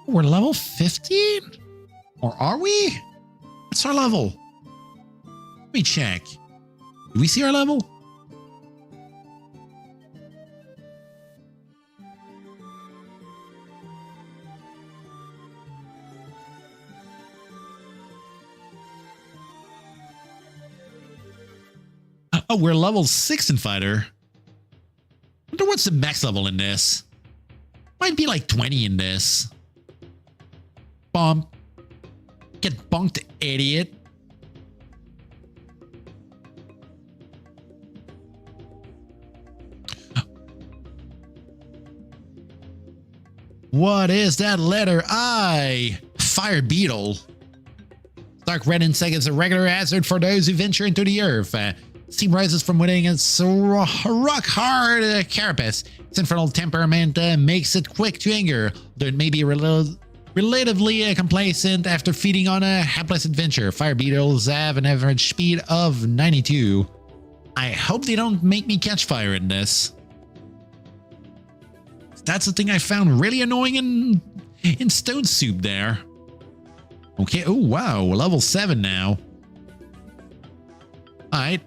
we're level 15? Or are we? What's our level? Let me check. Do we see our level? Oh, we're level 6 in Fighter. I wonder what's the max level in this. Might be like 20 in this. Bump. Get bunked, idiot. What is that letter I? Fire beetle. Dark red insect is a regular hazard for those who venture into the earth. Steam rises from within its rock-hard carapace. Its infernal temperament makes it quick to anger, though it may be relatively complacent after feeding on a hapless adventure. Fire beetles have an average speed of 92. I hope they don't make me catch fire in this. That's the thing I found really annoying in Stone Soup there. Okay, oh wow, level 7 now. Alright.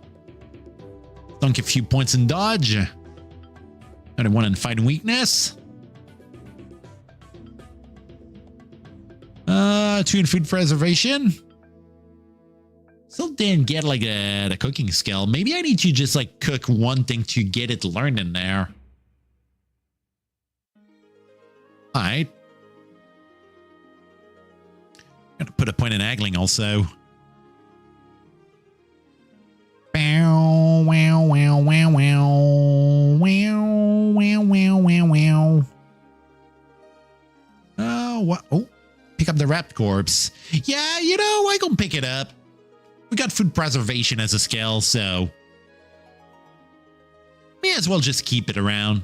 Dunk a few points in dodge. Another one in fighting weakness. 2 in food preservation. Still didn't get like the cooking skill. Maybe I need to just like cook one thing to get it learned in there. Alright. Gotta put a point in angling also. Wow, wow, wow, wow, wow, wow, wow, wow, wow. Oh, what? Oh, pick up the wrapped corpse. Yeah, you know, I can pick it up. We got food preservation as a skill, so may as well just keep it around.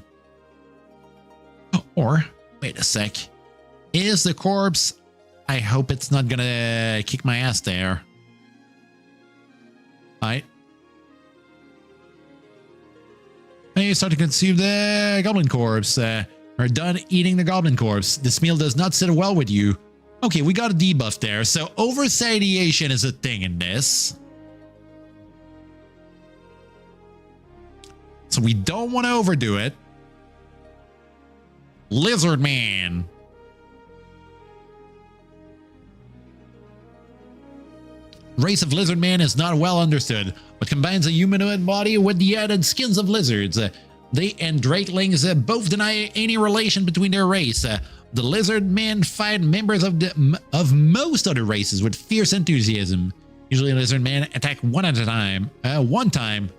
Or, wait a sec. Is the corpse? I hope it's not gonna kick my ass there. Alright. You start to consume the goblin corpse. We're done eating the goblin corpse. This meal does not sit well with you. Okay, we got a debuff there. So oversatiation is a thing in this. So we don't want to overdo it. Lizard Man. Race of lizard man is not well understood, but combines a humanoid body with the added skins of lizards. they and Drakelings both deny any relation between their race. The lizard men fight members of most other races with fierce enthusiasm. Usually lizard men attack one at a time. One time.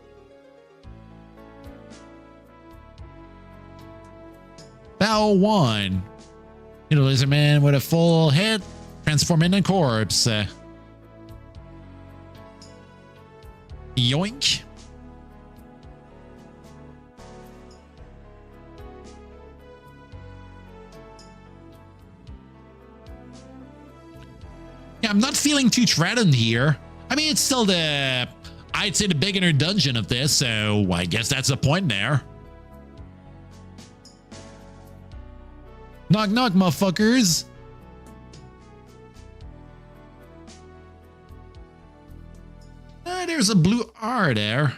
Battle 1. Hit a lizard man with a full hit. Transform into a corpse. Yoink. Yeah, I'm not feeling too threatened here. I mean, it's still I'd say the beginner dungeon of this, so I guess that's the point there. Knock, knock, motherfuckers. There's a blue R there.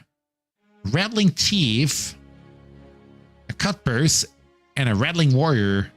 Rattling Thief. A cut purse. And a rattling warrior.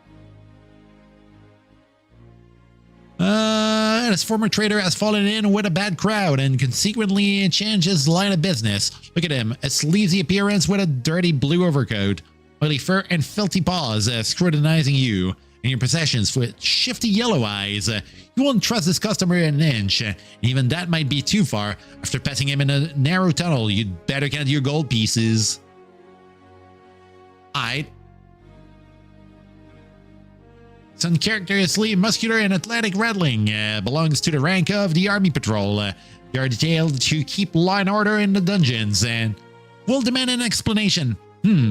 This former trader has fallen in with a bad crowd and consequently changed his line of business. Look at him, a sleazy appearance with a dirty blue overcoat, oily fur and filthy paws scrutinizing you and your possessions with shifty yellow eyes. You won't trust this customer an inch. Even that might be too far. After passing him in a narrow tunnel, you'd better count your gold pieces. Uncharacteristically muscular and athletic rattling, belongs to the rank of the army patrol. They are detailed to keep law and order in the dungeons and will demand an explanation.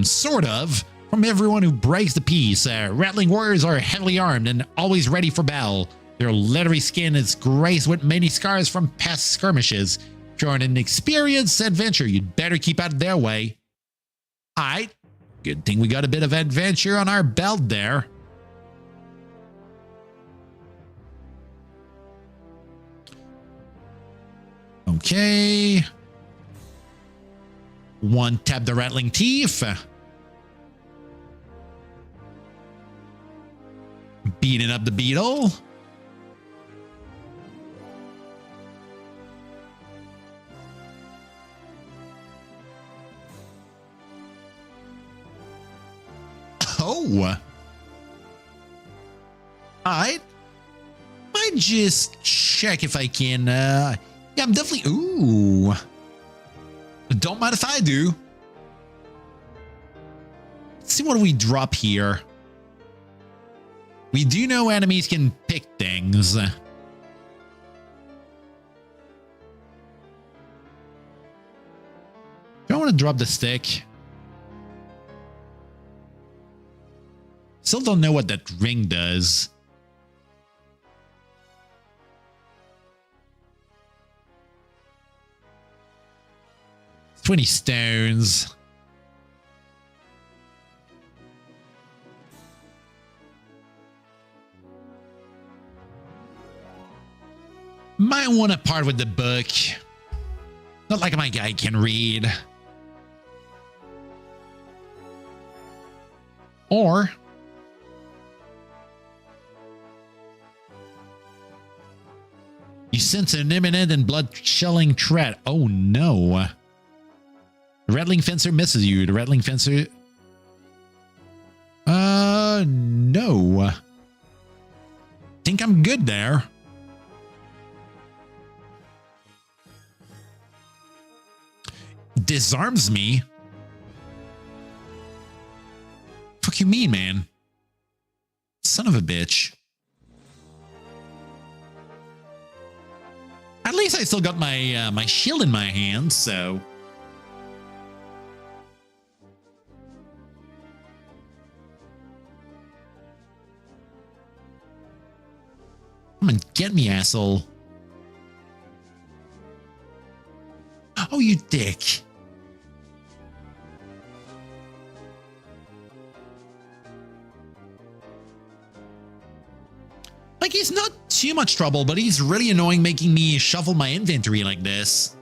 Sort of. From everyone who breaks the peace. Rattling warriors are heavily armed and always ready for battle. Their leathery skin is graced with many scars from past skirmishes. If you're an experienced adventurer, you'd better keep out of their way. Alright. Good thing we got a bit of adventure on our belt there. Okay. One tap the rattling thief. Beating up the beetle. Oh. I might just check if I can yeah, I'm definitely... Ooh. Don't mind if I do. Let's see what we drop here. We do know enemies can pick things. Do I want to drop the stick? Still don't know what that ring does. 20 stones. Might want to part with the book. Not like my guy can read. Or you sense an imminent and blood-chilling threat. Oh no. The rattling fencer misses you. The rattling fencer... no. Think I'm good there. Disarms me? Fuck you mean, man? Son of a bitch. At least I still got my my shield in my hand, so... Come on, get me, asshole. Oh, you dick. Like, he's not too much trouble, but he's really annoying making me shuffle my inventory like this.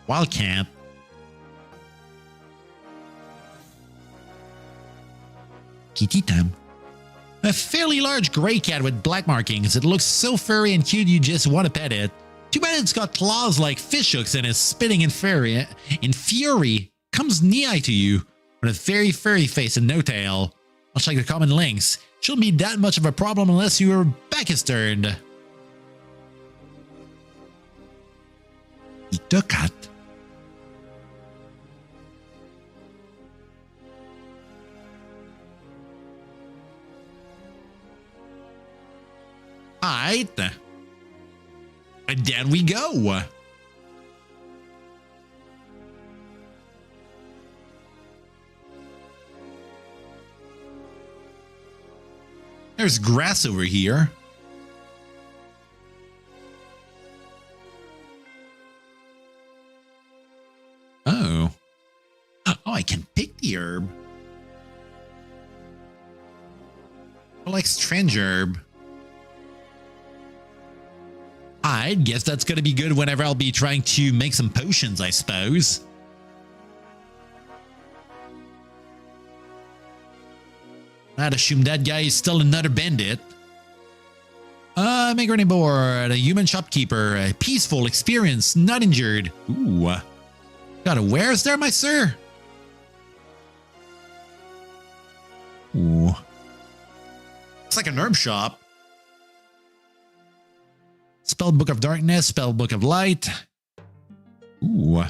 Wildcat. Kitty time. A fairly large gray cat with black markings. It looks so furry and cute you just want to pet it. Too bad it's got claws like fish hooks and is spitting in fury. Comes knee-high to you with a very furry face and no tail. Much like the common lynx. Shouldn't be that much of a problem unless your back is turned. The cat. Alright. And down we go. There's grass over here. Oh. Oh, I can pick the herb. I like strange herb. I guess that's going to be good whenever I'll be trying to make some potions, I suppose. I'd assume that guy is still another bandit. Migrating board, a human shopkeeper, a peaceful experience, not injured. Ooh. Got a wares there, my sir? Ooh. It's like an herb shop. Spell book of darkness, spell book of light. Ooh.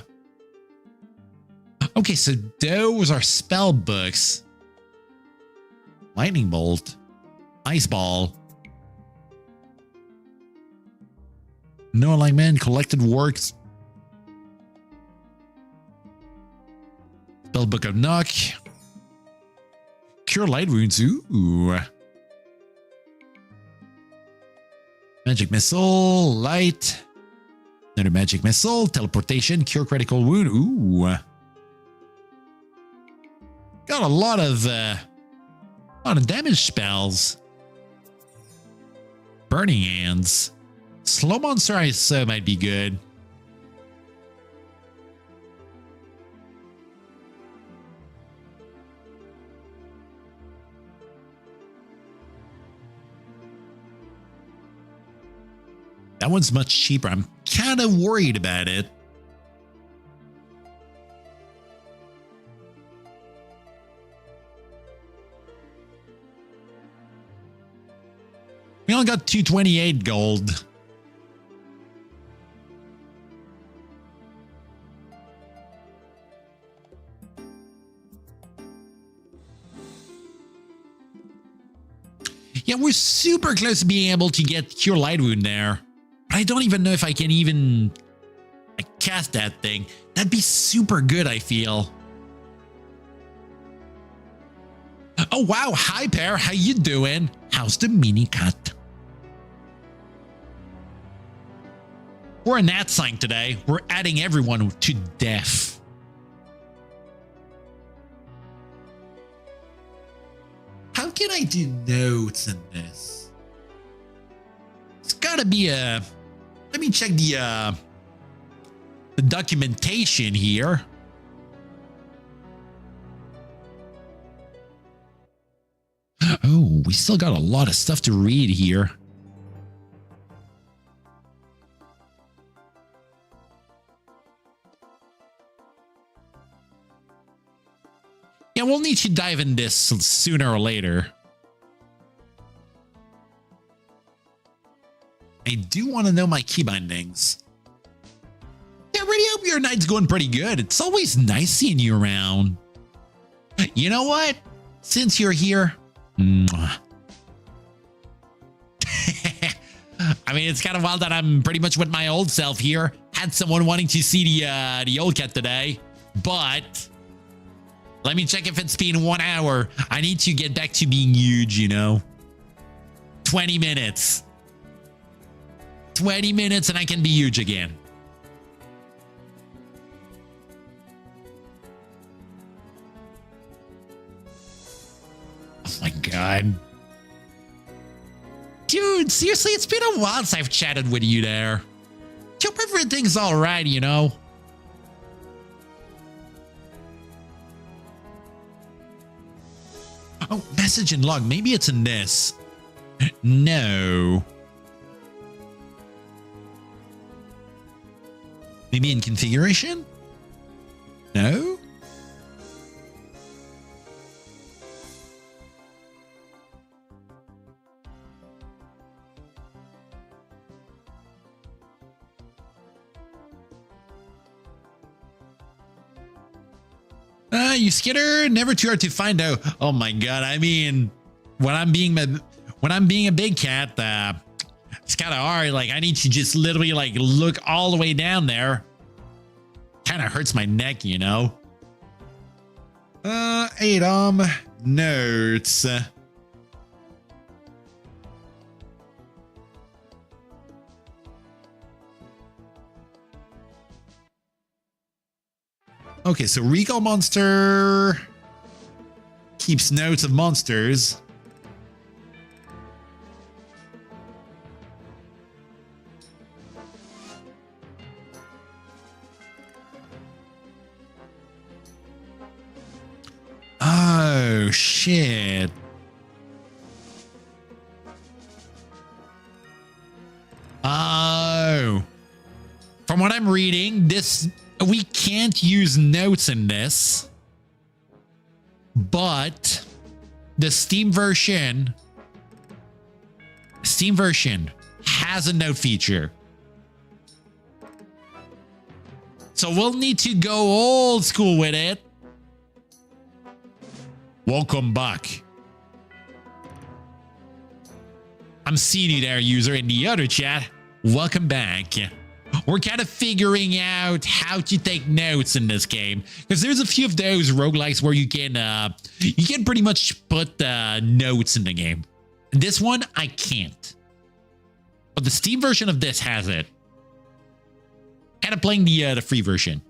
Okay, so those are spell books. Lightning bolt. Ice ball. No alignment, collected works. Spell book of knock. Cure light wounds. Ooh. Magic missile, light, another magic missile, teleportation, cure critical wound. Ooh, got a lot of damage spells. Burning hands, slow monster ISO might be good. That one's much cheaper. I'm kind of worried about it. We only got 228 gold. Yeah, we're super close to being able to get Cure Light Wound there. I don't even know if I can even cast that thing. That'd be super good, I feel. Oh, wow. Hi, Pear. How you doing? How's the mini cat? We're a nat sign today. We're adding everyone to death. How can I do notes in this? It's gotta be a... Let me check the documentation here. Oh, we still got a lot of stuff to read here. Yeah, we'll need to dive in this sooner or later. I do want to know my key bindings. Yeah, I really hope your night's going pretty good. It's always nice seeing you around. You know what? Since you're here... I mean, it's kind of wild that I'm pretty much with my old self here. Had someone wanting to see the old cat today, but let me check if it's been 1 hour. I need to get back to being huge, you know. 20 minutes. 20 minutes and I can be huge again. Oh my God. Dude, seriously, it's been a while since I've chatted with you there. Hope everything's all right, you know. Oh, message and log. Maybe it's in this. No. Maybe in configuration? No? You skitter, never too hard to find out. Oh my god! I mean, when I'm being a big cat, it's kind of hard. Like I need to just literally like look all the way down there. Kind of hurts my neck, you know. ADOM notes. Okay, so Recall Monster keeps notes of monsters. Oh, shit. Oh. From what I'm reading, we can't use notes in this, but the Steam version has a note feature. So we'll need to go old school with it. Welcome back. I'm seeing you there, user, in the other chat. Welcome back. We're kind of figuring out how to take notes in this game, because there's a few of those roguelikes where you can pretty much put notes in the game. This one I can't, but the Steam version of this has it. Kind of playing the free version.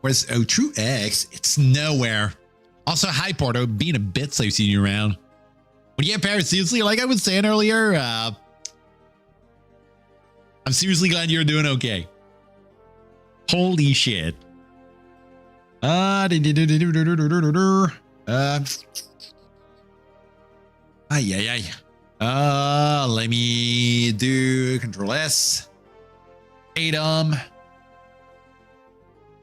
Where's True X? It's nowhere. Also, hi Porto, being a bit so seeing you around. But yeah, Paris, seriously, like I was saying earlier, I'm seriously glad you're doing okay. Holy shit. Let me do Control S. ADOM.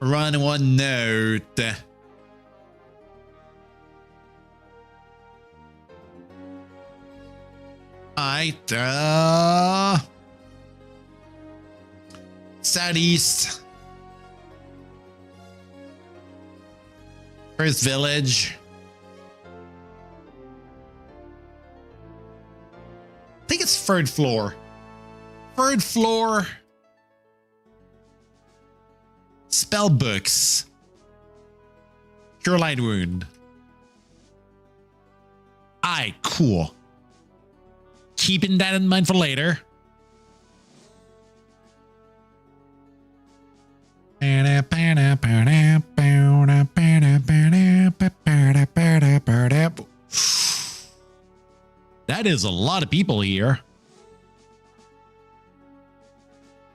Run one note. Southeast. First village. I think it's third floor. Third floor. Spell books. Cure light wound. Aye, cool. Keeping that in mind for later. That is a lot of people here.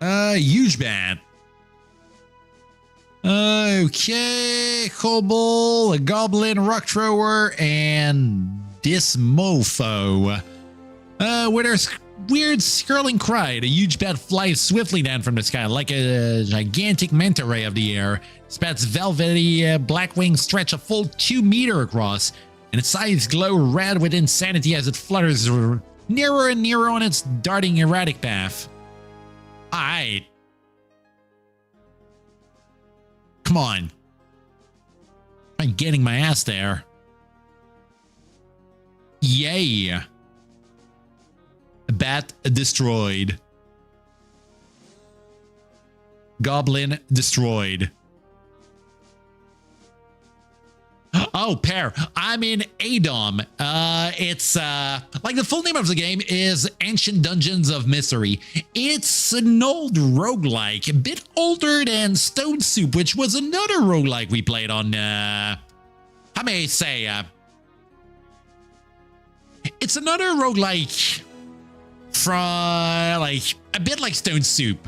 Huge bat. Okay, Kobold, a Goblin, Rock Thrower, and this mofo. With her weird skirling cry, a huge bat flies swiftly down from the sky like a gigantic manta ray of the air. This bat's velvety black wings stretch a full 2 meters across, and its eyes glow red with insanity as it flutters nearer and nearer on its darting erratic path. Aight. Come on. I'm getting my ass there. Yay. Bat destroyed. Goblin destroyed. Oh, pair. I'm in ADOM. It's like the full name of the game is Ancient Dungeons of Mystery. It's an old roguelike, a bit older than Stone Soup, which was another roguelike we played on how may I say it's another roguelike from like a bit like Stone Soup,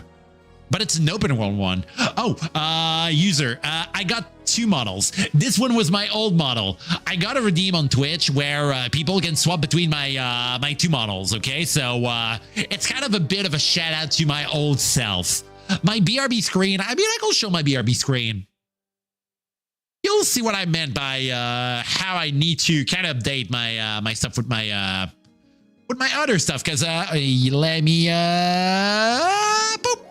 but it's an open world one. Oh, user, I got 2 models. This one was my old model. I got a redeem on Twitch where people can swap between my my 2 models. Okay, so it's kind of a bit of a shout out to my old self. My BRB screen. I mean, I can show my BRB screen. You'll see what I meant by how I need to kind of update my my stuff with my other stuff. Because let me boop.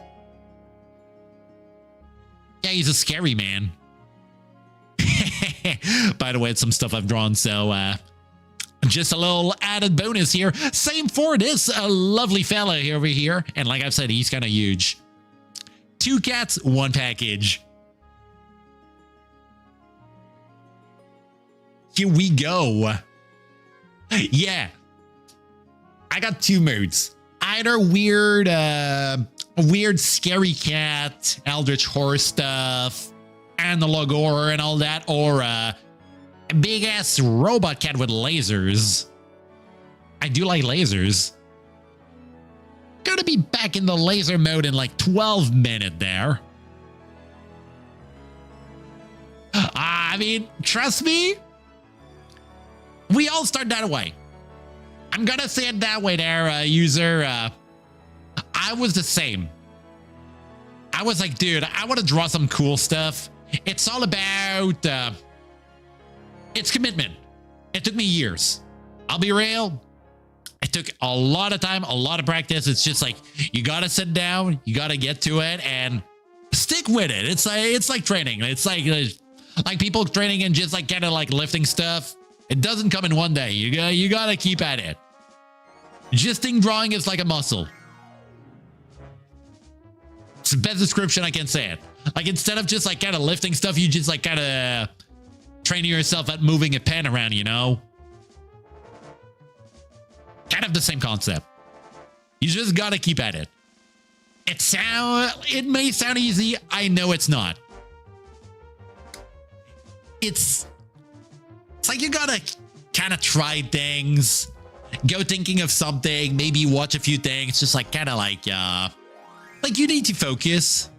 Yeah, he's a scary man. By the way, it's some stuff I've drawn, so just a little added bonus here. Same for this lovely fella over here, and like I've said, he's kind of huge. 2 cats, 1 package. Here we go. Yeah. I got 2 moods. Either weird, weird scary cat, eldritch horror stuff, analog horror and all that, or a big ass robot cat with lasers. I do like lasers. Gonna be back in the laser mode in like 12 minutes there. I mean, trust me. We all start that way. I'm gonna say it that way there, user. I was the same. I was like, dude, I want to draw some cool stuff. It's all about, it's commitment. It took me years. I'll be real. It took a lot of time, a lot of practice. It's just like, you gotta sit down, you gotta get to it and stick with it. It's like training. It's like people training and just like kind of like lifting stuff. It doesn't come in one day. You gotta keep at it. Gisting drawing is like a muscle. It's the best description I can say it. Like instead of just like kind of lifting stuff, you just like kind of training yourself at moving a pen around, you know? Kind of the same concept. You just gotta keep at it. It may sound easy. I know it's not. It's like you gotta kind of try things, go thinking of something, maybe watch a few things, just like kind of like you need to focus.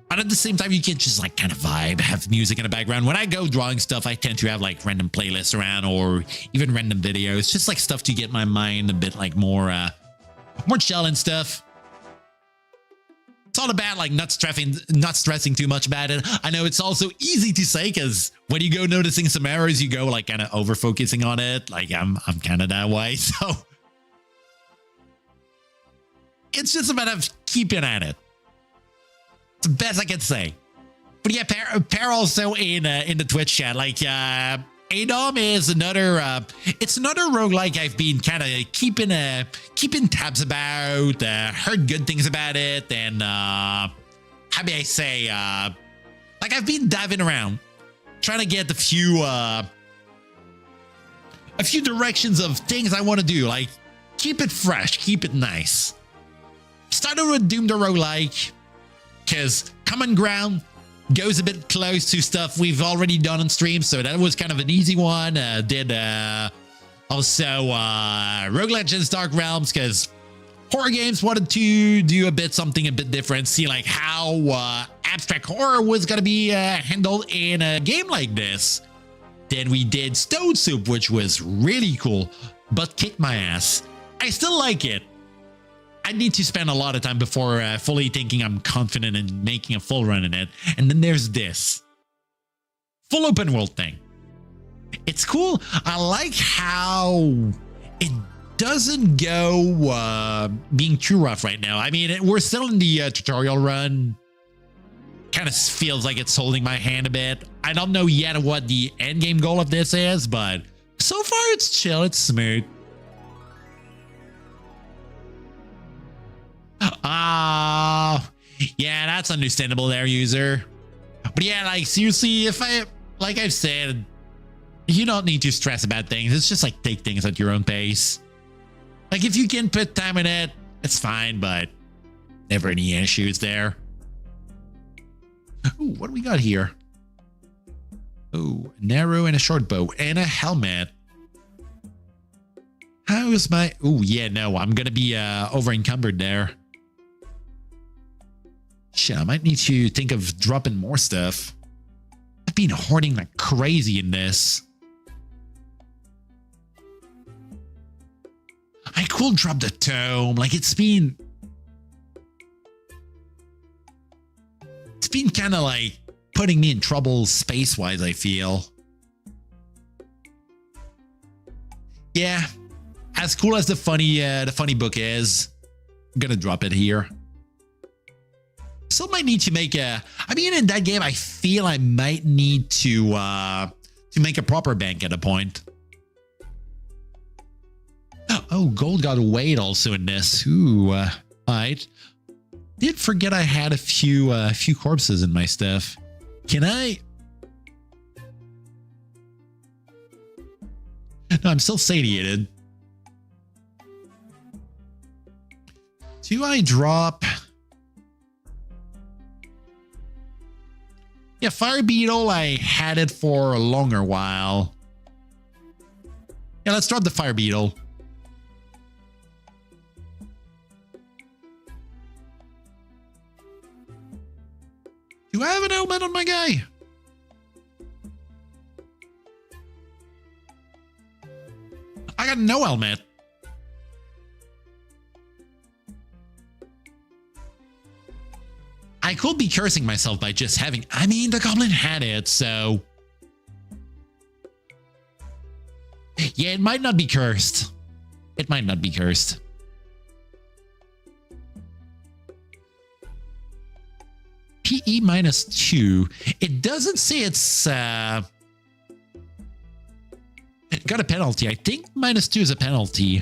But at the same time, you can't just like kind of vibe, have music in the background. When I go drawing stuff, I tend to have like random playlists around or even random videos, just like stuff to get my mind a bit like more chill and stuff. It's all about like not stressing too much about it. I know it's also easy to say because when you go noticing some errors, you go like kind of over focusing on it. Like I'm kind of that way. So it's just a matter of keeping at it. It's the best I can say. But yeah, pair also in the Twitch chat, like ADOM is another it's another roguelike I've been kind of keeping tabs about, heard good things about it, and how may I say, like I've been diving around trying to get a few directions of things I want to do, like keep it fresh, keep it nice. Started with Doom the Roguelike because Common Ground goes a bit close to stuff we've already done on stream, so that was kind of an easy one. Did also Rogue Legends Dark Realms because horror games wanted to do something a bit different, see like how abstract horror was gonna be handled in a game like this. Then we did Stone Soup, which was really cool, but kicked my ass. I still like it. I need to spend a lot of time before fully thinking I'm confident in making a full run in it. And then there's this full open world thing. It's cool. I like how it doesn't go being too rough right now. I mean, we're still in the tutorial run. Kind of feels like it's holding my hand a bit. I don't know yet what the end game goal of this is, but so far it's chill. It's smooth. Yeah, that's understandable there, user. But yeah, like seriously, like I've said, you don't need to stress about things. It's just like take things at your own pace. Like if you can put time in it, it's fine, but never any issues there. Ooh, what do we got here? Ooh, an arrow and a short bow and a helmet. How is my... Ooh, yeah, no, I'm gonna be over encumbered there. Shit, I might need to think of dropping more stuff. I've been hoarding like crazy in this. I could drop the tome. Like it's been kind of like putting me in trouble space-wise, I feel. Yeah. As cool as the funny book is, I'm gonna drop it here. Still might need to make a. I mean, in that game, I feel I might need to make a proper bank at a point. Oh, gold got weight also in this. Ooh, alright. Did forget I had a few corpses in my stuff. Can I? No, I'm still satiated. Do I drop? Yeah, Fire Beetle, I had it for a longer while. Yeah, let's drop the Fire Beetle. Do I have an helmet on my guy? I got no helmet. I could be cursing myself by just having... I mean, the goblin had it, so... Yeah, it might not be cursed. It might not be cursed. PE -2. It doesn't say it's... It got a penalty. I think -2 is a penalty.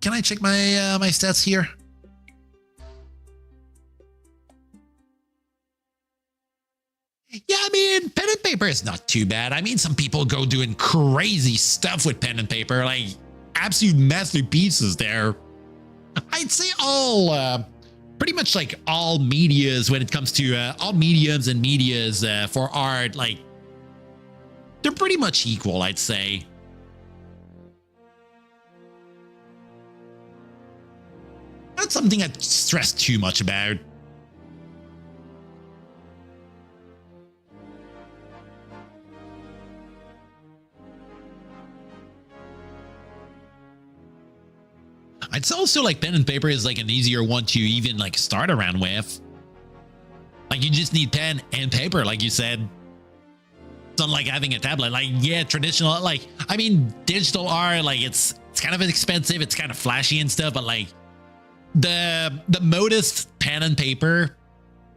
Can I check my my stats here? Yeah, I mean, pen and paper is not too bad. I mean, some people go doing crazy stuff with pen and paper, like absolute masterpieces there. I'd say all, pretty much like all medias when it comes to all mediums and medias for art, like they're pretty much equal, I'd say. Not something I'd stress too much about. It's also like pen and paper is like an easier one to even like start around with. Like you just need pen and paper, like you said. It's not like having a tablet. Like, yeah, traditional, like, I mean, digital art, like it's kind of expensive. It's kind of flashy and stuff, but like the modest pen and paper,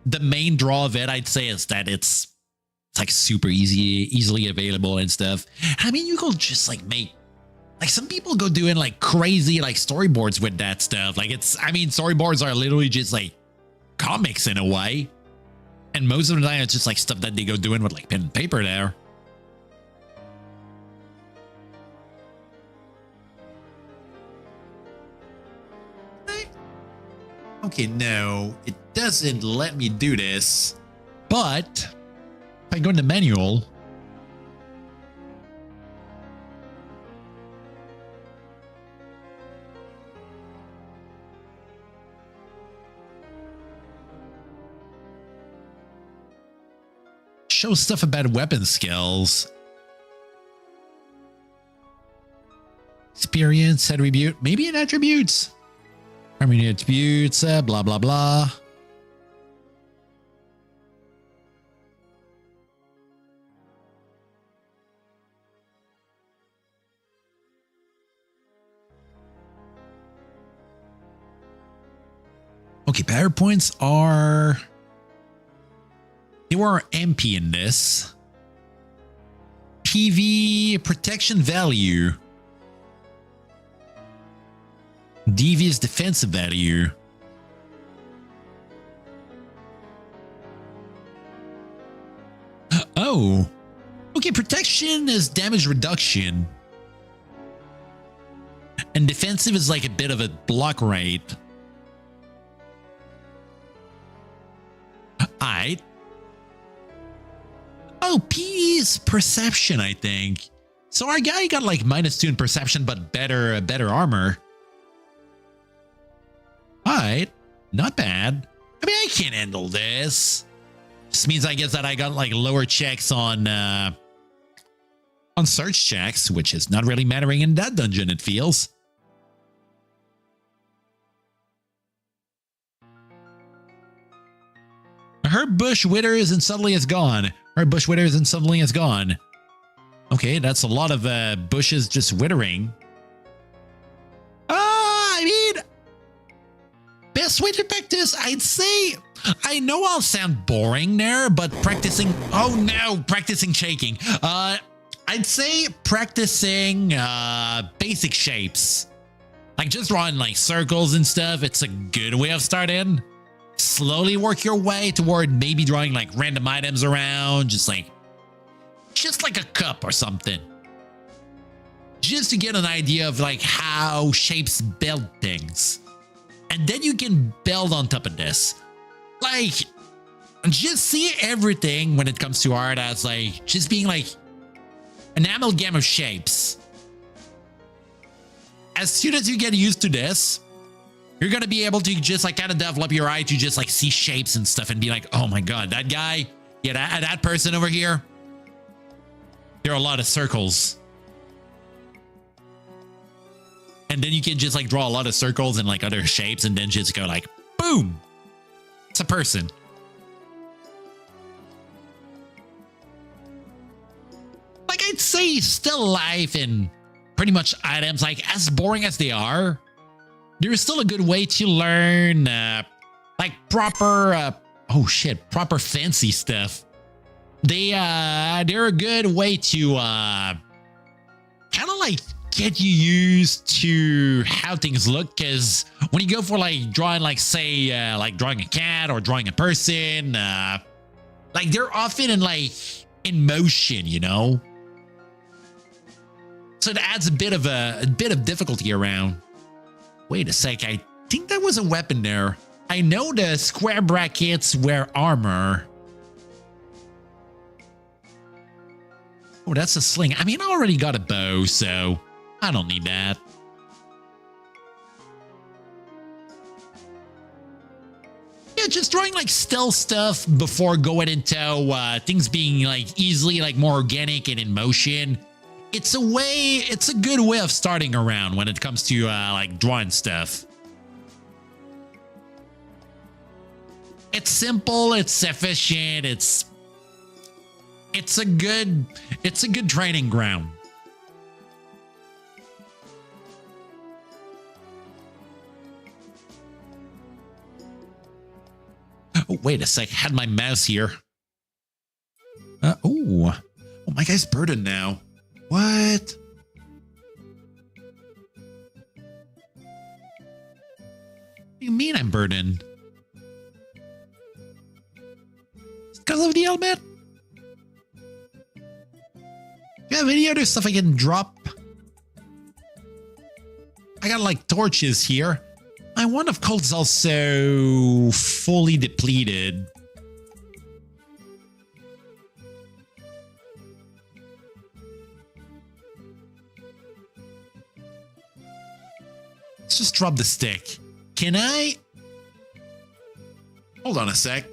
the main draw of it, I'd say, is that it's like super easily available and stuff. I mean, you could just like make, like some people go doing like crazy like storyboards with that stuff. Like it's, I mean, storyboards are literally just like comics in a way. And most of the time it's just like stuff that they go doing with like pen and paper there. Okay, no, it doesn't let me do this. But if I go in the manual, show stuff about weapon skills. Experience, attribute, maybe an attributes. I mean, attributes, blah, blah, blah. Okay, power points are... They were MP in this. PV protection value. Devious defensive value. Oh. Okay, protection is damage reduction. And defensive is like a bit of a block rate. Alright. Oh, P is perception, I think. So our guy got like -2 in perception, but better armor. Alright, not bad. I mean, I can handle this. Just means I guess that I got like lower checks on search checks, which is not really mattering in that dungeon, it feels. Her bush withers and suddenly is gone. Her bush withers and suddenly is gone. Okay, that's a lot of bushes just withering. I mean, best way to practice, I'd say, I know I'll sound boring there, but practicing, oh no, practicing shaking. I'd say practicing basic shapes. Like just drawing like circles and stuff, it's a good way of starting. Slowly work your way toward maybe drawing like random items around, just like a cup or something. Just to get an idea of like how shapes build things. And then you can build on top of this. Like, just see everything when it comes to art as like, just being like an amalgam of shapes. As soon as you get used to this, you're going to be able to just like kind of develop your eye to just like see shapes and stuff and be like, oh my God, that guy, yeah, that person over here. There are a lot of circles. And then you can just like draw a lot of circles and like other shapes and then just go like, boom, it's a person. Like I'd say still alive and pretty much items, like as boring as they are, there's still a good way to learn like proper, proper fancy stuff. They're a good way to kind of like get you used to how things look, because when you go for like drawing, like say like drawing a cat or drawing a person, like they're often in motion, you know. So it adds a bit of difficulty around. Wait a sec, I think that was a weapon there. I know the square brackets were armor. Oh, that's a sling. I mean, I already got a bow, so I don't need that. Yeah, just drawing like still stuff before going into things being like easily like more organic and in motion. It's a good way of starting around when it comes to like drawing stuff. It's simple, it's efficient, it's a good training ground. Oh, wait a sec, I had my mouse here. Oh, my guy's burdened now. What? What do you mean I'm burdened? Because of the helmet? Do you have any other stuff I can drop? I got like torches here. My one of cult's also fully depleted. Let's just drop the stick. Can I? Hold on a sec.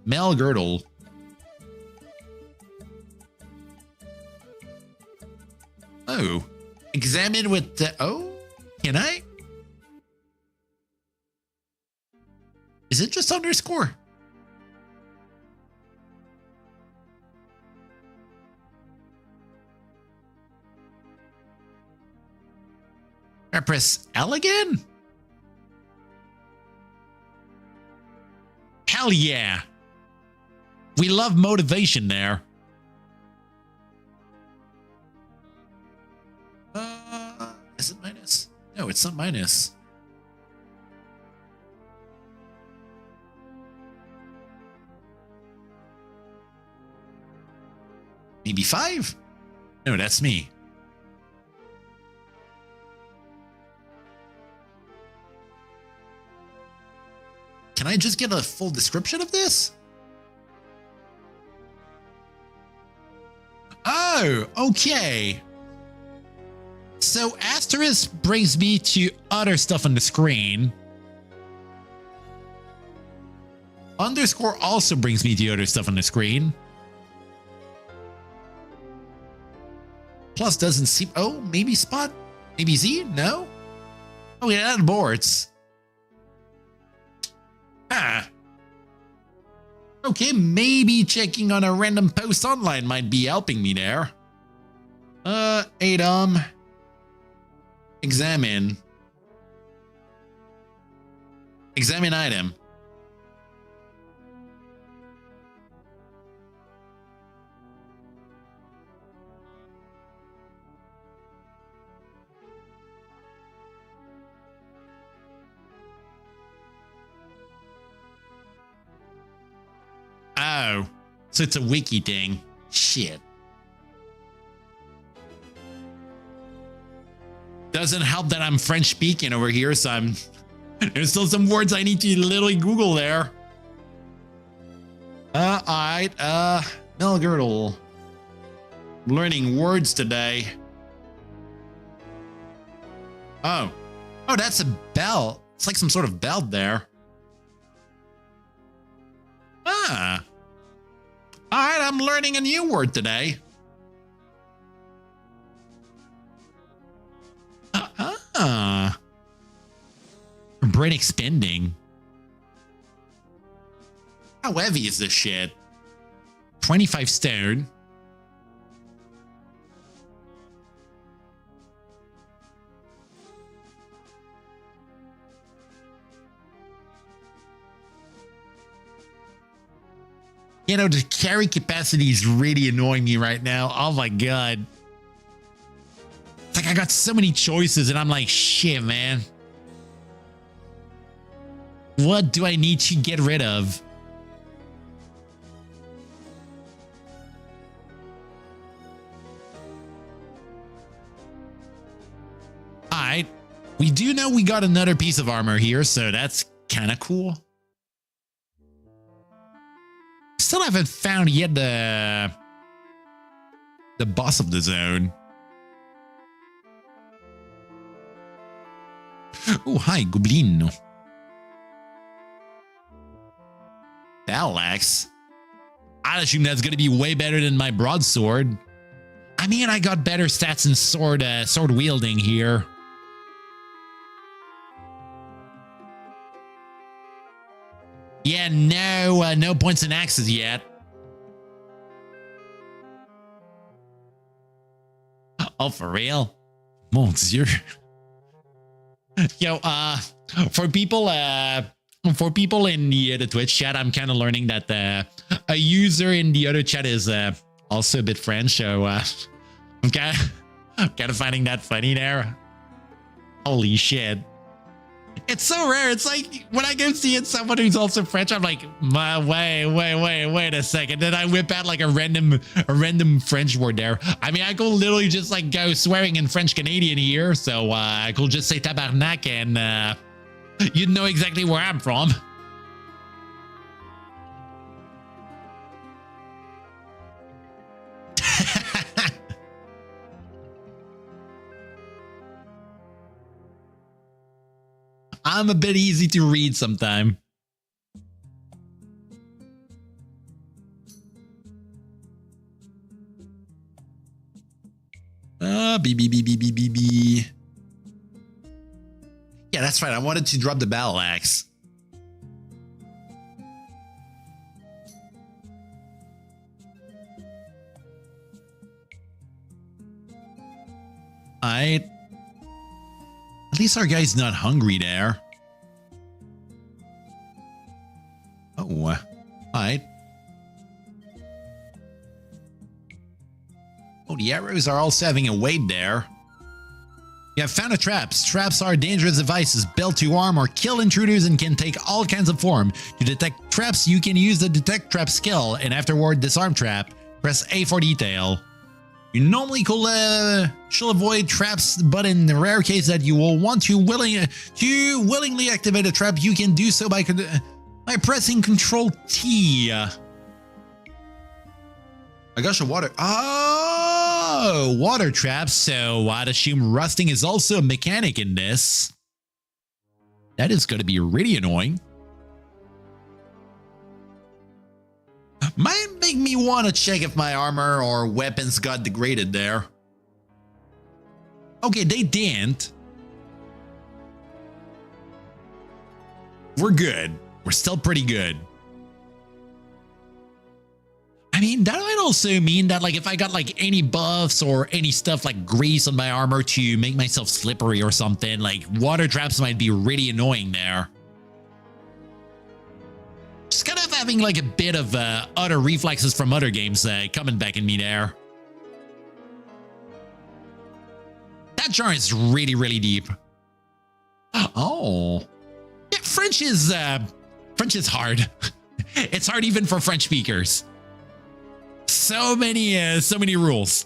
Male girdle. Oh. Examine with the... Oh? Can I? Is it just underscore? I press L again? Hell yeah. We love motivation there. Is it minus? No, it's not minus. Maybe 5? No, that's me. Can I just get a full description of this? Oh, okay. So asterisk brings me to other stuff on the screen. Underscore also brings me to other stuff on the screen. Plus doesn't seem... Oh, maybe spot? Maybe Z? No? Oh, yeah, that boards. Ah. Okay, maybe checking on a random post online might be helping me there. ADOM. Examine. Examine item. Oh, so it's a wiki thing. Shit. Doesn't help that I'm French speaking over here, so there's still some words I need to literally Google there. Alright, Milgirdle. Learning words today. Oh, that's a bell. It's like some sort of belt there. Ah. Alright, I'm learning a new word today. Brain expanding. How heavy is this shit? 25 stone. You know, the carry capacity is really annoying me right now. Oh my god. It's like I got so many choices and I'm like, shit, man. What do I need to get rid of? Alright. We do know we got another piece of armor here, so that's kind of cool. Still haven't found yet the boss of the zone. Oh, hi, Goblin. Battle axe. I'd assume that's going to be way better than my broadsword. I mean, I got better stats in sword wielding here. Yeah, no points in axes yet. Oh, for real? Mon Dieu. Yo, for people in the Twitch chat, I'm kind of learning that a user in the other chat is also a bit French, so I'm kind of finding that funny there. Holy shit. It's so rare. It's like when I go see it, someone who's also French, I'm like, wait a second. Then I whip out like a random French word there. I mean, I could literally just like go swearing in French Canadian here. So I could just say tabarnak and you'd know exactly where I'm from. I'm a bit easy to read sometime. B. Yeah, that's right. I wanted to drop the battle axe. At least our guy's not hungry there. Oh, alright. Oh, the arrows are also having a weight there. You have found a traps. Traps are dangerous devices built to harm or kill intruders and can take all kinds of form. To detect traps, you can use the detect trap skill and afterward disarm trap. Press A for detail. You normally should avoid traps, but in the rare case that you will want to willingly activate a trap, you can do so by pressing Control T. I got your water. Oh! Oh, water traps. So I'd assume rusting is also a mechanic in this. That is going to be really annoying. Might make me want to check if my armor or weapons got degraded there. Okay, they didn't. We're good. We're still pretty good. I mean, that might also mean that like if I got like any buffs or any stuff like grease on my armor to make myself slippery or something, like water traps might be really annoying there. Just kind of having like a bit of other reflexes from other games coming back in me there. That jar is really, really deep. Oh. Yeah, French is hard. It's hard even for French speakers. So many rules.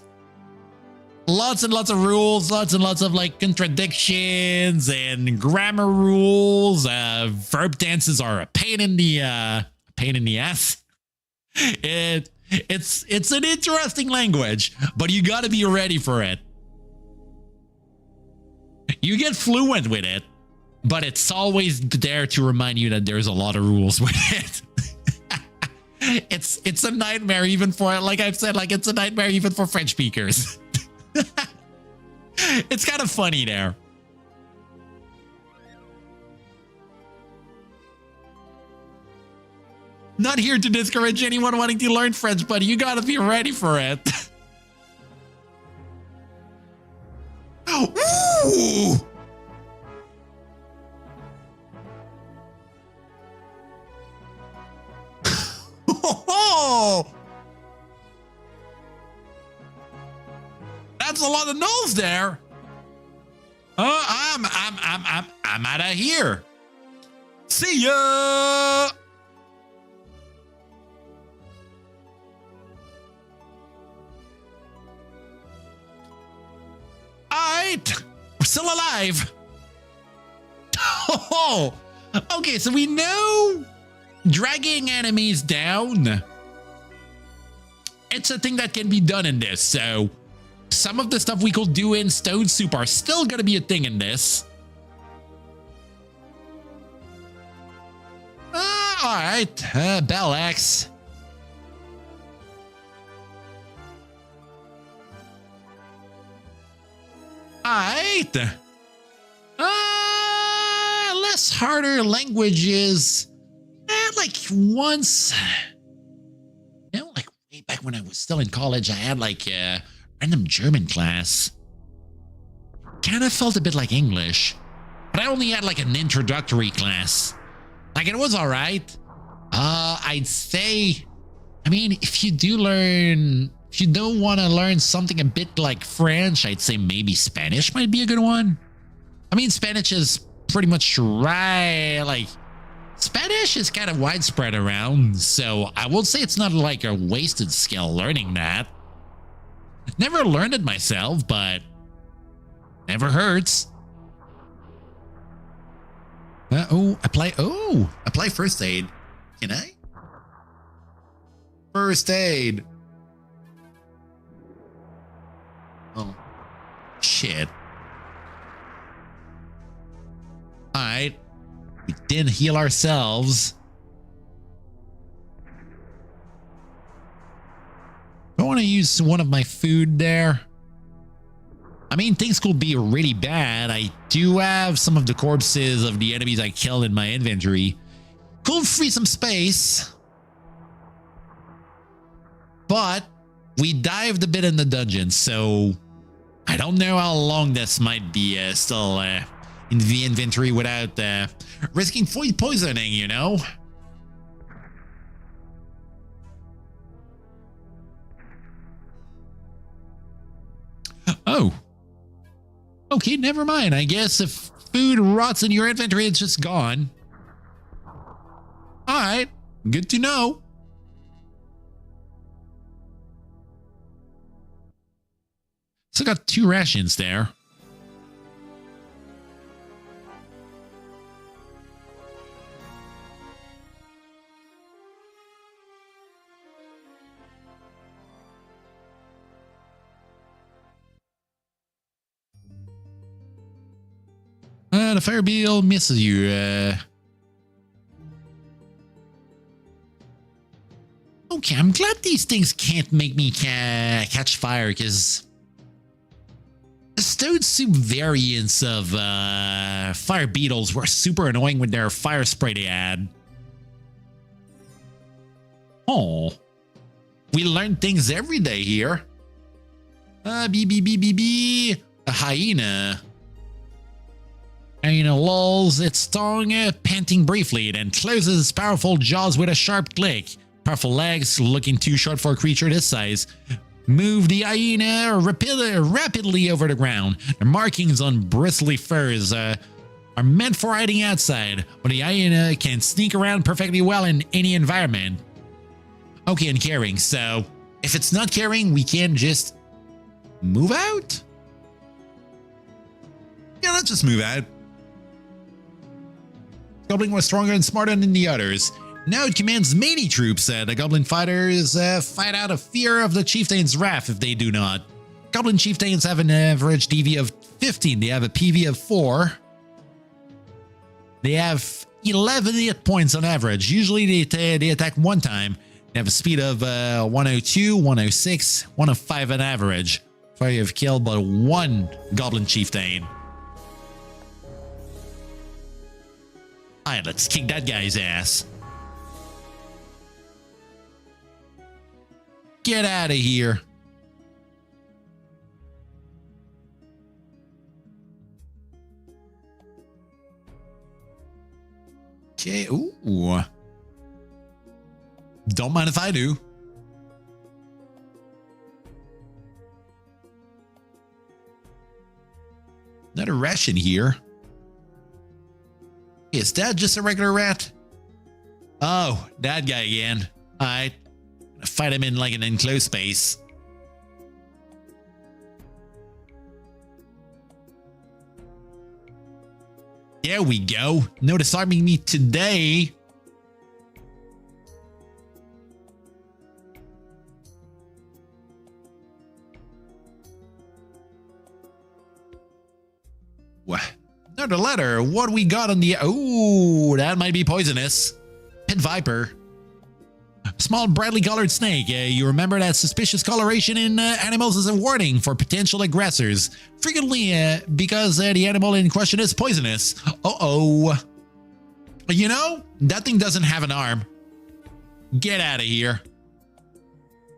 Lots and lots of rules, lots and lots of like contradictions and grammar rules. Verb tenses are a pain in the ass. It's an interesting language, but you got to be ready for it. You get fluent with it, but it's always there to remind you that there's a lot of rules with it. It's a nightmare even for, like I've said, like it's a nightmare even for French speakers. It's kind of funny there. Not here to discourage anyone wanting to learn French, but you gotta be ready for it. Ooh! Oh! That's a lot of nulls there. I'm out of here. See ya. Alright, we're still alive. Oh, okay, so we know dragging enemies down, it's a thing that can be done in this. So some of the stuff we could do in Stone Soup are still going to be a thing in this. All right, Bell X. All right. Less harder languages. Like once, you know, like way back when I was still in college, I had like a random German class. Kind of felt a bit like English, but I only had like an introductory class. Like it was all right. I'd say, I mean, if you don't want to learn something a bit like French, I'd say maybe Spanish might be a good one. I mean, Spanish is pretty much right. Like Spanish is kind of widespread around, so I will say it's not like a wasted skill learning that. Never learned it myself, but never hurts. Apply first aid. Can I? First aid. Oh, shit. All right. We didn't heal ourselves. I want to use one of my food there. I mean, things could be really bad. I do have some of the corpses of the enemies I killed in my inventory. Could free some space. But we dived a bit in the dungeon, so I don't know how long this might be still in the inventory without risking food poisoning, you know? Oh. Okay, never mind. I guess if food rots in your inventory, it's just gone. All right, good to know. So I got 2 rations there. The fire beetle misses you. Okay, I'm glad these things can't make me catch fire, because the stone soup variants of fire beetles were super annoying with their fire spray they had. Oh, we learn things every day here. A hyena. Hyena lolls its tongue, panting briefly, then closes its powerful jaws with a sharp click. Powerful legs, looking too short for a creature this size, move the hyena rapidly over the ground. The markings on bristly furs are meant for hiding outside, but the hyena can sneak around perfectly well in any environment. Okay, and carrying, so if it's not carrying, we can just move out? Yeah, let's just move out. Goblin was stronger and smarter than the others. Now it commands many troops. The Goblin fighters fight out of fear of the Chieftain's wrath if they do not. Goblin Chieftains have an average DV of 15. They have a PV of 4. They have 11 hit points on average. Usually they attack one time. They have a speed of 102, 106, 105 on average. So you have killed but one Goblin Chieftain. Alright, let's kick that guy's ass. Get out of here. Okay, ooh. Don't mind if I do. Another ration here. Is that just a regular rat? Oh, that guy again. Alright. Fight him in like an enclosed space. There we go. No disarming me today. What? Another letter. What we got on the... Ooh, that might be poisonous. Pit viper. Small brightly colored snake. You remember that suspicious coloration in animals is a warning for potential aggressors. Frequently because the animal in question is poisonous. Uh-oh. You know, that thing doesn't have an arm. Get out of here.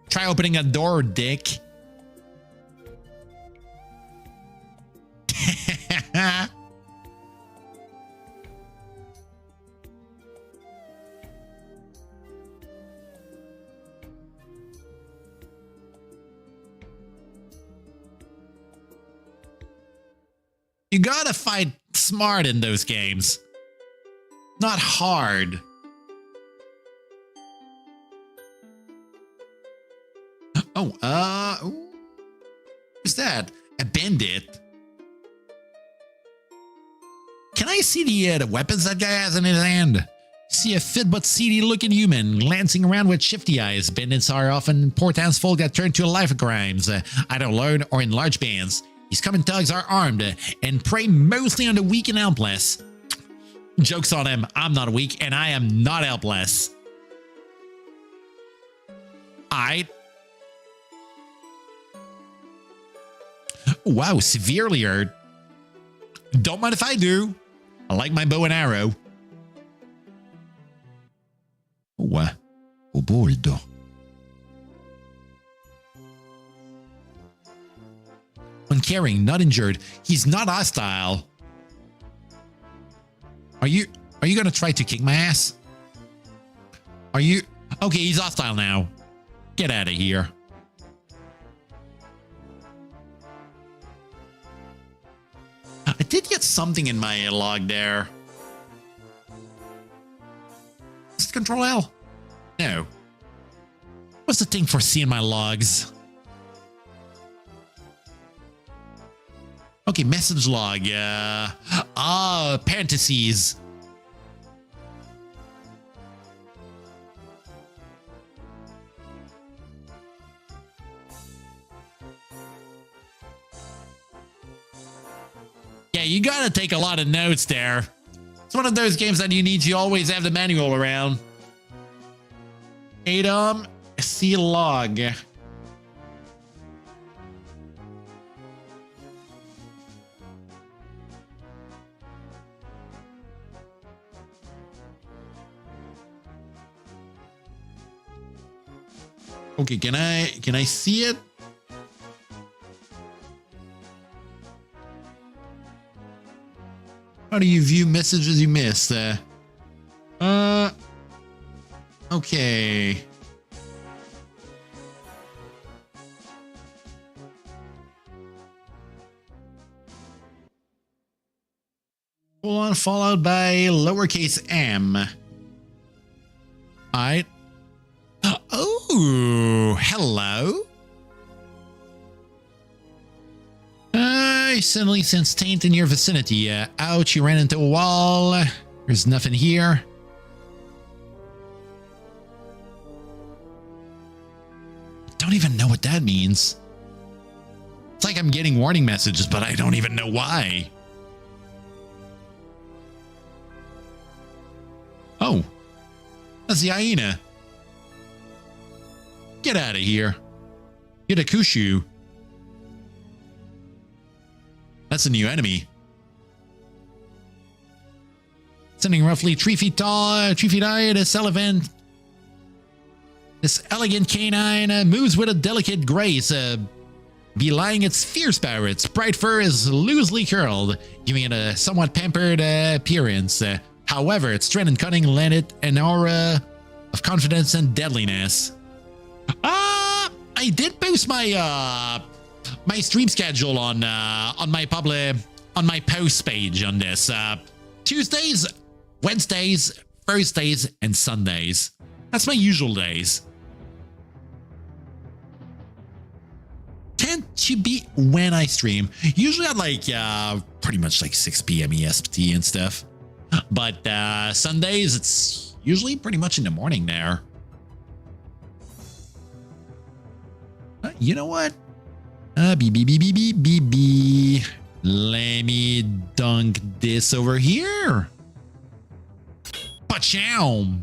Try opening a door, dick. You gotta fight smart in those games. Not hard. Oh, what's that? A bandit. Can I see the weapons that guy has in his hand? See a fit but seedy looking human glancing around with shifty eyes. Bandits are often poor townsfolk that turn to a life of crimes, either alone or in large bands. These common thugs are armed and prey mostly on the weak and helpless. Joke's on him. I'm not weak and I am not helpless. Wow, severely hurt. Don't mind if I do. I like my bow and arrow. Oh, boldo. Uncaring, not injured. He's not hostile. Are you gonna try to kick my ass? Are you? Okay, he's hostile now. Get out of here. I did get something in my log there. Is it Control L? No. What's the thing for seeing my logs? Okay, message log. Parentheses. Yeah, you you gotta take a lot of notes there. It's one of those games that you need to always have the manual around. ADOM, ASCII log. Okay, can I see it? How do you view messages you missed? Okay. Full on followed by lowercase m. Alright. Oh, hello. I suddenly sense taint in your vicinity. Ouch, you ran into a wall. There's nothing here. Don't even know what that means. It's like I'm getting warning messages, but I don't even know why. Oh, that's the hyena. Get out of here. Get a Kushu. That's a new enemy. Standing roughly 3 feet tall, 3 feet high, this elephant. This elegant canine moves with a delicate grace, belying its fierce power. Its bright fur is loosely curled, giving it a somewhat pampered appearance. However, its strength and cunning lend it an aura of confidence and deadliness. I did post my my stream schedule on my post page on this. Tuesdays, Wednesdays, Thursdays, and Sundays. That's my usual days. Tend to be when I stream. Usually at like pretty much like 6 p.m. EST and stuff. But Sundays, it's usually pretty much in the morning there. You know what? Let me dunk this over here. Pachow!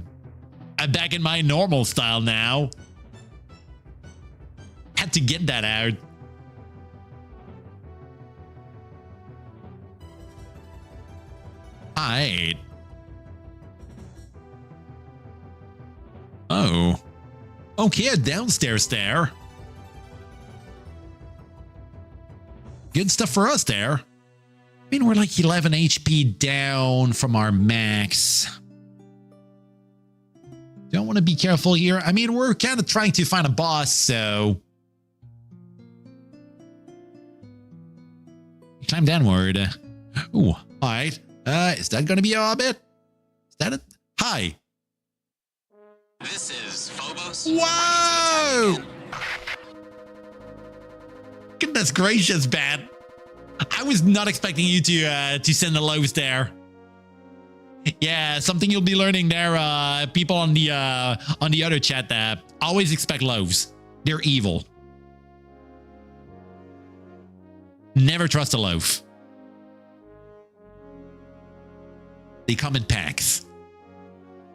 I'm back in my normal style now. Had to get that out. Alright. Oh. Okay, downstairs there. Good stuff for us there. I mean, we're like 11 HP down from our max. Don't want to be careful here. I mean, we're kind of trying to find a boss, so... Climb downward. Ooh, alright. Is that gonna be a hobbit? Is that it? Hi. This is Phobos. Whoa! Goodness gracious, Bat. I was not expecting you to send the loaves there. Yeah, something you'll be learning there, people on the other chat that always expect loaves. They're evil. Never trust a loaf. They come in packs.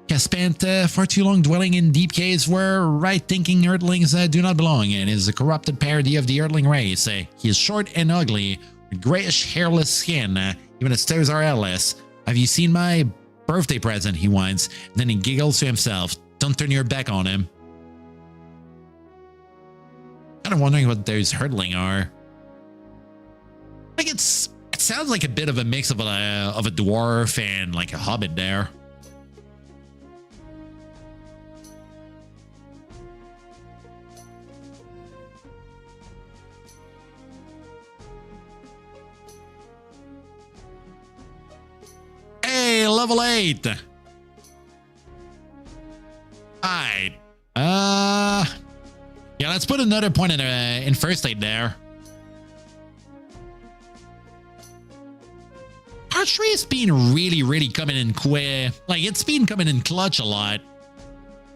He has spent far too long dwelling in deep caves where right-thinking earthlings do not belong, and is a corrupted parody of the earthling race. He is short and ugly, with grayish, hairless skin. Even his toes are hairless. Have you seen my birthday present? He whines. Then he giggles to himself. Don't turn your back on him. Kind of wondering what those hurtling are. Like it sounds like a bit of a mix of a dwarf and like a hobbit there. Hey, level 8. Alright. Yeah, let's put another point in first aid there. Archery has been really coming in quick. Like, it's been coming in clutch a lot.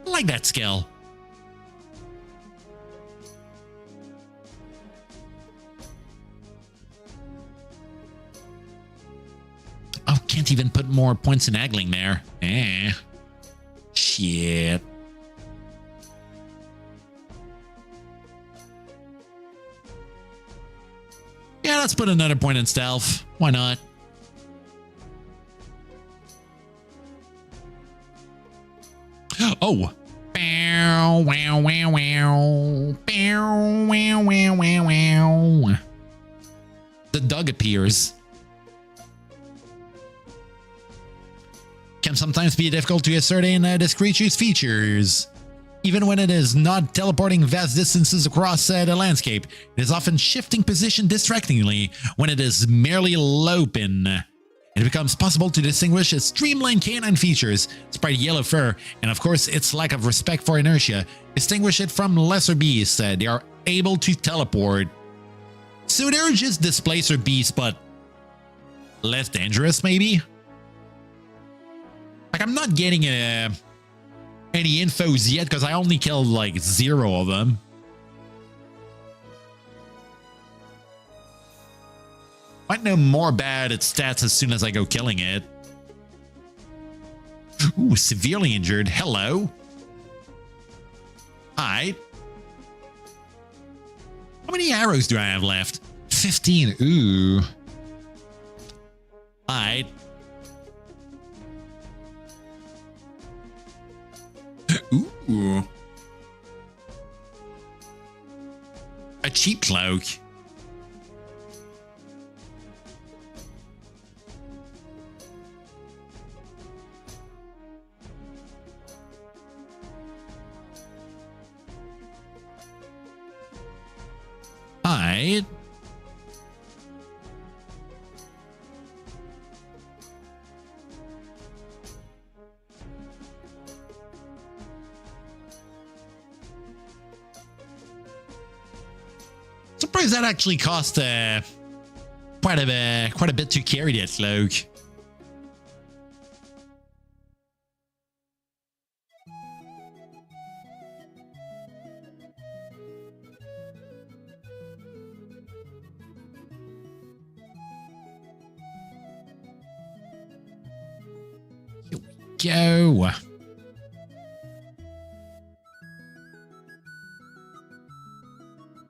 I like that skill. Oh, can't even put more points in haggling there. Eh. Shit. Yeah, let's put another point in stealth. Why not? Oh. Bow, wow, wow, wow. Bow, wow, wow, wow, wow. The dog appears. Can sometimes be difficult to ascertain this creature's features. Even when it is not teleporting vast distances across the landscape, it is often shifting position distractingly when it is merely loping. It becomes possible to distinguish its streamlined canine features, its bright yellow fur, and of course its lack of respect for inertia. Distinguish it from lesser beasts. They are able to teleport. So they're just displacer beasts, but less dangerous maybe? Like, I'm not getting any infos yet because I only killed like 0 of them. Might know more about its stats as soon as I go killing it. Ooh, severely injured. Hello. Alright. How many arrows do I have left? 15. Ooh. Alright. Ooh. A cheap cloak. Alright. Surprised that actually cost quite a bit to carry that cloak. Here we go.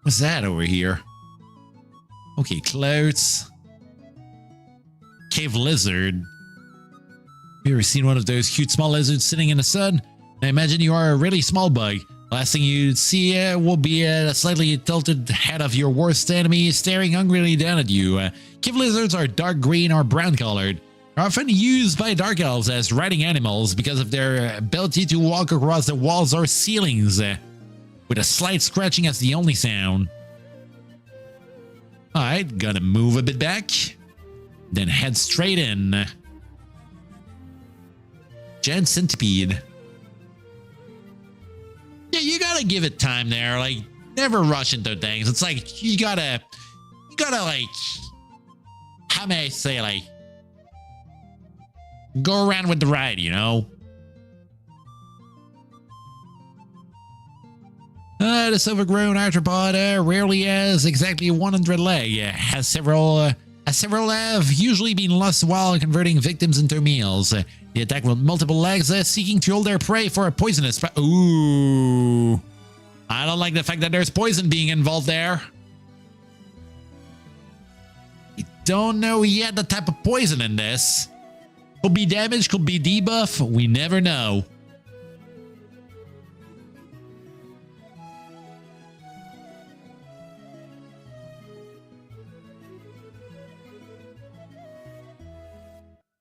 What's that over here? Okay, clouds. Cave lizard. Have you ever seen one of those cute small lizards sitting in the sun? I imagine you are a really small bug. Last thing you'd see will be a slightly tilted head of your worst enemy staring hungrily down at you. Cave lizards are dark green or brown colored. They're often used by dark elves as riding animals because of their ability to walk across the walls or ceilings. With a slight scratching as the only sound. Alright, gotta move a bit back. Then head straight in. Giant centipede. Yeah, you gotta give it time there. Like, never rush into things. It's like, you gotta like, how may I say, like, go around with the ride, you know? The silver-grown arthropod rarely has exactly 100 legs. Has several have usually been lost while converting victims into meals. They attack with multiple legs, seeking to hold their prey for a poisonous. Ooh, I don't like the fact that there's poison being involved there. We don't know yet the type of poison in this. Could be damage, could be debuff. We never know.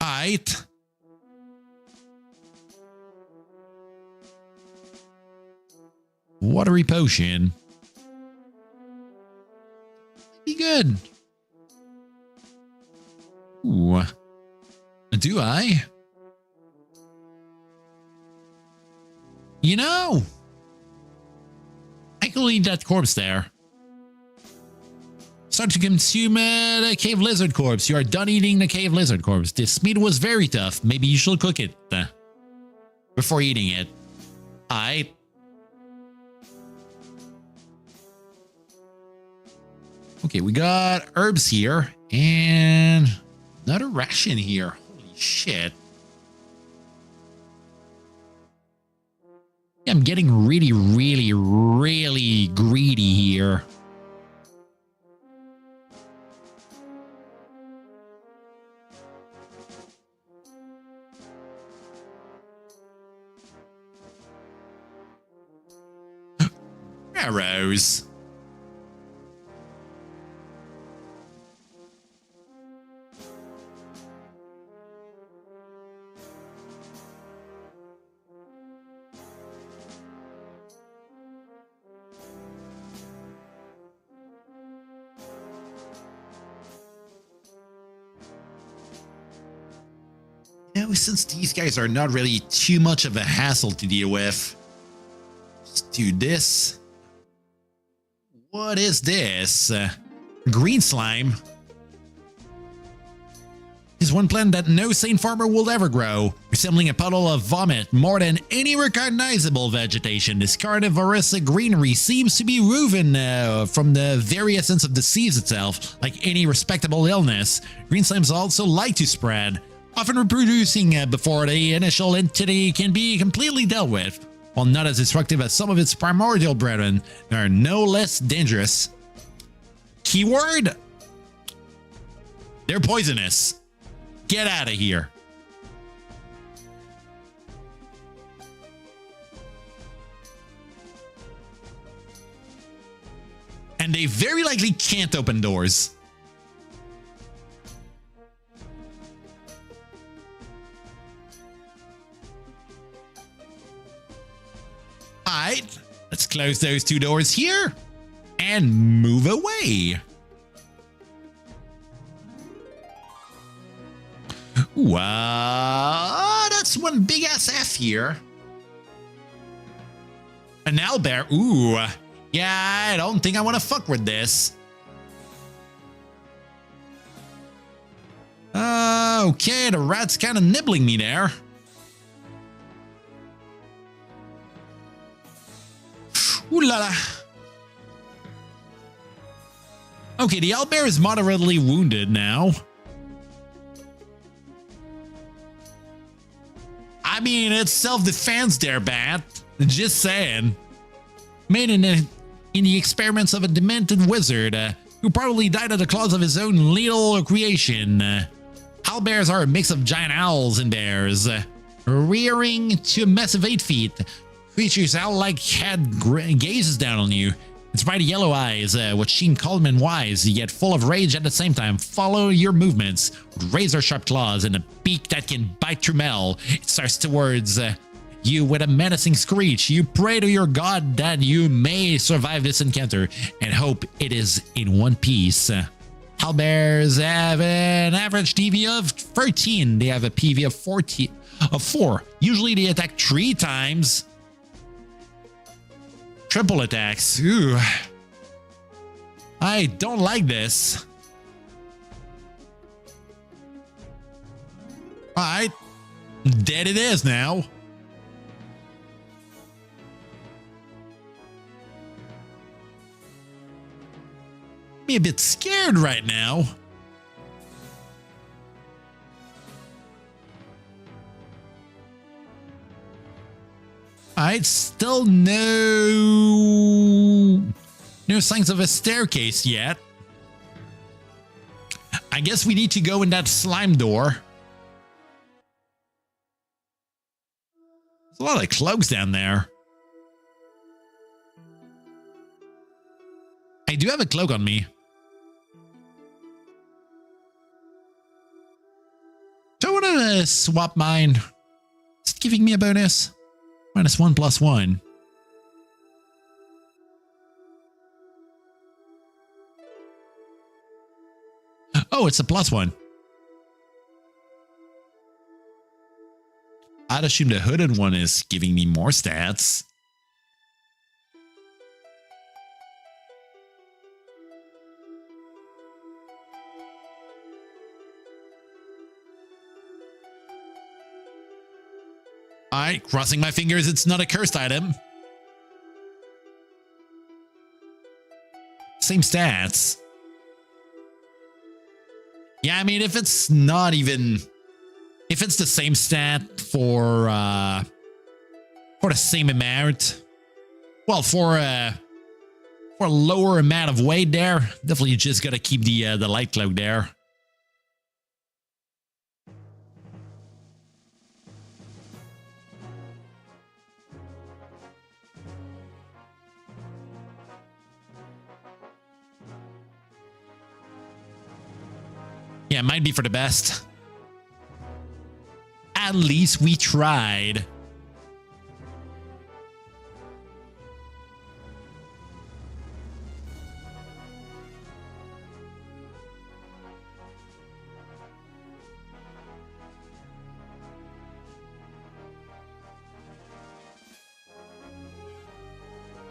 Alright. Watery potion. Be good. Ooh. Do I? You know, I can eat that corpse there. Start to consume the cave lizard corpse. You are done eating the cave lizard corpse. This meat was very tough. Maybe you should cook it before eating it. Alright. Okay, we got herbs here and another ration here. Shit. I'm getting really, really, really greedy here. Arrows. You know, since these guys are not really too much of a hassle to deal with, let's do this. What is this? Green slime is one plant that no sane farmer will ever grow. Resembling a puddle of vomit more than any recognizable vegetation, this carnivorous greenery seems to be woven from the very essence of disease itself. Like any respectable illness, green slimes also like to spread, often reproducing before the initial entity can be completely dealt with. While not as destructive as some of its primordial brethren, they are no less dangerous. Keyword? They're poisonous. Get out of here. And they very likely can't open doors. Alright, let's close those two doors here and move away. Ooh, that's one big ass F here. An owlbear. Ooh, yeah, I don't think I want to fuck with this. Okay, the rat's kind of nibbling me there. Ooh la la. Okay, the owlbear is moderately wounded now. I mean, it's self-defense there, Bat. Just saying. Made in the experiments of a demented wizard who probably died at the claws of his own lethal creation. Owlbears are a mix of giant owls and bears, rearing to a massive 8 feet. Creature's owl-like head gazes down on you. Its bright yellow eyes, which seem calm and wise, yet full of rage at the same time, follow your movements with razor-sharp claws and a beak that can bite through metal. It starts towards you with a menacing screech. You pray to your god that you may survive this encounter and hope it is in one piece. Owlbears have an average DV of 13. They have a PV of 4. Usually they attack 3 times. Triple attacks. Ooh. I don't like this. Alright. Dead it is now. Me a bit scared right now. Alright, still no signs of a staircase yet. I guess we need to go in that slime door. There's a lot of cloaks down there. I do have a cloak on me. So I want to swap mine. Is it giving me a bonus? -1+1. Oh, it's a +1. I'd assume the hooded one is giving me more stats. Alright, crossing my fingers it's not a cursed item. Same stats. Yeah, I mean, if it's not even if it's the same stat for the same amount, well, for a lower amount of weight there, definitely you just gotta keep the light cloak there. Yeah, it might be for the best. At least we tried.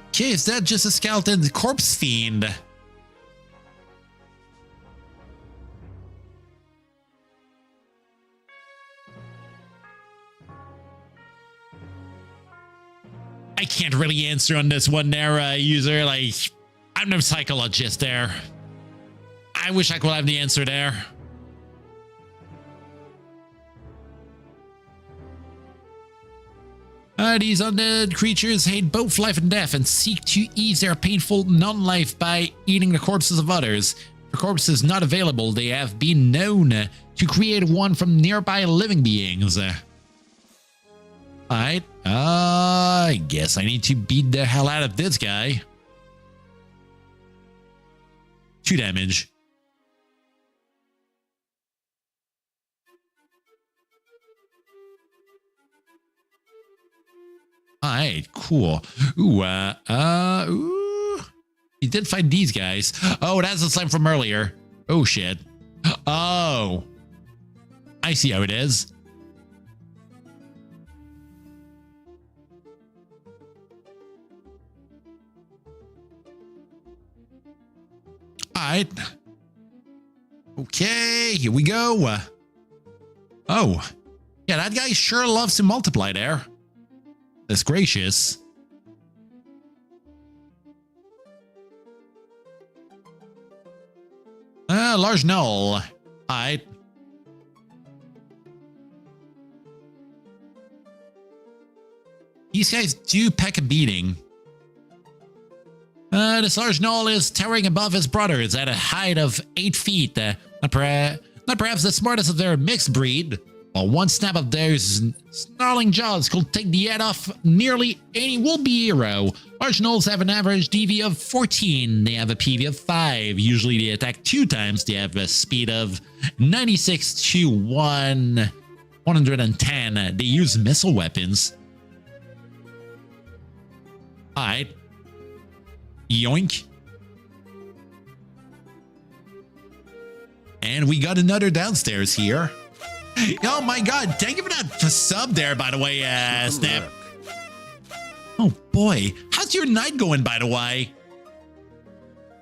Okay, is that just a skeleton corpse fiend? I can't really answer on this one there, user. Like, I'm no psychologist there. I wish I could have the answer there. These undead creatures hate both life and death and seek to ease their painful non-life by eating the corpses of others. For corpses not available, they have been known to create one from nearby living beings. Alright, I guess I need to beat the hell out of this guy. 2 damage. Alright, cool. Ooh, he did fight these guys. Oh, that's the slime from earlier. Oh, shit. Oh. I see how it is. Alright. Okay, here we go. Oh. Yeah, that guy sure loves to multiply there. That's gracious. Large null. Alright. These guys do pack a beating. This large null is towering above his brothers at a height of 8 feet. Not perhaps the smartest of their mixed breed. While one snap of those snarling jaws could take the head off nearly any will-be hero. Large gnolls have an average DV of 14. They have a PV of 5. Usually they attack 2 times. They have a speed of 96 to 110. They use missile weapons. Alright. Yoink. And we got another downstairs here. Oh my god, thank you for that sub there, by the way, Snap. Oh boy, how's your night going, by the way?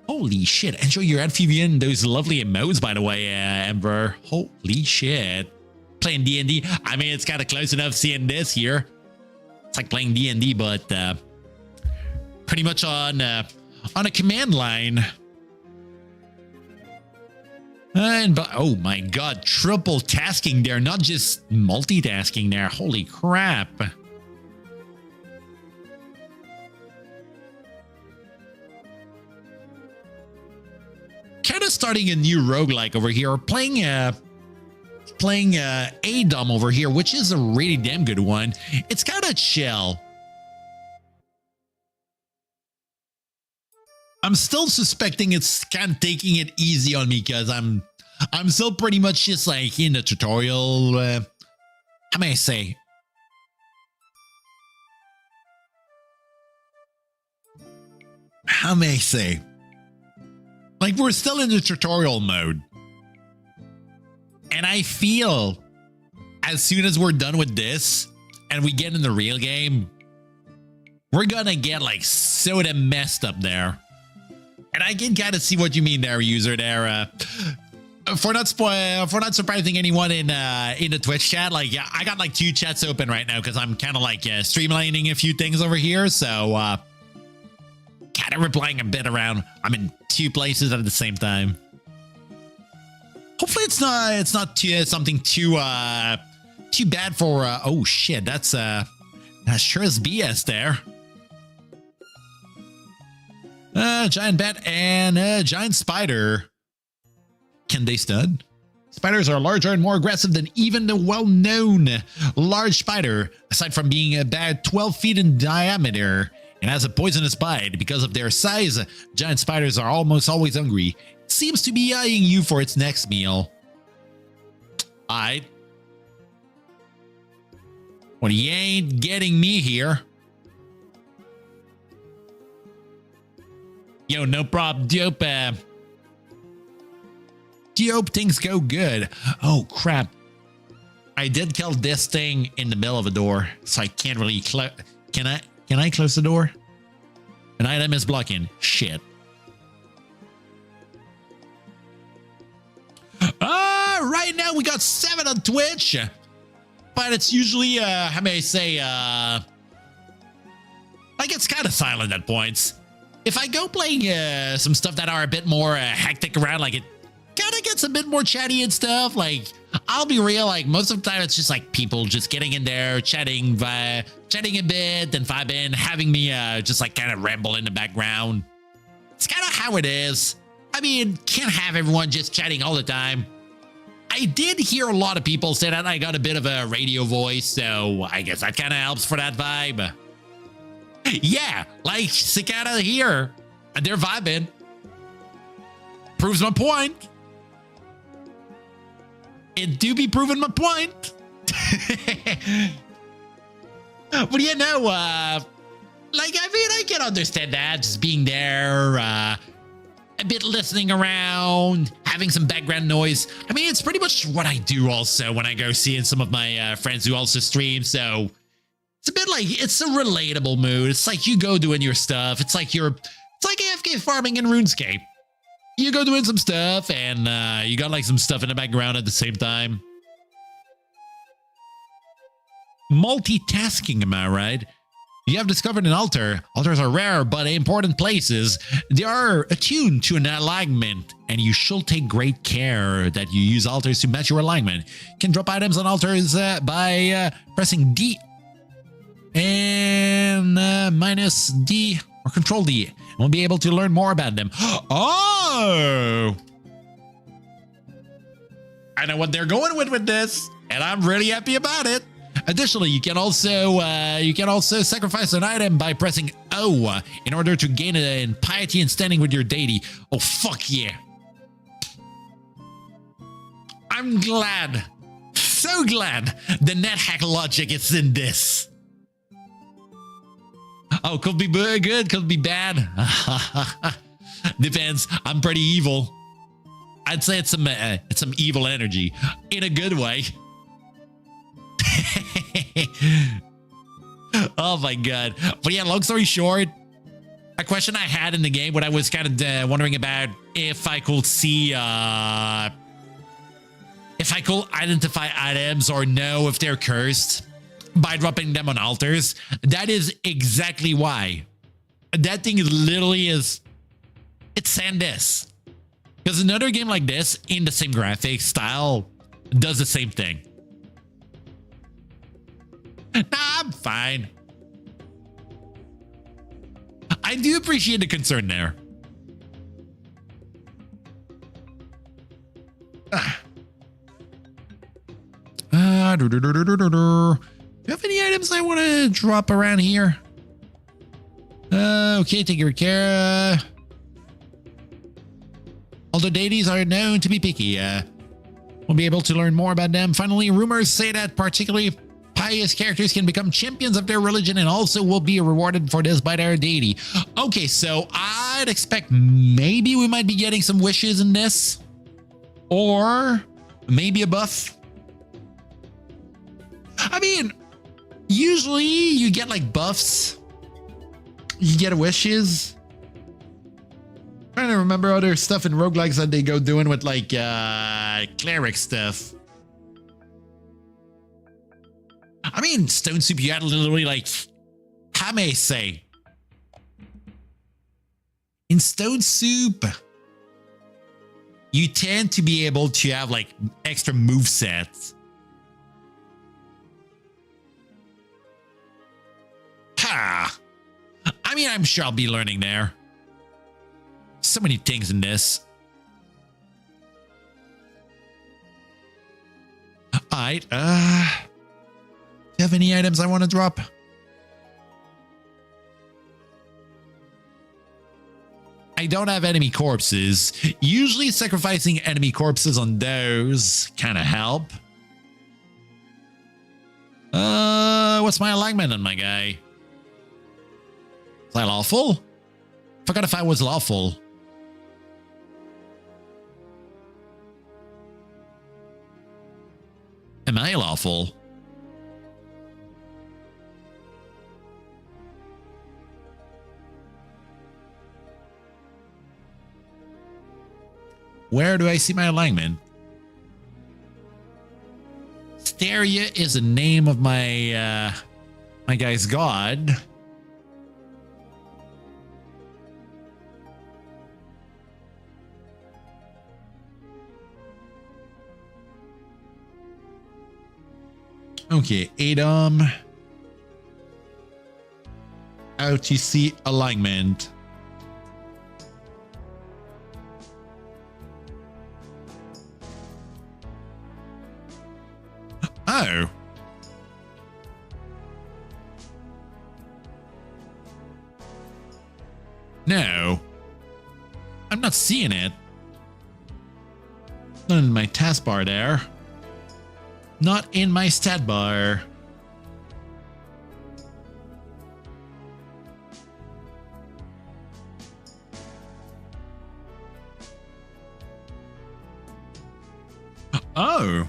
Holy shit, enjoy your amphibian, those lovely emotes, by the way, Ember. Holy shit. Playing D&D, I mean, it's kind of close enough seeing this here. It's like playing D&D, but pretty much on a command line. And oh my god, triple tasking there, not just multitasking there. Holy crap. Kind of starting a new roguelike over here, playing ADOM over here, which is a really damn good one. It's kind of chill. I'm still suspecting it's kind of taking it easy on me because I'm still pretty much just like in the tutorial. How may I say? How may I say? Like, we're still in the tutorial mode. And I feel as soon as we're done with this and we get in the real game, we're gonna get like so damn messed up there. And I can kind of see what you mean there, user there. For not surprising anyone in the Twitch chat, like, yeah, I got like 2 chats open right now because I'm kind of like streamlining a few things over here. So kind of replying a bit around. I'm in 2 places at the same time. Hopefully it's not something too too bad for, oh shit, that sure is BS there. Giant bat and a giant spider. Can they stun? Spiders are larger and more aggressive than even the well-known large spider, aside from being about 12 feet in diameter and has a poisonous bite. Because of their size, giant spiders are almost always hungry. It seems to be eyeing you for its next meal. Alright. Well, he ain't getting me here. Yo, no problem, dope. Dope, things go good. Oh, crap. I did kill this thing in the middle of a door, so I can't really Can I close the door? An item is blocking. Shit. Right now we got 7 on Twitch, but it's usually, how may I say, like it's kind of silent at points. If I go playing some stuff that are a bit more hectic around, like it kind of gets a bit more chatty and stuff, like I'll be real, like most of the time it's just like people just getting in there, chatting a bit, and vibing, having me just like kind of ramble in the background. It's kind of how it is. I mean, can't have everyone just chatting all the time. I did hear a lot of people say that I got a bit of a radio voice, so I guess that kind of helps for that vibe. Yeah, like Cicada here, and they're vibing. Proves my point. It do be proving my point. But you know, like, I mean, I can understand that, just being there, a bit listening around, having some background noise. I mean, it's pretty much what I do also when I go seeing some of my friends who also stream, so it's a bit like, it's a relatable mood. It's like you go doing your stuff. It's like AFK farming in RuneScape. You go doing some stuff, and you got like some stuff in the background at the same time. Multitasking, am I right? You have discovered an altar. Altars are rare, but important places. They are attuned to an alignment, and you should take great care that you use altars to match your alignment. You can drop items on altars by pressing D and minus D or Control D. And we'll be able to learn more about them. Oh! I know what they're going with this, and I'm really happy about it. Additionally, you can also sacrifice an item by pressing O in order to gain in piety and standing with your deity. Oh, fuck yeah. I'm glad, so glad the net hack logic is in this. Oh, could be good, could be bad. Depends. I'm pretty evil. I'd say it's some evil energy in a good way. Oh my god. But yeah, long story short, a question I had in the game when I was kind of wondering about if I could see if I could identify items or know if they're cursed by dropping them on altars. That is exactly why. That thing is literally it's saying this. Because another game like this in the same graphic style does the same thing. Nah, I'm fine. I do appreciate the concern there. Do you have any items I want to drop around here? Okay, take your care. Although deities are known to be picky, we'll be able to learn more about them. Finally, rumors say that particularly pious characters can become champions of their religion and also will be rewarded for this by their deity. Okay, so I'd expect maybe we might be getting some wishes in this, or maybe a buff. I mean, usually you get like buffs, you get wishes. I'm trying to remember other stuff in roguelikes that they go doing with like cleric stuff. I mean, Stone Soup, you had literally like, how may I say? In Stone Soup, you tend to be able to have like extra movesets. Ah, I mean, I'm sure I'll be learning there. So many things in this. Alright, do you have any items I want to drop? I don't have enemy corpses. Usually sacrificing enemy corpses on those kind of help. What's my alignment on my guy? Is I lawful? Forgot if I was lawful. Am I lawful? Where do I see my alignment? Steria is the name of my my guy's god. Okay, ADOM. OTC alignment. Oh. No. I'm not seeing it. Not in my taskbar there. Not in my stat bar. Oh.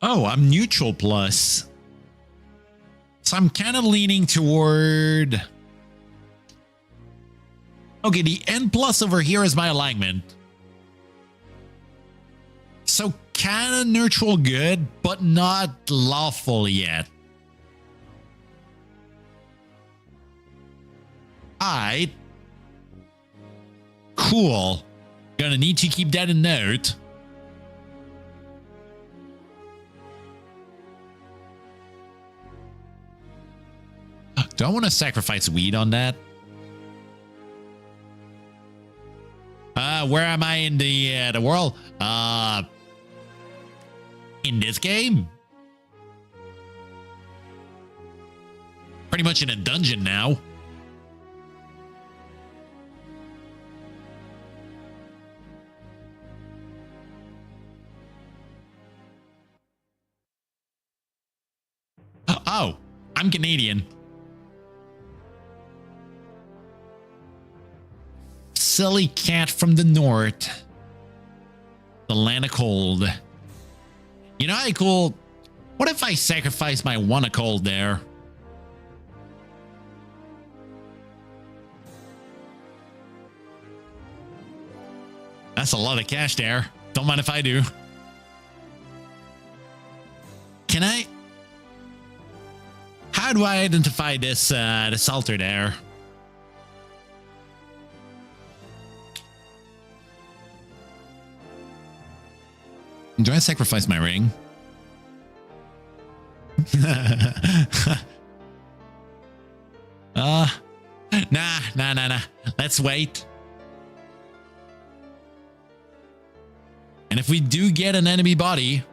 Oh, I'm neutral plus. So I'm kind of leaning toward... Okay, the N plus over here is my alignment. So kind of neutral good, but not lawful yet. Alright. Cool. Gonna need to keep that in note. Do I want to sacrifice weed on that? Where am I in the world? In this game? Pretty much in a dungeon now. Oh, I'm Canadian. Silly cat from the north. The land of cold. You know how cool? What if I sacrifice my one of cold there? That's a lot of cash there. Don't mind if I do. Can I? How do I identify this this altar there? Do I sacrifice my ring? Nah. Let's wait. And if we do get an enemy body,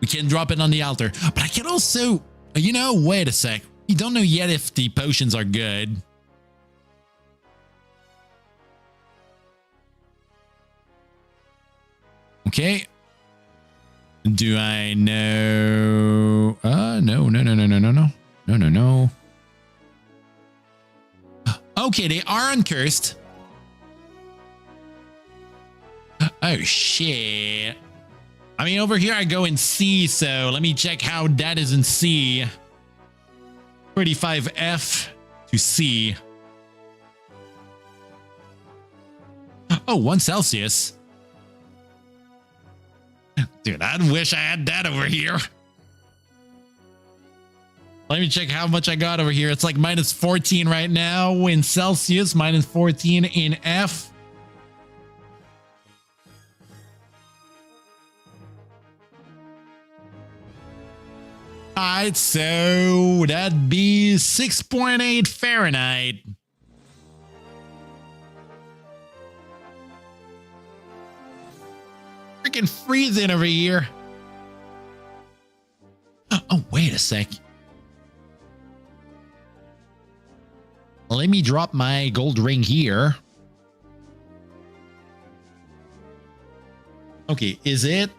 we can drop it on the altar. But I can also, you know, wait a sec. We don't know yet if the potions are good. Okay. Do I know? No. Okay, they are uncursed. Oh, shit. I mean, over here I go in C, so let me check how that is in C. 35F to C. Oh, 1 Celsius. Dude, I wish I had that over here. Let me check how much I got over here. It's like minus 14 right now in Celsius, minus 14 in F. Alright, so that'd be 6.8 Fahrenheit. Freaking freezing over here. Oh, wait a sec. Let me drop my gold ring here. Okay, is it?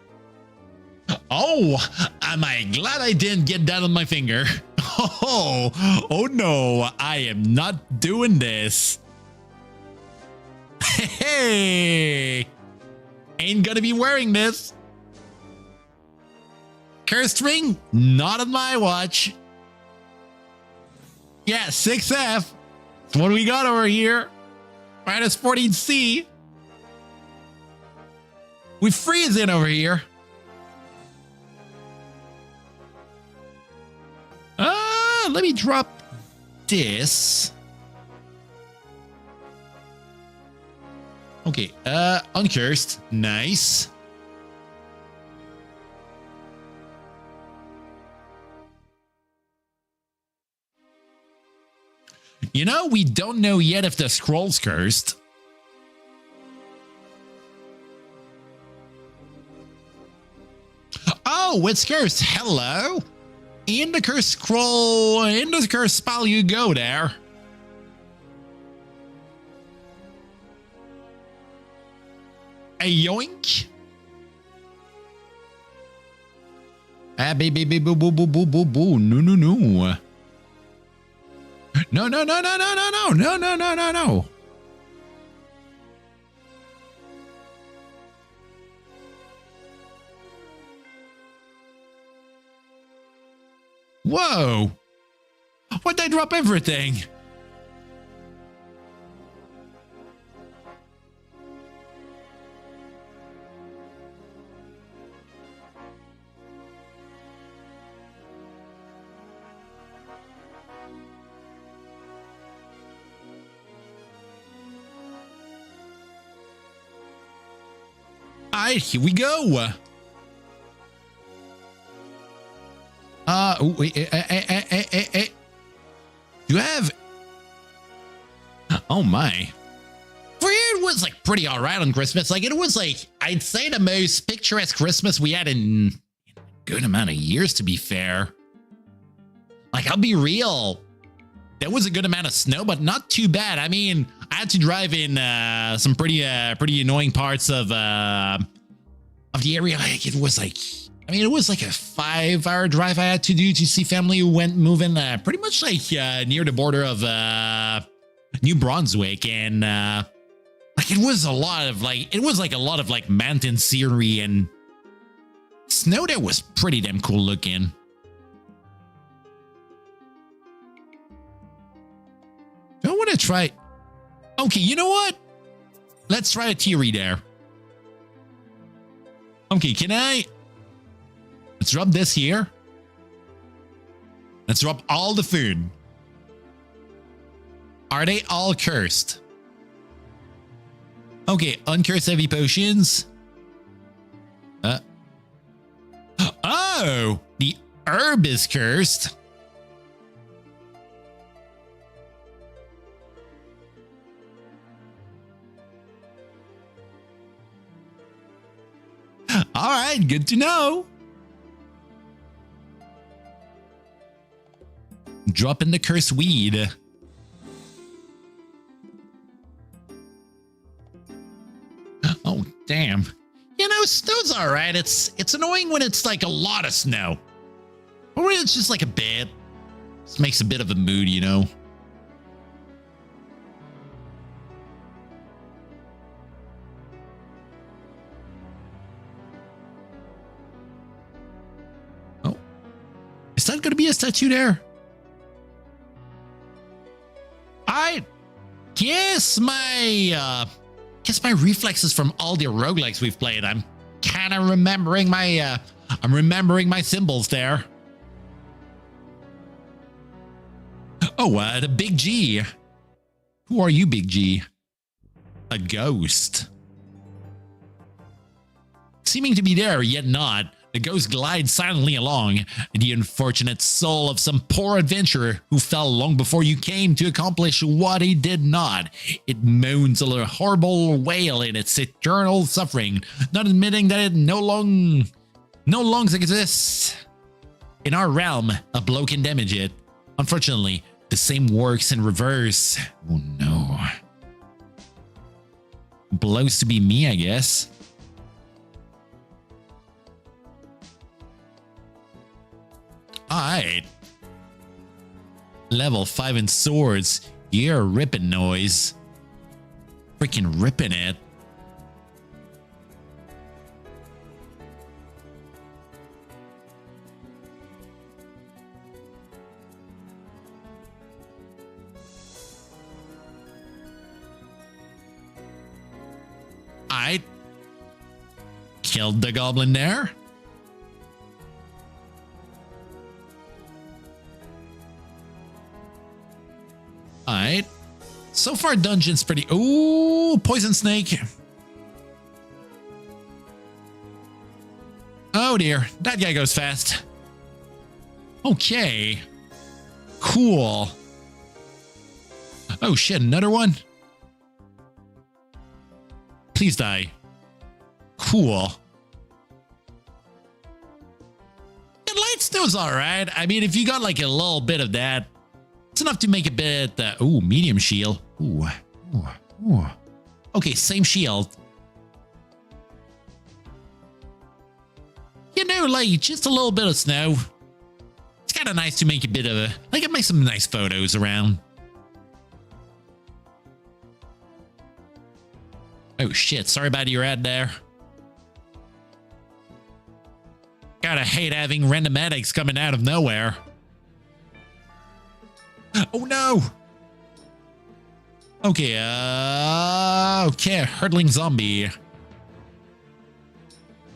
Oh, am I glad I didn't get that on my finger? Oh no, I am not doing this. Hey, ain't gonna be wearing this. Cursed ring, not on my watch. Yeah, 6F. That's what we got over here. Minus 14C. We freezing over here. Let me drop this. Okay, uncursed. Nice. You know, we don't know yet if the scroll's cursed. Oh, it's cursed. Hello. In the curse scroll, in the curse spell you go there. A yoink. Ah, baby, boo, boo, boo, boo, boo, boo. No, no, no. No, no, no, no, no, no, no, no, no, no, no, no. Whoa! Why'd they drop everything? Alright, here we go. You have... Oh my. For here it was like pretty alright on Christmas. Like it was like, I'd say the most picturesque Christmas we had in a good amount of years, to be fair. Like I'll be real. There was a good amount of snow, but not too bad. I mean, I had to drive in some pretty annoying parts of the area. Like it was like... I mean, it was like a 5-hour drive I had to do to see family who went moving pretty much like near the border of New Brunswick. And like it was a lot of like mountain scenery and snow there was pretty damn cool looking. Do I want to try? Okay, you know what? Let's try a theory there. Okay, can I? Let's drop this here. Let's drop all the food. Are they all cursed? Okay, uncursed heavy potions. Oh, the herb is cursed. All right, good to know. Drop in the cursed weed. Oh, damn. You know, snow's all right. It's annoying when it's like a lot of snow. Or when it's just like a bit. Just makes a bit of a mood, you know. Oh. Is that going to be a statue there? I guess my reflexes from all the roguelikes we've played. I'm kind of remembering my symbols there. Oh, the Big G. Who are you, Big G? A ghost. Seeming to be there, yet not. The ghost glides silently along, the unfortunate soul of some poor adventurer who fell long before you came to accomplish what he did not. It moans a horrible wail in its eternal suffering, not admitting that it no longer exists. In our realm, a blow can damage it. Unfortunately, the same works in reverse. Oh no. Blows to be me, I guess. Alright. Level 5 in swords. You're ripping noise. Freaking ripping it. I killed the goblin there. Alright. So far, dungeon's pretty... Ooh, poison snake. Oh dear, that guy goes fast. Okay. Cool. Oh shit, another one? Please die. Cool. And light stone's alright. I mean, if you got like a little bit of that, it's enough to make a bit... ooh, medium shield. Ooh. Ooh. Ooh. Okay, same shield. You know, like, just a little bit of snow. It's kind of nice to make a bit of a... Like, make some nice photos around. Oh, shit. Sorry about your ad there. Gotta hate having randomatics coming out of nowhere. Oh no! Okay, okay, hurtling zombie.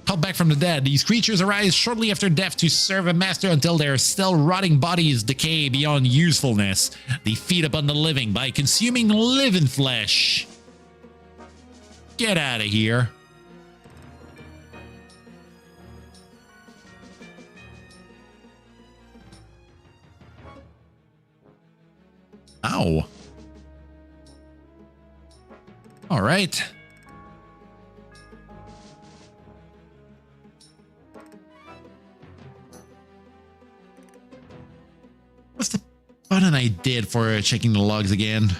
Called back from the dead, these creatures arise shortly after death to serve a master until their still rotting bodies decay beyond usefulness. They feed upon the living by consuming living flesh. Get out of here. Ow. All right. What's the button I did for checking the logs again?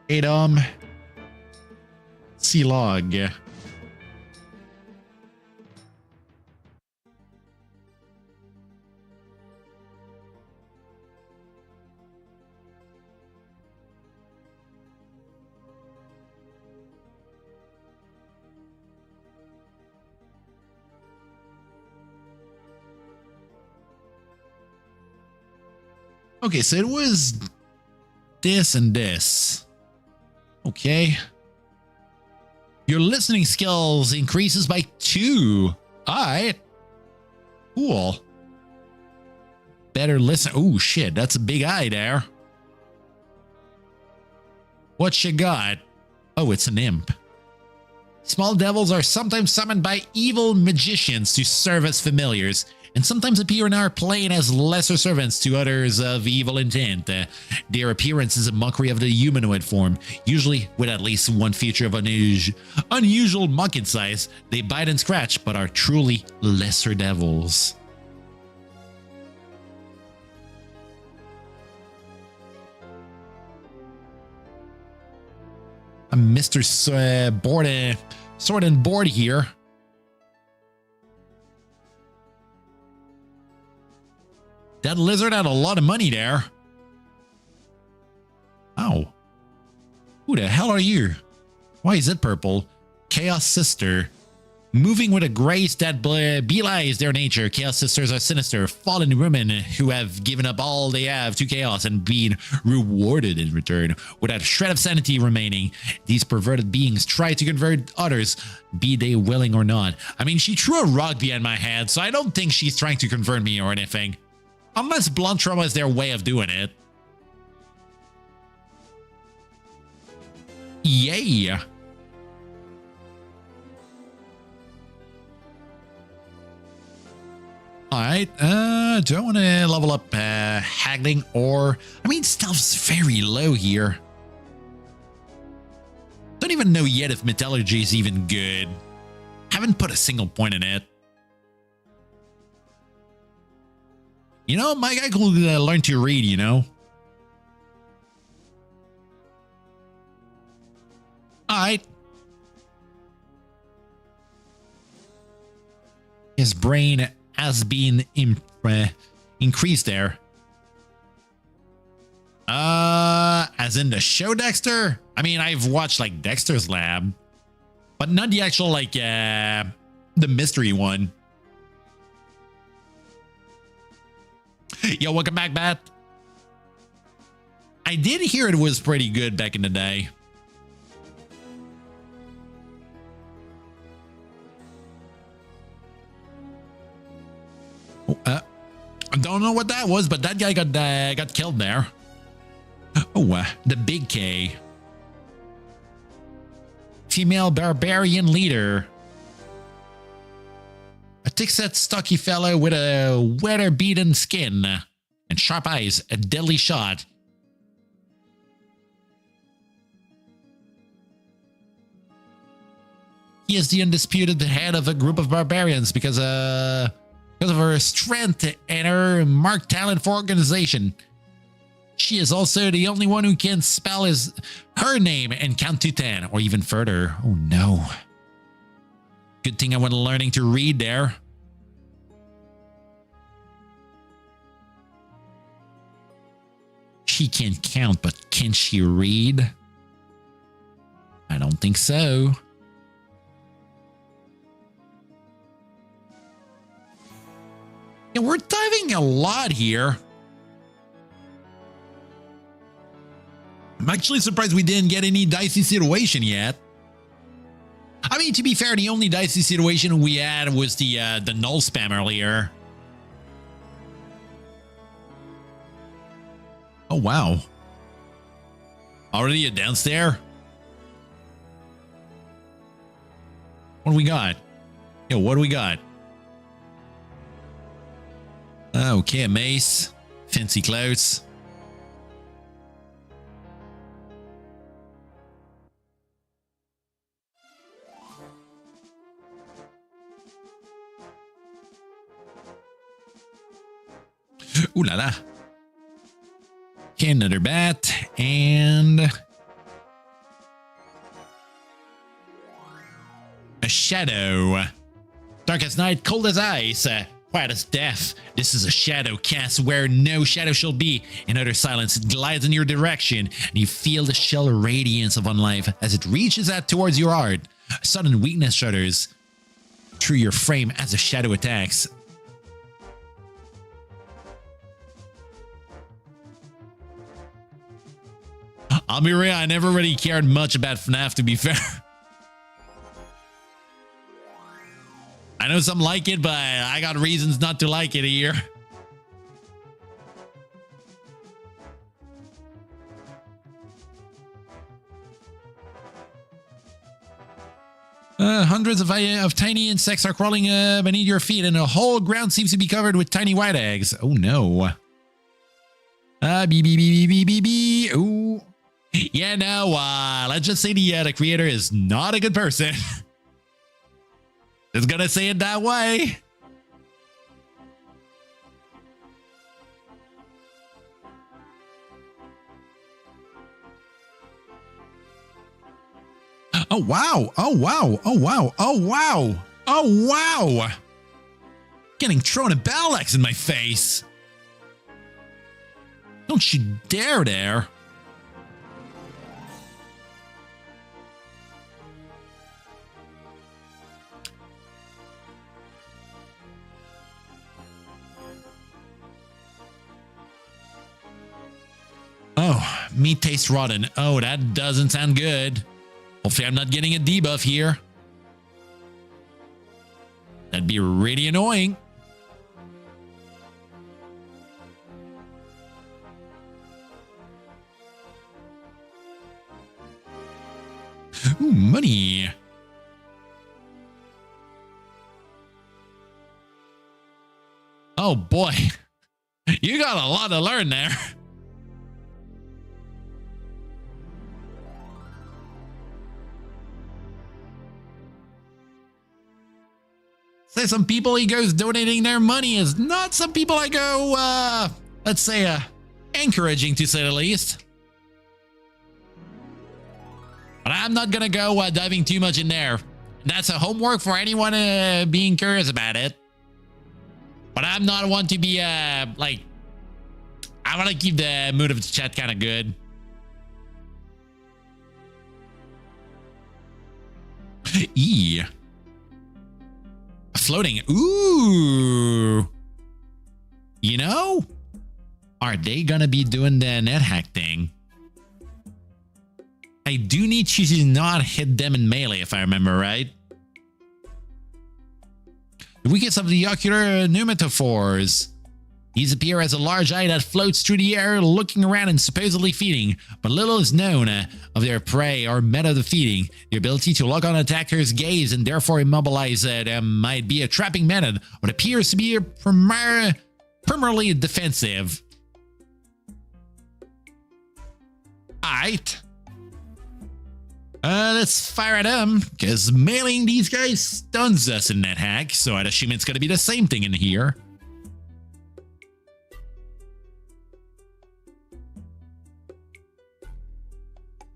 ADOM. C log. Okay, so it was this and this. Okay. Your listening skills increases by 2. Alright. Cool. Better listen. Oh, shit. That's a big eye there. What you got? Oh, it's an imp. Small devils are sometimes summoned by evil magicians to serve as familiars, and sometimes appear in our plane as lesser servants to others of evil intent. Their appearance is a mockery of the humanoid form, usually with at least one feature of unusual monkey size. They bite and scratch, but are truly lesser devils. I'm Mr. Sword and Board here. That lizard had a lot of money there. Ow. Who the hell are you? Why is it purple? Chaos Sister. Moving with a grace that belies their nature, Chaos Sisters are sinister, fallen women who have given up all they have to chaos and been rewarded in return, without a shred of sanity remaining. These perverted beings try to convert others, be they willing or not. I mean, she threw a rock behind my head, so I don't think she's trying to convert me or anything. Unless blunt trauma is their way of doing it. Yay! Alright, do I want to level up haggling or... I mean, stealth's very low here. Don't even know yet if metallurgy is even good. Haven't put a single point in it. You know, my guy could learn to read, you know? Alright. His brain has been increased there. As in the show Dexter? I mean, I've watched like Dexter's Lab, but not the actual like the mystery one. Yo, welcome back, Bat. I did hear it was pretty good back in the day. I don't know what that was, but that guy got killed there. Oh, the big K. Female barbarian leader. A thick-set, stocky fellow with a weather-beaten skin and sharp eyes, a deadly shot. He is the undisputed head of a group of barbarians because of her strength and her marked talent for organization. She is also the only one who can spell her name and count to 10 or even further. Oh no. Good thing I went learning to read there. She can count, but can she read? I don't think so. Yeah, we're diving a lot here. I'm actually surprised we didn't get any dicey situation yet. I mean, to be fair, the only dicey situation we had was the null spam earlier. Oh, wow. Already a downstairs? What do we got? Yo, what do we got? Okay, a mace. Fancy clothes. Ooh la la. Okay, another bat and a shadow. Dark as night, cold as ice, quiet as death. This is a shadow cast where no shadow shall be. In utter silence, it glides in your direction, and you feel the chill radiance of unlife as it reaches out towards your heart. A sudden weakness shudders through your frame as the shadow attacks. I'll be real, I never really cared much about FNAF, to be fair. I know some like it, but I got reasons not to like it here. Hundreds of tiny insects are crawling beneath your feet, and the whole ground seems to be covered with tiny white eggs. Oh no. Bee. Ooh. Yeah, no, let's just say the creator is not a good person. Just gonna say it that way. Oh, wow. Oh, wow. Oh, wow. Oh, wow. Oh, wow. Getting thrown a battle axe in my face. Don't you dare there. Oh, meat tastes rotten. Oh, that doesn't sound good. Hopefully I'm not getting a debuff here. That'd be really annoying. Ooh, money. Oh boy. You got a lot to learn there. Say some people he goes donating their money is not some people I go, let's say, encouraging to say the least. But I'm not gonna go diving too much in there. That's a homework for anyone being curious about it. But I'm not one to be, like, I want to keep the mood of the chat kind of good. E. Floating. Ooh. You know? Are they gonna be doing the net hack thing? I do need you to not hit them in melee, if I remember right. The weakest of the ocular pneumatophores. These appear as a large eye that floats through the air, looking around and supposedly feeding, but little is known of their prey or method of feeding. The ability to lock on attackers' gaze and therefore immobilize them might be a trapping method, but appears to be primarily defensive. Alright. Let's fire at them, because mailing these guys stuns us in that hack, so I'd assume it's going to be the same thing in here.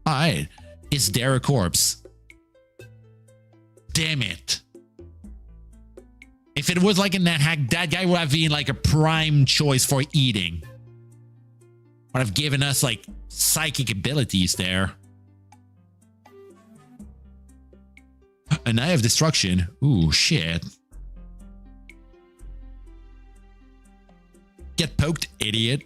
Alright, is there a corpse? Damn it. If it was like in that hack, that guy would have been like a prime choice for eating. Would have given us like psychic abilities there. An Eye of Destruction. Ooh, shit. Get poked, idiot.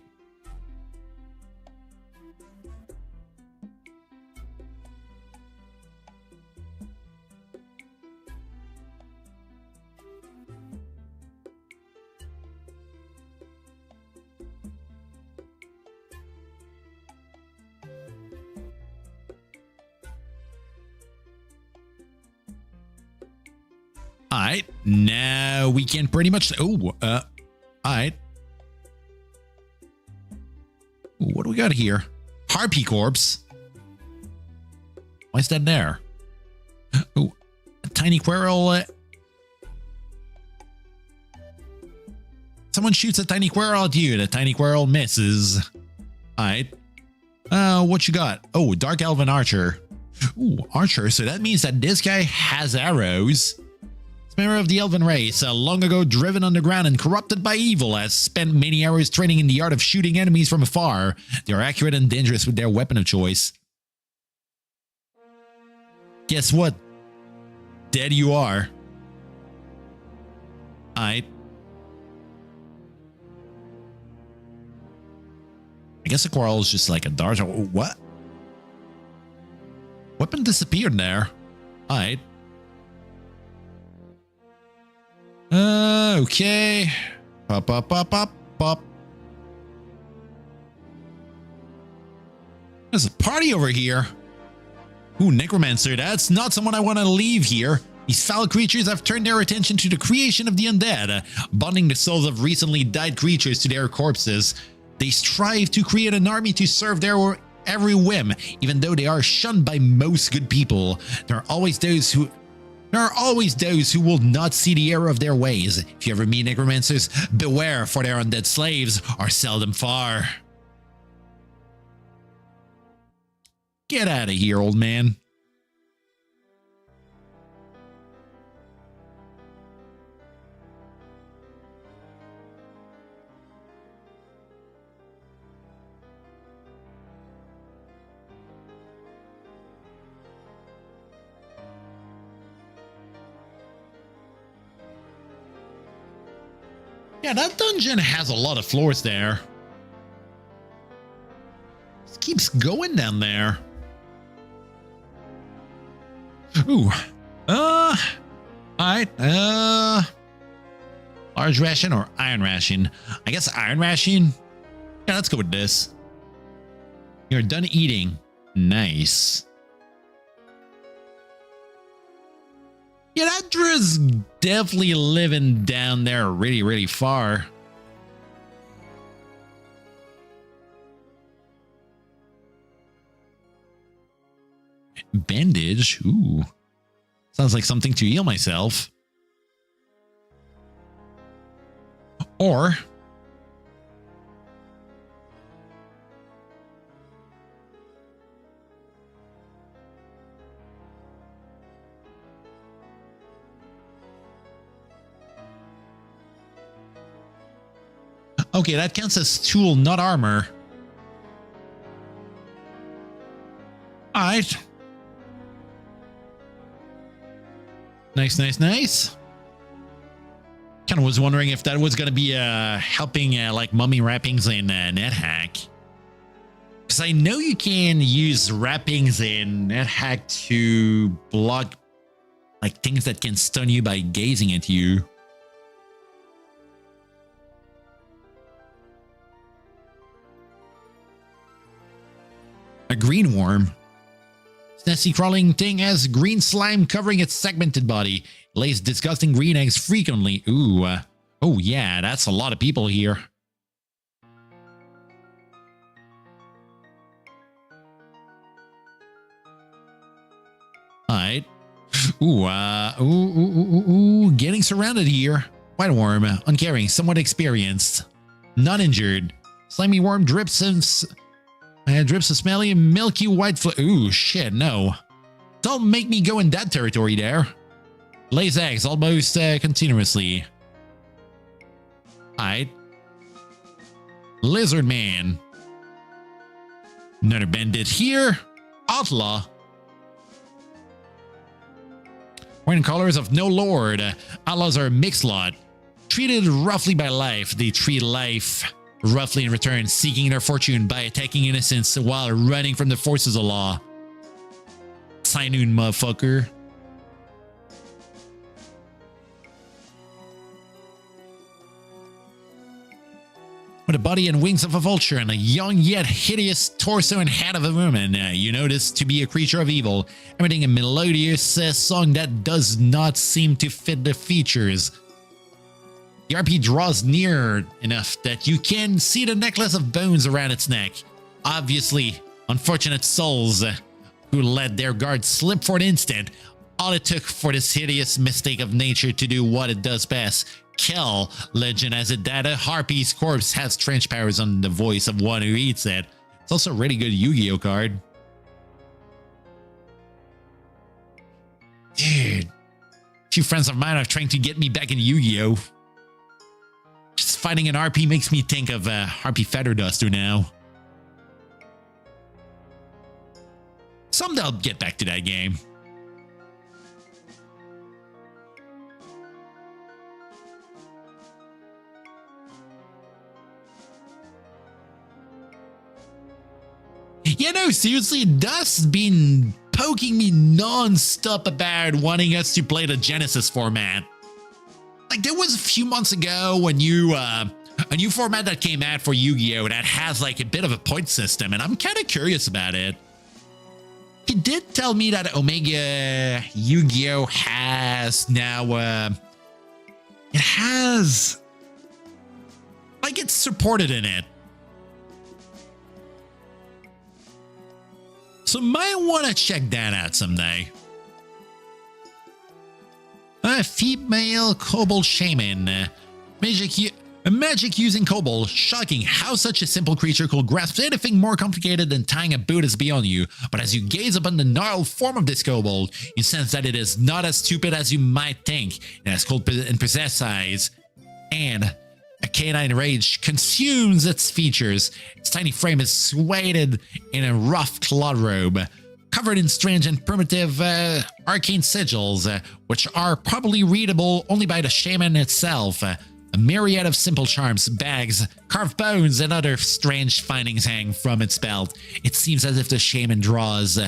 Alright, now we can pretty much... Oh, alright. What do we got here? Harpy corpse. Why is that there? Oh, a tiny squirrel. Someone shoots a tiny squirrel at you. The tiny squirrel misses. Alright. What you got? Oh, Dark Elven Archer. Ooh, Archer. So that means that this guy has arrows. Member of the Elven race, long ago driven underground and corrupted by evil, has spent many hours training in the art of shooting enemies from afar. They are accurate and dangerous with their weapon of choice. Guess what? Dead you are. I guess a quarrel is just like a dart. What? Weapon disappeared there. Alright. Okay. Pop, pop, pop, pop, pop. There's a party over here. Ooh, Necromancer. That's not someone I want to leave here. These foul creatures have turned their attention to the creation of the undead, bonding the souls of recently died creatures to their corpses. They strive to create an army to serve their every whim, even though they are shunned by most good people. There are always those who will not see the error of their ways. If you ever meet necromancers, beware, for their undead slaves are seldom far. Get out of here, old man. Yeah, that dungeon has a lot of floors there. It keeps going down there. Ooh. Alright. Large ration or iron ration? I guess iron ration. Yeah, let's go with this. You're done eating. Nice. Yeah, that Drew's definitely living down there really, really far. Bandage. Ooh. Sounds like something to heal myself. Or okay, that counts as tool, not armor. Alright. Nice, nice, nice. Kind of was wondering if that was going to be helping like mummy wrappings in NetHack. Because I know you can use wrappings in NetHack to block like things that can stun you by gazing at you. A green worm. This nasty crawling thing has green slime covering its segmented body. It lays disgusting green eggs frequently. Ooh. Oh yeah, that's a lot of people here. Alright. Ooh, getting surrounded here. White worm, uncaring, somewhat experienced. Not injured. Slimy worm drips a smelly, milky white ooh, shit, no. Don't make me go in that territory there. Lays eggs almost continuously. Alright. Lizard man. Another bandit here. Outlaw. Wearing colors of no lord. Outlaws are a mixed lot. Treated roughly by life. They treat life roughly in return, seeking their fortune by attacking innocents while running from the forces of law. Sinoon, motherfucker. With the body and wings of a vulture and a young yet hideous torso and head of a woman, you notice to be a creature of evil, emitting a melodious song that does not seem to fit the features. The RP draws near enough that you can see the necklace of bones around its neck. Obviously, unfortunate souls who let their guard slip for an instant. All it took for this hideous mistake of nature to do what it does best. Kill. Legend has it that a harpy's corpse has trench powers on the voice of one who eats it. It's also a really good Yu-Gi-Oh card. Dude. A few friends of mine are trying to get me back in Yu-Gi-Oh. Just fighting an RP makes me think of Harpy Feather Duster now. Someday I'll get back to that game. Yeah, no, seriously, Dust's been poking me non-stop about wanting us to play the Genesis format. Like, there was a few months ago a new format that came out for Yu-Gi-Oh! That has like a bit of a point system, and I'm kind of curious about it. He did tell me that Omega Yu-Gi-Oh! Has now, it has, like, it's supported in it. So might want to check that out someday. A female kobold shaman. Magic using kobold. Shocking how such a simple creature could grasp anything more complicated than tying a boot is beyond you. But as you gaze upon the gnarled form of this kobold, you sense that it is not as stupid as you might think. It has cold and possessed eyes. And a canine rage consumes its features. Its tiny frame is swathed in a rough cloth robe, covered in strange and primitive arcane sigils, which are probably readable only by the shaman itself. A myriad of simple charms, bags, carved bones, and other strange findings hang from its belt. It seems as if the shaman draws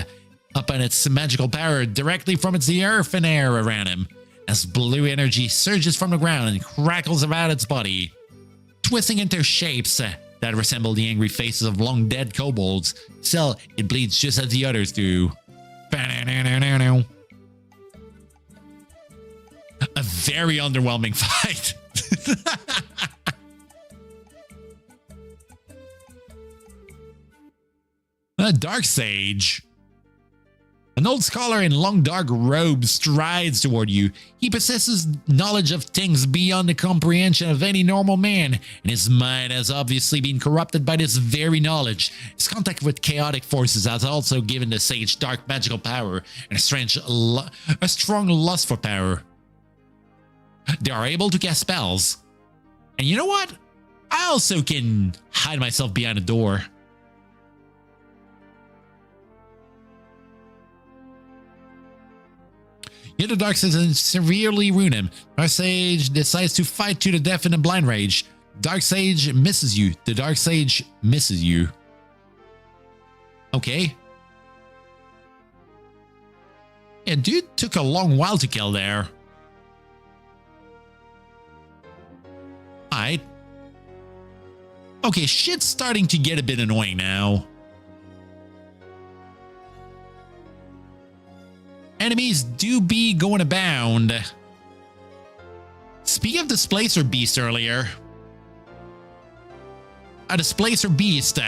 upon its magical power directly from its earth and air around him, as blue energy surges from the ground and crackles about its body, twisting into shapes that resemble the angry faces of long-dead kobolds. Still, it bleeds just as the others do. A very underwhelming fight. A Dark Sage. An old scholar in long dark robes strides toward you. He possesses knowledge of things beyond the comprehension of any normal man, and his mind has obviously been corrupted by this very knowledge. His contact with chaotic forces has also given the sage dark magical power and a strong lust for power. They are able to cast spells. And you know what? I also can hide myself behind a door. Yet the Dark Sage severely ruin him. Dark Sage decides to fight to the death in a blind rage. Dark Sage misses you. The Dark Sage misses you. Okay. Yeah, dude took a long while to kill there. Alright. Okay, shit's starting to get a bit annoying now. Enemies do be going abound. Speaking of Displacer Beast earlier. A Displacer Beast.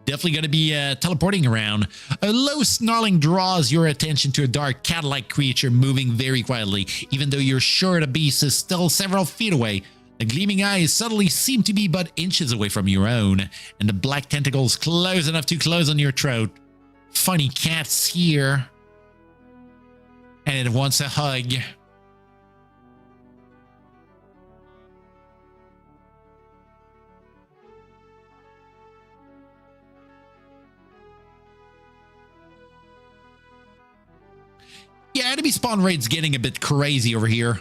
Definitely going to be teleporting around. A low snarling draws your attention to a dark cat-like creature moving very quietly, even though you're sure the beast is still several feet away. The gleaming eyes suddenly seem to be but inches away from your own, and the black tentacles close enough to close on your throat. Funny cat's here. And it wants a hug. Yeah, enemy spawn rate's getting a bit crazy over here.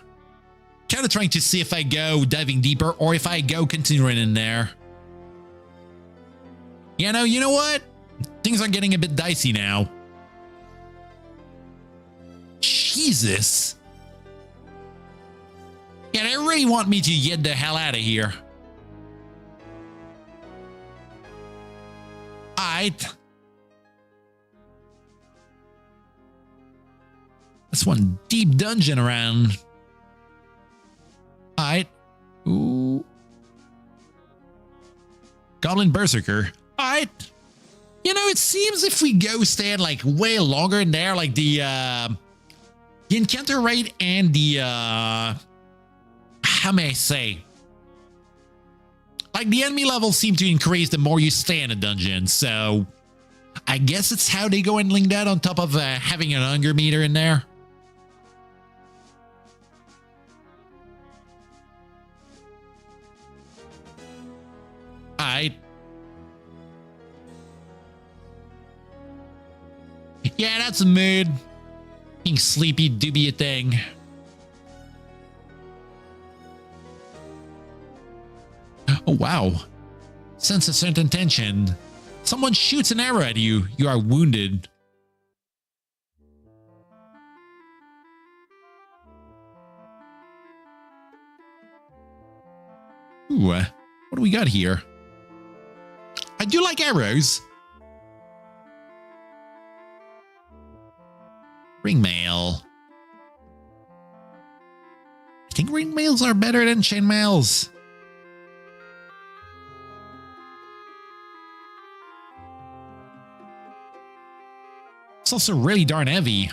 Kind of trying to see if I go diving deeper or if I go continuing in there. You know what? Things are getting a bit dicey now. Jesus. Yeah, they really want me to get the hell out of here. Alright. That's one deep dungeon around. Alright. Ooh. Goblin Berserker. Alright. You know, it seems if we go stand like way longer in there, like the encounter rate and the how may I say, like the enemy levels seem to increase the more you stay in a dungeon. So I guess it's how they go and link that on top of having an hunger meter in there. Alright. Yeah, that's a mood. Being sleepy do be a thing. Oh, wow. Sense a certain tension. Someone shoots an arrow at you. You are wounded. Ooh, what do we got here? I do like arrows. Ring mail. I think ring mails are better than chain mails. It's also really darn heavy.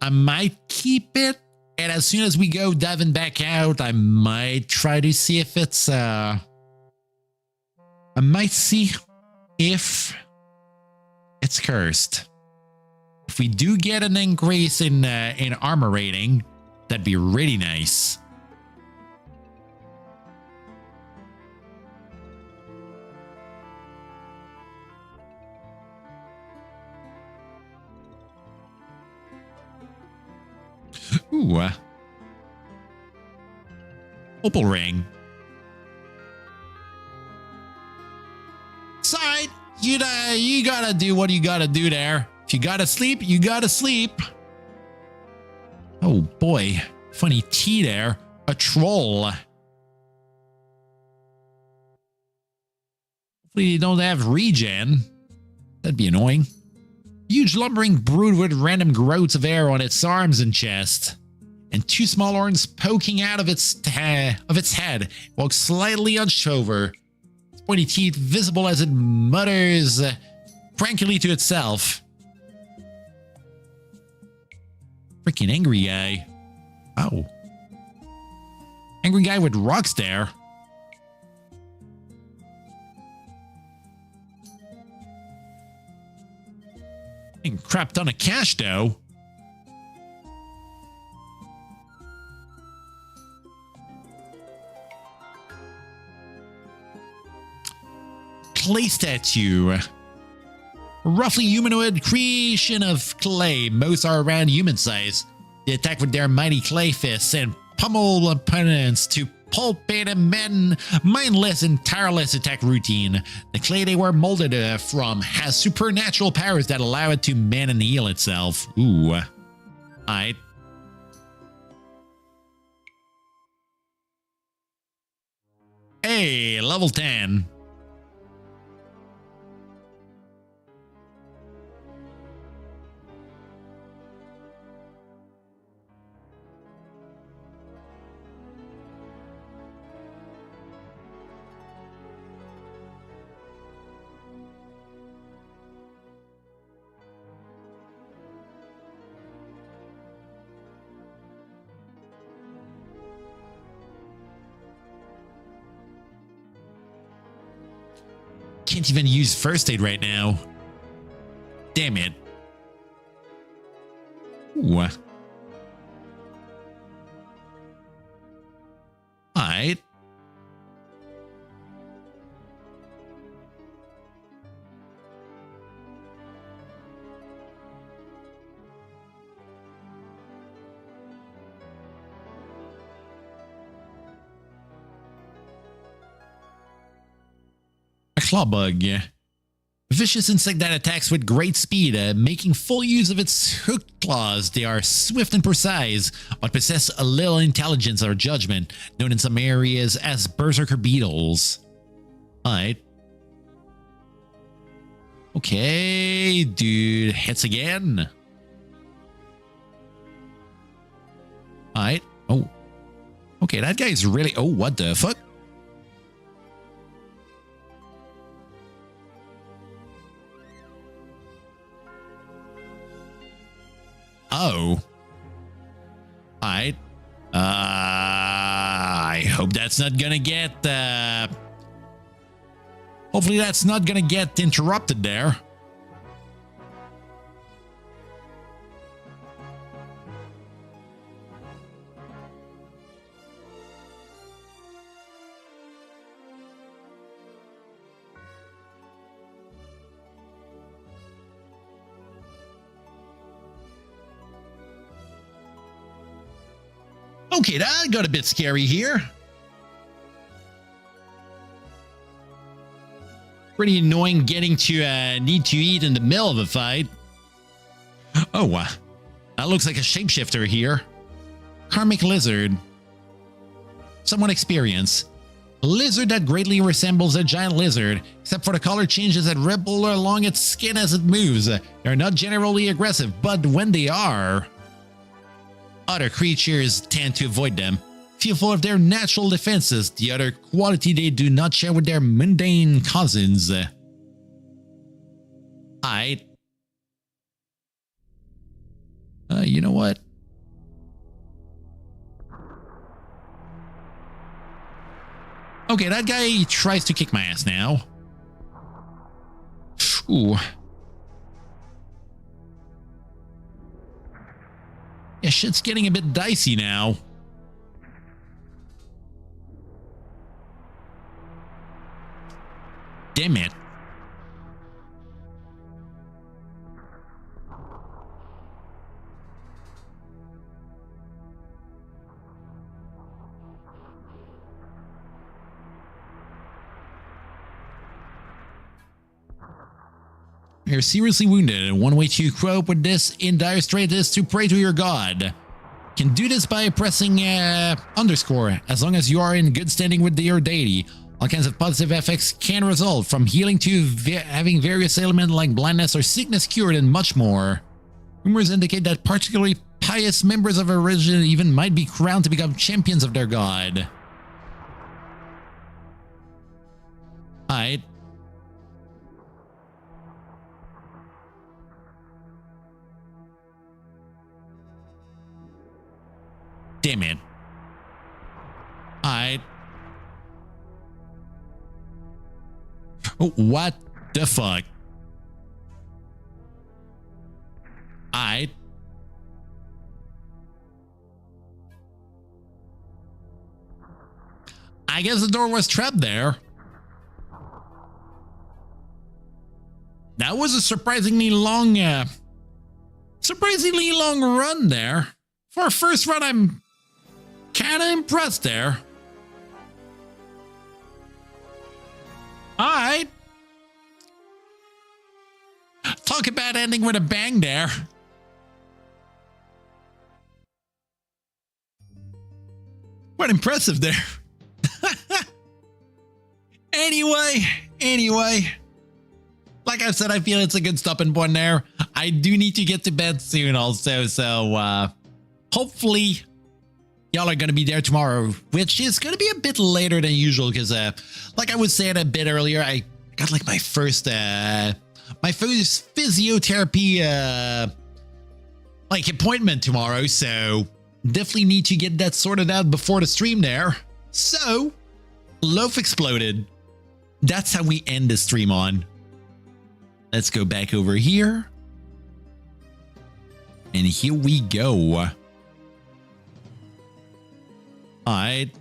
I might keep it, and as soon as we go diving back out, I might try to see if it's I might see if it's cursed. If we do get an increase in armor rating, that'd be really nice. Ooh. Opal ring. Sorry, you gotta do what you gotta do there. If you gotta sleep, you gotta sleep. Oh boy, funny T there. A troll. Hopefully they don't have regen. That'd be annoying. Huge lumbering brood with random growths of hair on its arms and chest, and two small horns poking out of its head. It walks slightly hunched over. Its pointy teeth visible as it mutters prankily to itself. Freaking angry guy. Oh. Angry guy with rocks there. And crap ton of cash though. Clay statue. Roughly humanoid creation of clay. Most are around human size. They attack with their mighty clay fists and pummel opponents to pulp and mindless and tireless attack routine. The clay they were molded from has supernatural powers that allow it to mend and heal itself. Ooh. Alright. Hey, level 10. Can't even use first aid right now. Damn it. Ooh. Alright. Claw bug. Vicious insect that attacks with great speed, making full use of its hooked claws. They are swift and precise, but possess a little intelligence or judgment, known in some areas as berserker beetles. Alright. Okay, dude, hits again. Alright. Oh. Okay, that guy's really... Oh, what the fuck? Oh. Alright. I hope that's not gonna get, hopefully that's not gonna get interrupted there. Okay, that got a bit scary here. Pretty annoying getting to need to eat in the middle of a fight. Oh, that looks like a shapeshifter here. Karmic lizard. Somewhat experience. A lizard that greatly resembles a giant lizard, except for the color changes that ripple along its skin as it moves. They're not generally aggressive, but when they are, other creatures tend to avoid them, fearful of their natural defenses, the other quality they do not share with their mundane cousins. You know what? Okay, that guy tries to kick my ass now. Ooh. Yeah, shit's getting a bit dicey now. Damn it. You're seriously wounded, and one way to cope with this in dire straits is to pray to your god. You can do this by pressing underscore, as long as you are in good standing with your deity. All kinds of positive effects can result, from healing to having various ailments like blindness or sickness cured, and much more. Rumors indicate that particularly pious members of a religion even might be crowned to become champions of their god. Alright. Damn it. Alright. Oh, what the fuck? Alright. I guess the door was trapped there. That was a surprisingly long run there. For a first run, I'm kind of impressed there. All right. Talk about ending with a bang there. What impressive there. Anyway. Like I said, I feel it's a good stopping point there. I do need to get to bed soon also, so hopefully y'all are going to be there tomorrow, which is going to be a bit later than usual because like I was saying a bit earlier, I got like my first physiotherapy like appointment tomorrow, so definitely need to get that sorted out before the stream there. So, Loaf exploded. That's how we end the stream on. Let's go back over here. And here we go. Alright.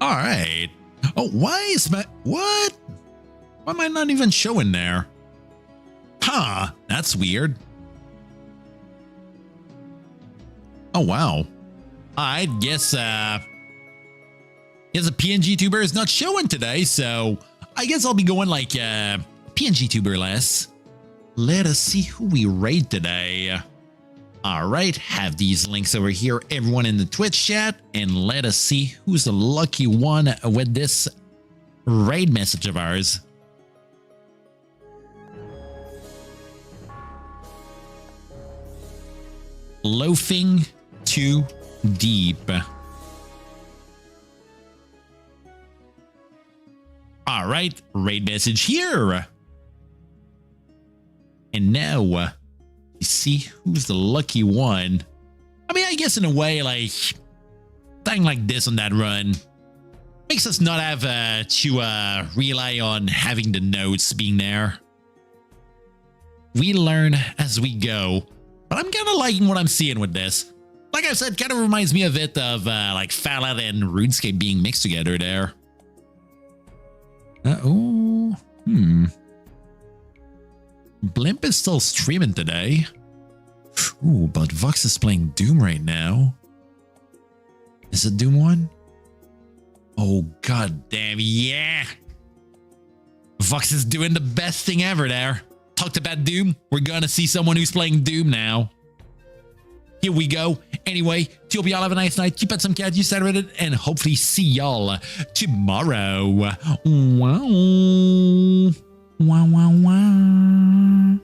Alright. Oh, why is my... What? Why am I not even showing there? Huh, that's weird. Oh, wow. I guess, a PNG tuber is not showing today, so I guess I'll be going like, PNG tuber less. Let us see who we raid today. All right, have these links over here, everyone in the Twitch chat, and let us see who's the lucky one with this raid message of ours. Loafing too deep. All right, raid message here. And now, you see who's the lucky one. I mean, I guess in a way, like, dying like this on that run makes us not have to rely on having the notes being there. We learn as we go. But I'm kind of liking what I'm seeing with this. Like I said, kind of reminds me a bit of like Fallout and RuneScape being mixed together there. Blimp is still streaming today. Ooh, but Vox is playing Doom right now. Is it Doom 1? Oh, god damn, yeah! Vox is doing the best thing ever there. Talked about Doom. We're gonna see someone who's playing Doom now. Here we go. Anyway, hope y'all have a nice night. Keep it some cat, you started it, and hopefully see y'all tomorrow. Wow. Wow, wow, wow.